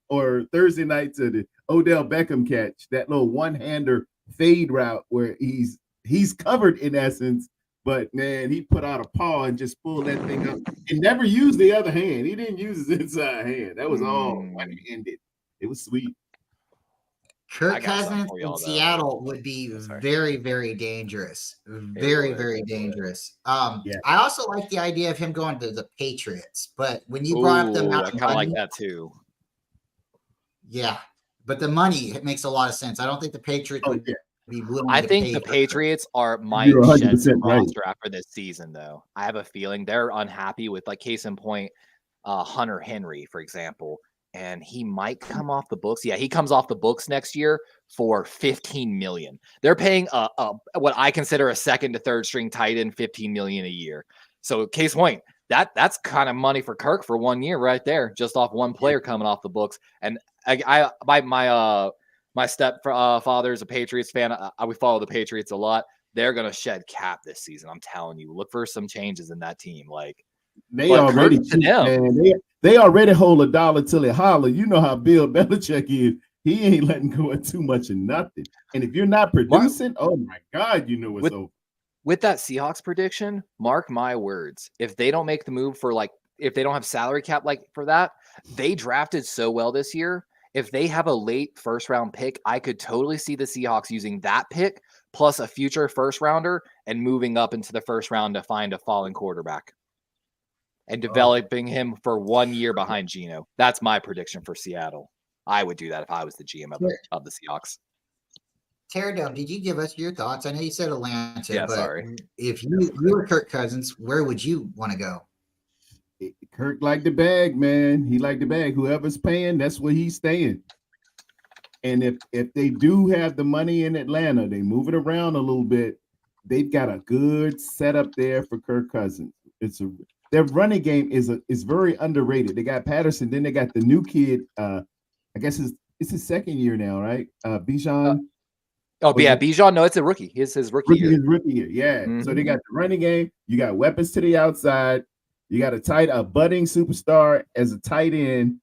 or Thursday night to the Odell Beckham catch, that little one-hander fade route where he's covered in essence, but man, he put out a paw and just pulled that thing up and never used the other hand. He didn't use his inside hand. That was all one-handed. It was sweet. Kirk Cousins in Seattle would be very, very dangerous. Very, very dangerous. I also like the idea of him going to the Patriots, but when you brought up the amount of money, I kind of like that too. Yeah, but the money, it makes a lot of sense. I don't think the Patriots would be willing. I think the Patriots might shed some roster after this season, though. I have a feeling they're unhappy with, like, case in point, Hunter Henry, for example. And he might come off the books. Yeah, he comes off the books next year for $15 million. They're paying what I consider a second to third string tight end $15 million a year. So case point, that's kind of money for Kirk for 1 year right there, just off one player coming off the books. And my stepfather is a Patriots fan. We follow the Patriots a lot. They're gonna shed cap this season. I'm telling you. Look for some changes in that team. Like they already They already hold a dollar till it holler. You know how Bill Belichick is. He ain't letting go of too much of nothing. And if you're not producing, oh my God, you know it's over. With that Seahawks prediction, mark my words. If they don't make the move if they don't have salary cap for that, they drafted so well this year. If they have a late first round pick, I could totally see the Seahawks using that pick plus a future first rounder and moving up into the first round to find a falling quarterback. And developing him for 1 year behind Geno. That's my prediction for Seattle. I would do that if I was the GM of the Seahawks. Terradome, did you give us your thoughts? I know you said Atlanta, Yeah, but sorry. if you were Kirk Cousins, where would you want to go? Kirk liked the bag, man. He liked the bag. Whoever's paying, that's where he's staying. And if they do have the money in Atlanta, they move it around a little bit. They've got a good setup there for Kirk Cousins. Their running game is very underrated. They got Patterson, then they got the new kid. I guess it's his second year now, right? Bijan. Oh, yeah, Bijan. No, it's a rookie. It's his rookie year. His rookie year, yeah. Mhm. So they got the running game. You got weapons to the outside. You got a budding superstar as a tight end.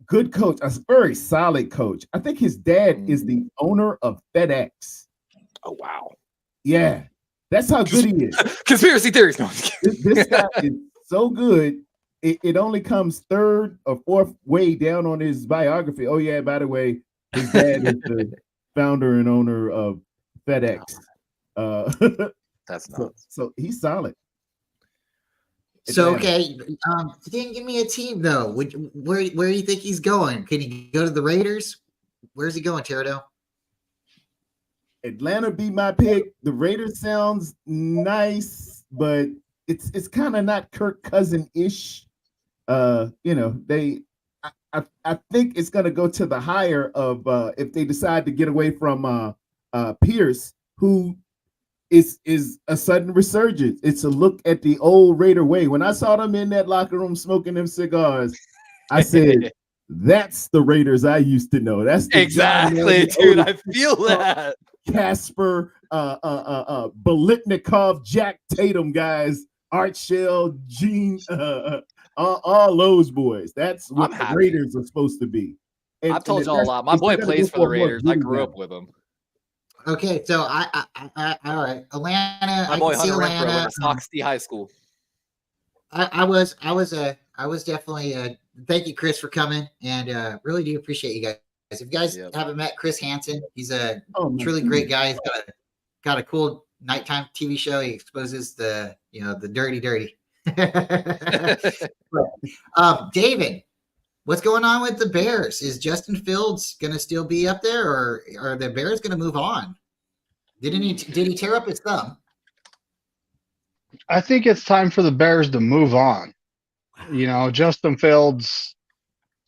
Good coach, a very solid coach. I think his dad is the owner of FedEx. Oh, wow. Yeah, that's how good he is. Conspiracy theories. No, This guy is so good. It only comes third or fourth way down on his biography. Oh yeah, by the way, his dad is the founder and owner of FedEx. That's nuts. So he's solid. So okay, you didn't give me a team though. Where do you think he's going? Can he go to the Raiders? Where's he going, Terado? Atlanta be my pick. The Raiders sounds nice, but it's kind of not Kirk Cousin-ish. I think it's gonna go to the higher of if they decide to get away from Pierce, who is a sudden resurgence. It's a look at the old Raider way. When I saw them in that locker room smoking them cigars, I said, that's the Raiders I used to know. That's the exactly, dude. I feel that. Casper, Bolitnikov, Jack Tatum guys, Art Shell, Gene, all those boys. That's what the Raiders are supposed to be. I've told y'all a lot. My boy plays for the Raiders. I grew up with him. Okay, so I all right, Atlanta. My boy I can see Hunter Renfrow Atlanta. went to Stocksty High School. I was definitely. Thank you, Chris, for coming, and really do appreciate you guys. If you guys haven't met Chris Hansen, he's a truly great guy. He's got a cool nighttime TV show. He exposes the dirty. David, what's going on with the Bears? Is Justin Fields going to still be up there, or are the Bears going to move on? Did he tear up his thumb? I think it's time for the Bears to move on. Justin Fields,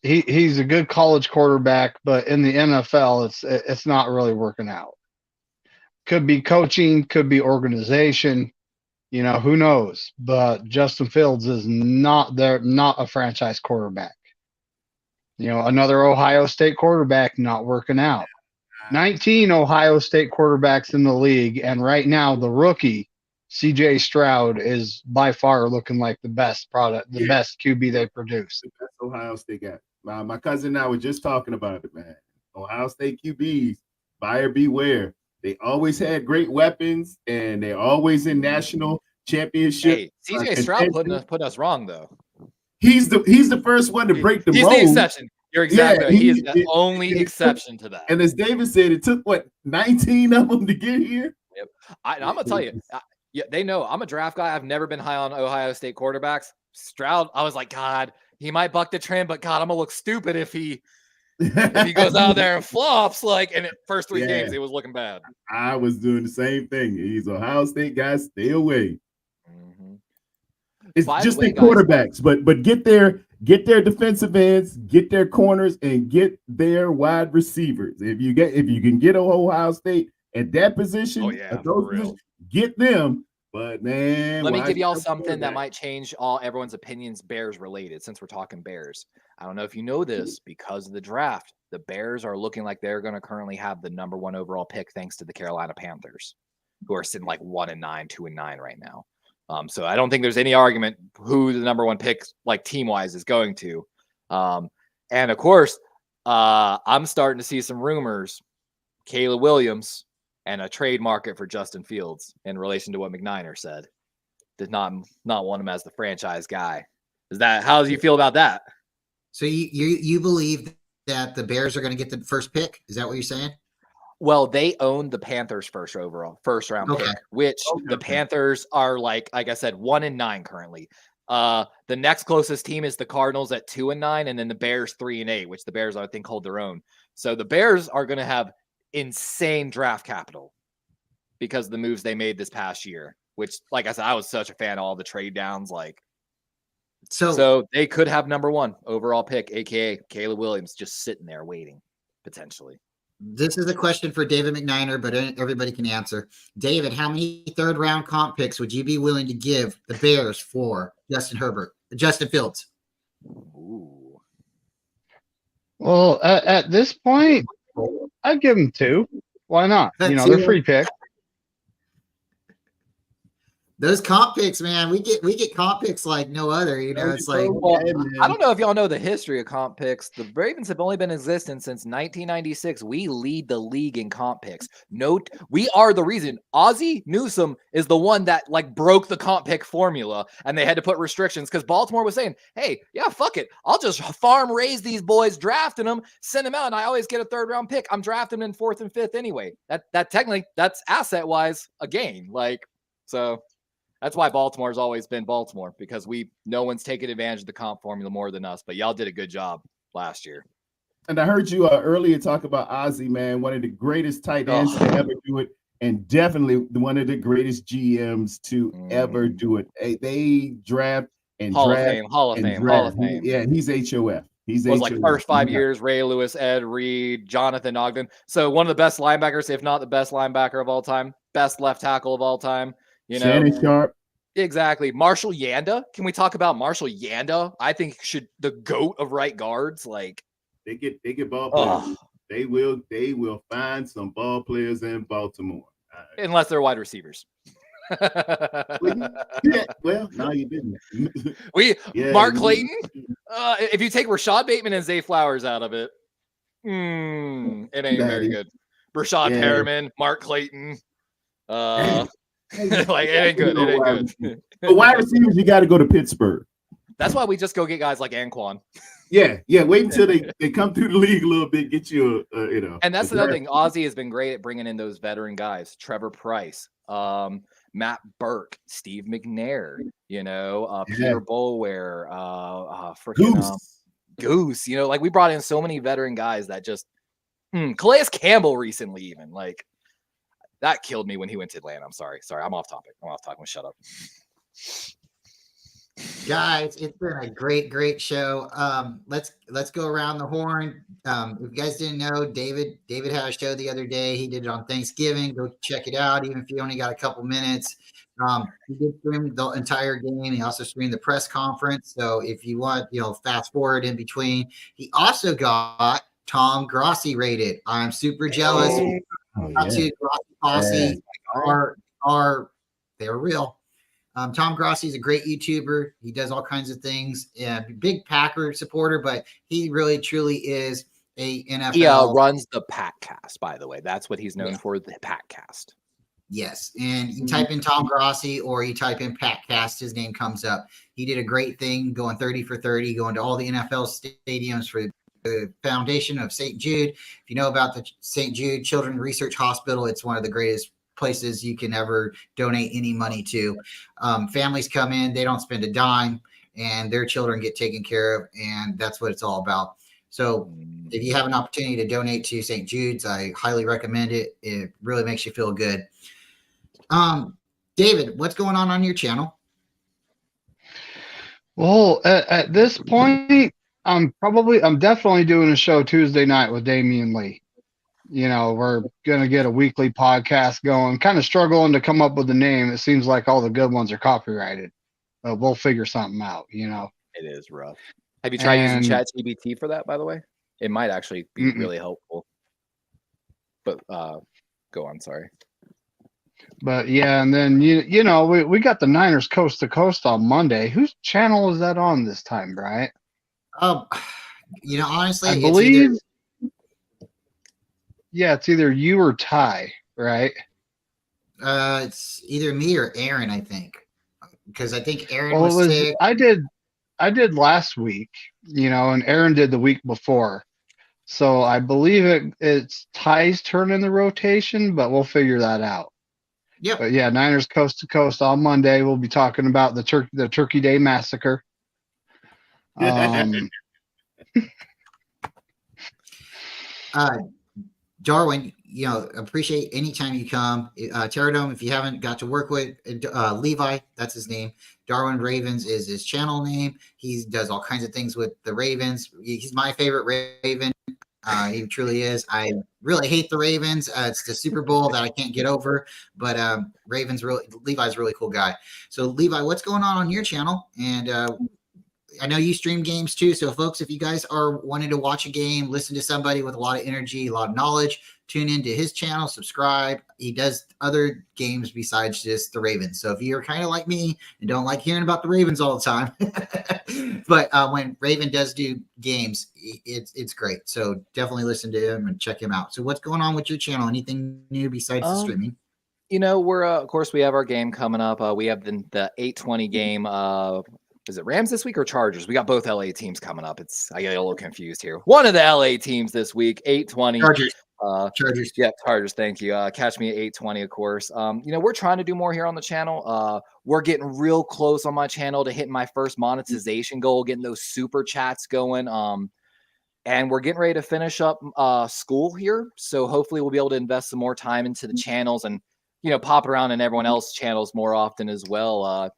he's a good college quarterback, but in the NFL, it's not really working out. Could be coaching, could be organization. Who knows? But Justin Fields is not a franchise quarterback. Another Ohio State quarterback not working out. 19 Ohio State quarterbacks in the league, and right now the rookie CJ Stroud is by far looking like the best product, the best QB they produce. The best Ohio State guy. My cousin and I were just talking about it, man. Ohio State QBs, buyer beware. They always had great weapons, and they're always in national championship. Hey, CJ Stroud put us wrong though. He's the first one to break the mold. He's the exception. You're exactly right. He is the only exception to that. And as David said, it took 19 of them to get here. Yep. I'm gonna tell you. Yeah, they know I'm a draft guy. I've never been high on Ohio State quarterbacks. Stroud, I was like, God, he might buck the trend, but God, I'm gonna look stupid if he goes out there and flops. Like in the first 3 games, it was looking bad. I was doing the same thing. He's Ohio State guy. Stay away. Mm-hmm. It's just the quarterbacks, but get their defensive ends, get their corners, and get their wide receivers. If you can get Ohio State at that position, get them. But man, let me give y'all something that might change everyone's opinions Bears related, since we're talking Bears. I don't know if you know this, because of the draft, the Bears are looking like they're going to currently have the number 1 overall pick, thanks to the Carolina Panthers, who are sitting like 1-9, 2-9 right now. So I don't think there's any argument who the number 1 pick, like team-wise, is going to. And of course, I'm starting to see some rumors, Caleb Williams and a trade market for Justin Fields in relation to what McNiner said. Did not want him as the franchise guy. How do you feel about that? So you believe that the Bears are going to get the first pick? Is that what you're saying? Well, they own the Panthers first round pick, which the Panthers are like I said, 1-9 currently. The next closest team is the Cardinals at 2-9, and then the Bears 3-8, which the Bears I think hold their own. So the Bears are going to have insane draft capital because of the moves they made this past year, which, like I said, I was such a fan of all the trade downs. Like, so they could have number 1 overall pick, aka Caleb Williams, just sitting there waiting potentially. This is a question for David McNiner, but everybody can answer. David, how many third-round comp picks would you be willing to give the Bears for Justin Fields? Ooh. Well, at this point, I'd give them 2. Why not? You know, they're free pick. Those comp picks, man, we get comp picks like no other. You know, it's like, well, I don't know if y'all know the history of comp picks. The Ravens have only been in existence since 1996. We lead the league in comp picks. Note, we are the reason. Ozzie Newsome is the one that like broke the comp pick formula, and they had to put restrictions because Baltimore was saying, "Hey, yeah, fuck it, I'll just farm raise these boys, drafting them, send them out, and I always get a 3rd round pick. I'm drafting them in 4th and 5th anyway. That technically that's asset wise a gain. Like so." That's why Baltimore's always been Baltimore, because no one's taken advantage of the comp formula more than us. But y'all did a good job last year. And I heard you earlier talk about Ozzie, man, one of the greatest tight ends to ever do it, and definitely one of the greatest GMs to ever do it. They draft and Hall draft. Hall of Fame. Yeah, he's HOF. He's was like first 5 years, Ray Lewis, Ed Reed, Jonathan Ogden. So one of the best linebackers, if not the best linebacker of all time, best left tackle of all time. You know, Shannon Sharp. Exactly. Marshall Yanda. Can we talk about Marshall Yanda? I think the GOAT of right guards. Like they get ball players. They will find some ball players in Baltimore. Unless they're wide receivers. Well, no, you didn't. Mark Clayton. If you take Rashad Bateman and Zay Flowers out of it, it ain't very good. Rashad Perriman, Mark Clayton. Like it ain't good. It ain't good. But wide receivers, you got to go to Pittsburgh. That's why we just go get guys like Anquan. Yeah. Wait until they come through the league a little bit, get you And that's another thing. Ozzie has been great at bringing in those veteran guys. Trevor Price, Matt Burke, Steve McNair, Peter Boulware, Goose. You know, like we brought in so many veteran guys that just Calais Campbell recently, even like. That killed me when he went to Atlanta. I'm sorry. I'm off topic. Shut up. Guys, it's been a great show. Let's go around the horn. If you guys didn't know, David had a show the other day. He did it on Thanksgiving. Go check it out, even if you only got a couple minutes. He did stream the entire game. He also streamed the press conference. So if you want, fast forward in between. He also got Tom Grossi rated. I'm super jealous. Grossi they're real. Tom Grossi is a great YouTuber. He does all kinds of things. Yeah, big Packer supporter, but he really truly is a NFL. He runs the Packcast, by the way. That's what he's known for, the Packcast. Yes, and you type in Tom Grossi or you type in Packcast, his name comes up. He did a great thing, going 30 for 30, going to all the NFL stadiums for the foundation of St. Jude. If you know about the St. Jude Children's Research Hospital, it's one of the greatest places you can ever donate any money to. Families come in, they don't spend a dime, and their children get taken care of, and that's what it's all about. So if you have an opportunity to donate to St. Jude's, I highly recommend it. It really makes you feel good. David, what's going on your channel? Well, at this point, I'm definitely doing a show Tuesday night with Damian Lee. We're going to get a weekly podcast going, kind of struggling to come up with a name. It seems like all the good ones are copyrighted, but we'll figure something out, It is rough. Have you tried using ChatGPT for that, by the way? It might actually be really helpful. But go on, sorry. But yeah, and then we got the Niners Coast to Coast on Monday. Whose channel is that on this time, Bryant? Honestly, I believe it's either you or Ty, right? It's either me or Aaron, I think, because I think Aaron was sick. I did last week, and Aaron did the week before. So I believe it's Ty's turn in the rotation, but we'll figure that out. Yep. But yeah, Niners Coast to Coast on Monday. We'll be talking about the Turkey Day Massacre. Darwin, appreciate anytime you come. Terradome, if you haven't got to work with Levi, that's his name. Darwin Ravens is his channel name. He does all kinds of things with the Ravens. He's my favorite Raven. He truly is. I really hate the Ravens. It's the Super Bowl that I can't get over. But Levi's a really cool guy. So Levi, what's going on your channel? And I know you stream games too. So folks, if you guys are wanting to watch a game, listen to somebody with a lot of energy, a lot of knowledge, tune into his channel, subscribe. He does other games besides just the Ravens. So if you're kind of like me and don't like hearing about the Ravens all the time, but when Raven does do games, it's great. So definitely listen to him and check him out. So what's going on with your channel? Anything new besides the streaming? We're of course we have our game coming up. We have the 8:20 game. Is it Rams this week or Chargers? We got both LA teams coming up. I get a little confused here. One of the LA teams this week, 8:20. Chargers. Chargers. Yeah, Chargers. Thank you. Catch me at 8:20, of course. We're trying to do more here on the channel. We're getting real close on my channel to hitting my first monetization goal, getting those super chats going. And we're getting ready to finish up school here. So hopefully we'll be able to invest some more time into the channels and, pop around in everyone else's channels more often as well.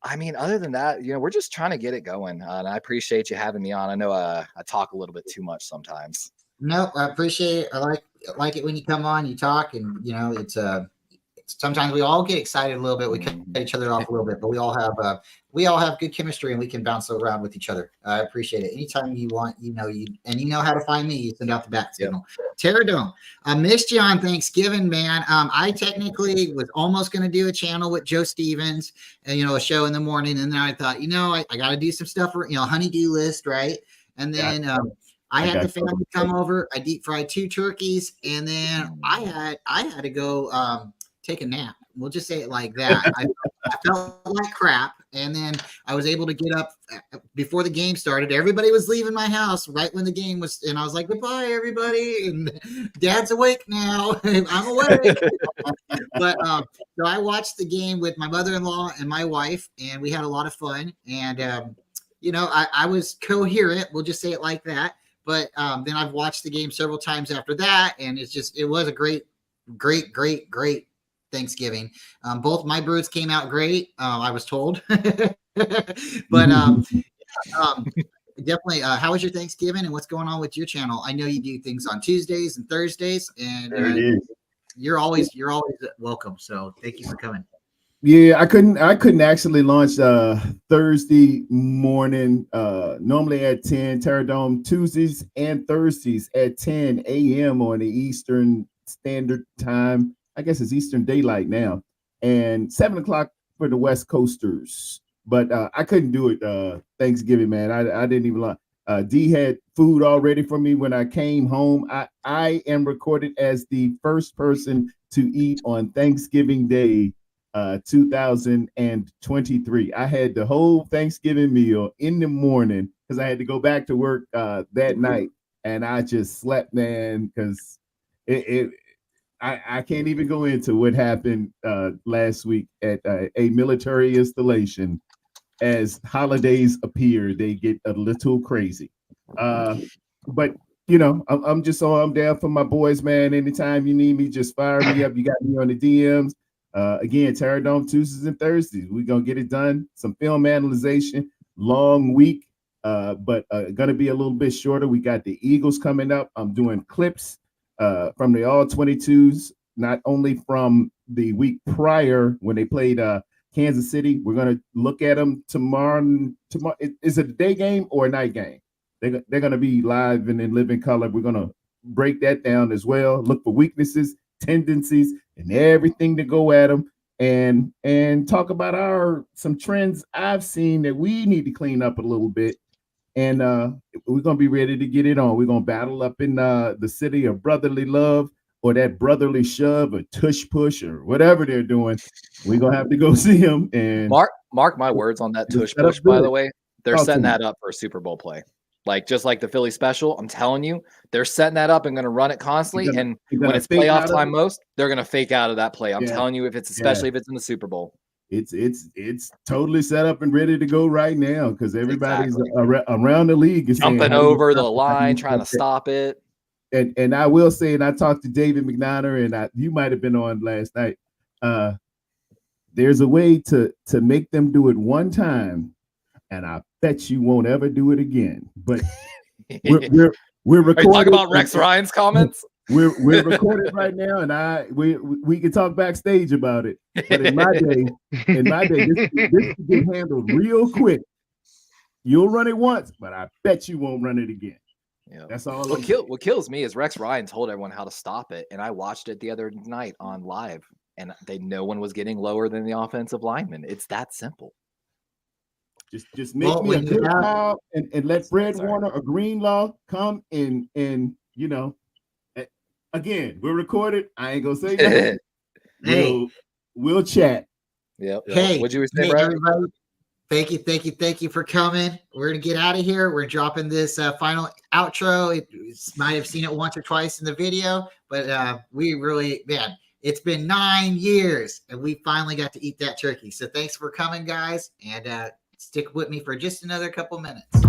Other than that, we're just trying to get it going. And I appreciate you having me on. I know I talk a little bit too much sometimes. No, I appreciate it. I like it when you come on, you talk, and it's sometimes we all get excited a little bit. We cut each other off a little bit, but we all have good chemistry and we can bounce around with each other. I appreciate it. Anytime you want, you know how to find me. You send out the back signal. Yep. Terradome, I missed you on Thanksgiving, man. I technically was almost going to do a channel with Joe Stevens and a show in the morning, and then I thought, I got to do some stuff for honey-do list, right? And then I had the family come over. I deep fried 2 turkeys, and then I had to go take a nap. We'll just say it like that. I felt like crap, and then I was able to get up before the game started. Everybody was leaving my house right when the game was, and I was like, "Goodbye, everybody!" And Dad's awake now. I'm awake. But so I watched the game with my mother-in-law and my wife, and we had a lot of fun. And I was coherent. We'll just say it like that. But then I've watched the game several times after that, and it was a great Thanksgiving. Both my birds came out great. I was told, but definitely. How was your Thanksgiving, and what's going on with your channel? I know you do things on Tuesdays and Thursdays, and you're always welcome. So thank you for coming. Yeah, I couldn't actually launch Thursday morning. Normally at 10, Terradome Tuesdays and Thursdays at 10 a.m. on the Eastern Standard Time. I guess it's Eastern Daylight now, and 7 o'clock for the West Coasters. But I couldn't do it Thanksgiving, man. I didn't even lie. D had food all ready for me when I came home. I am recorded as the first person to eat on Thanksgiving Day, 2023. I had the whole Thanksgiving meal in the morning because I had to go back to work that night, and I just slept, man, because I can't even go into what happened last week at a military installation. As holidays appear, they get a little crazy. But I'm down for my boys, man. Anytime you need me, just fire me up. You got me on the DMs. Again, Terradome Tuesdays and Thursdays. We're gonna get it done. Some film analyzation, long week, but gonna be a little bit shorter. We got the Eagles coming up. I'm doing clips from the all 22s, not only from the week prior when they played Kansas City. We're gonna look at them tomorrow. Is it a day game or a night game? They're gonna be live and in living color. We're gonna break that down as well. Look for weaknesses, tendencies, and everything to go at them, and talk about some trends I've seen that we need to clean up a little bit. And we're gonna be ready to get it on. We're gonna battle up in the city of brotherly love, or that brotherly shove, or tush push, or whatever they're doing. We're gonna have to go see them. And mark my words on that tush push. By the way, they're setting that up for a Super Bowl play. Just like the Philly special, I'm telling you, they're setting that up and going to run it constantly. And when it's playoff time they're going to fake out of that play. I'm telling you, especially if it's in the Super Bowl. It's totally set up and ready to go right now, because everybody's around the league is jumping over the line, trying to stop it. and I will say, and I talked to David McNair, and you might have been on last night. There's a way to make them do it one time, and I bet you won't ever do it again. But we're Are you recording. talking about Rex Ryan's comments? We're recording right now, and we can talk backstage about it. But in my day, this can get handled real quick. You'll run it once, but I bet you won't run it again. Yeah. That's all. What kills me is Rex Ryan told everyone how to stop it, and I watched it the other night on live, and no one was getting lower than the offensive lineman. It's that simple. Just make me a good call and let Fred Warner or Greenlaw come in, and again, we're recorded. I ain't gonna say nothing. Hey, we'll chat. Yep. Hey, what'd you say, hey, Brad? everybody. Thank you for coming. We're gonna get out of here. We're dropping this final outro. You might have seen it once or twice in the video, but we really, man, it's been 9 years, and we finally got to eat that turkey. So thanks for coming, guys, and stick with me for just another couple minutes.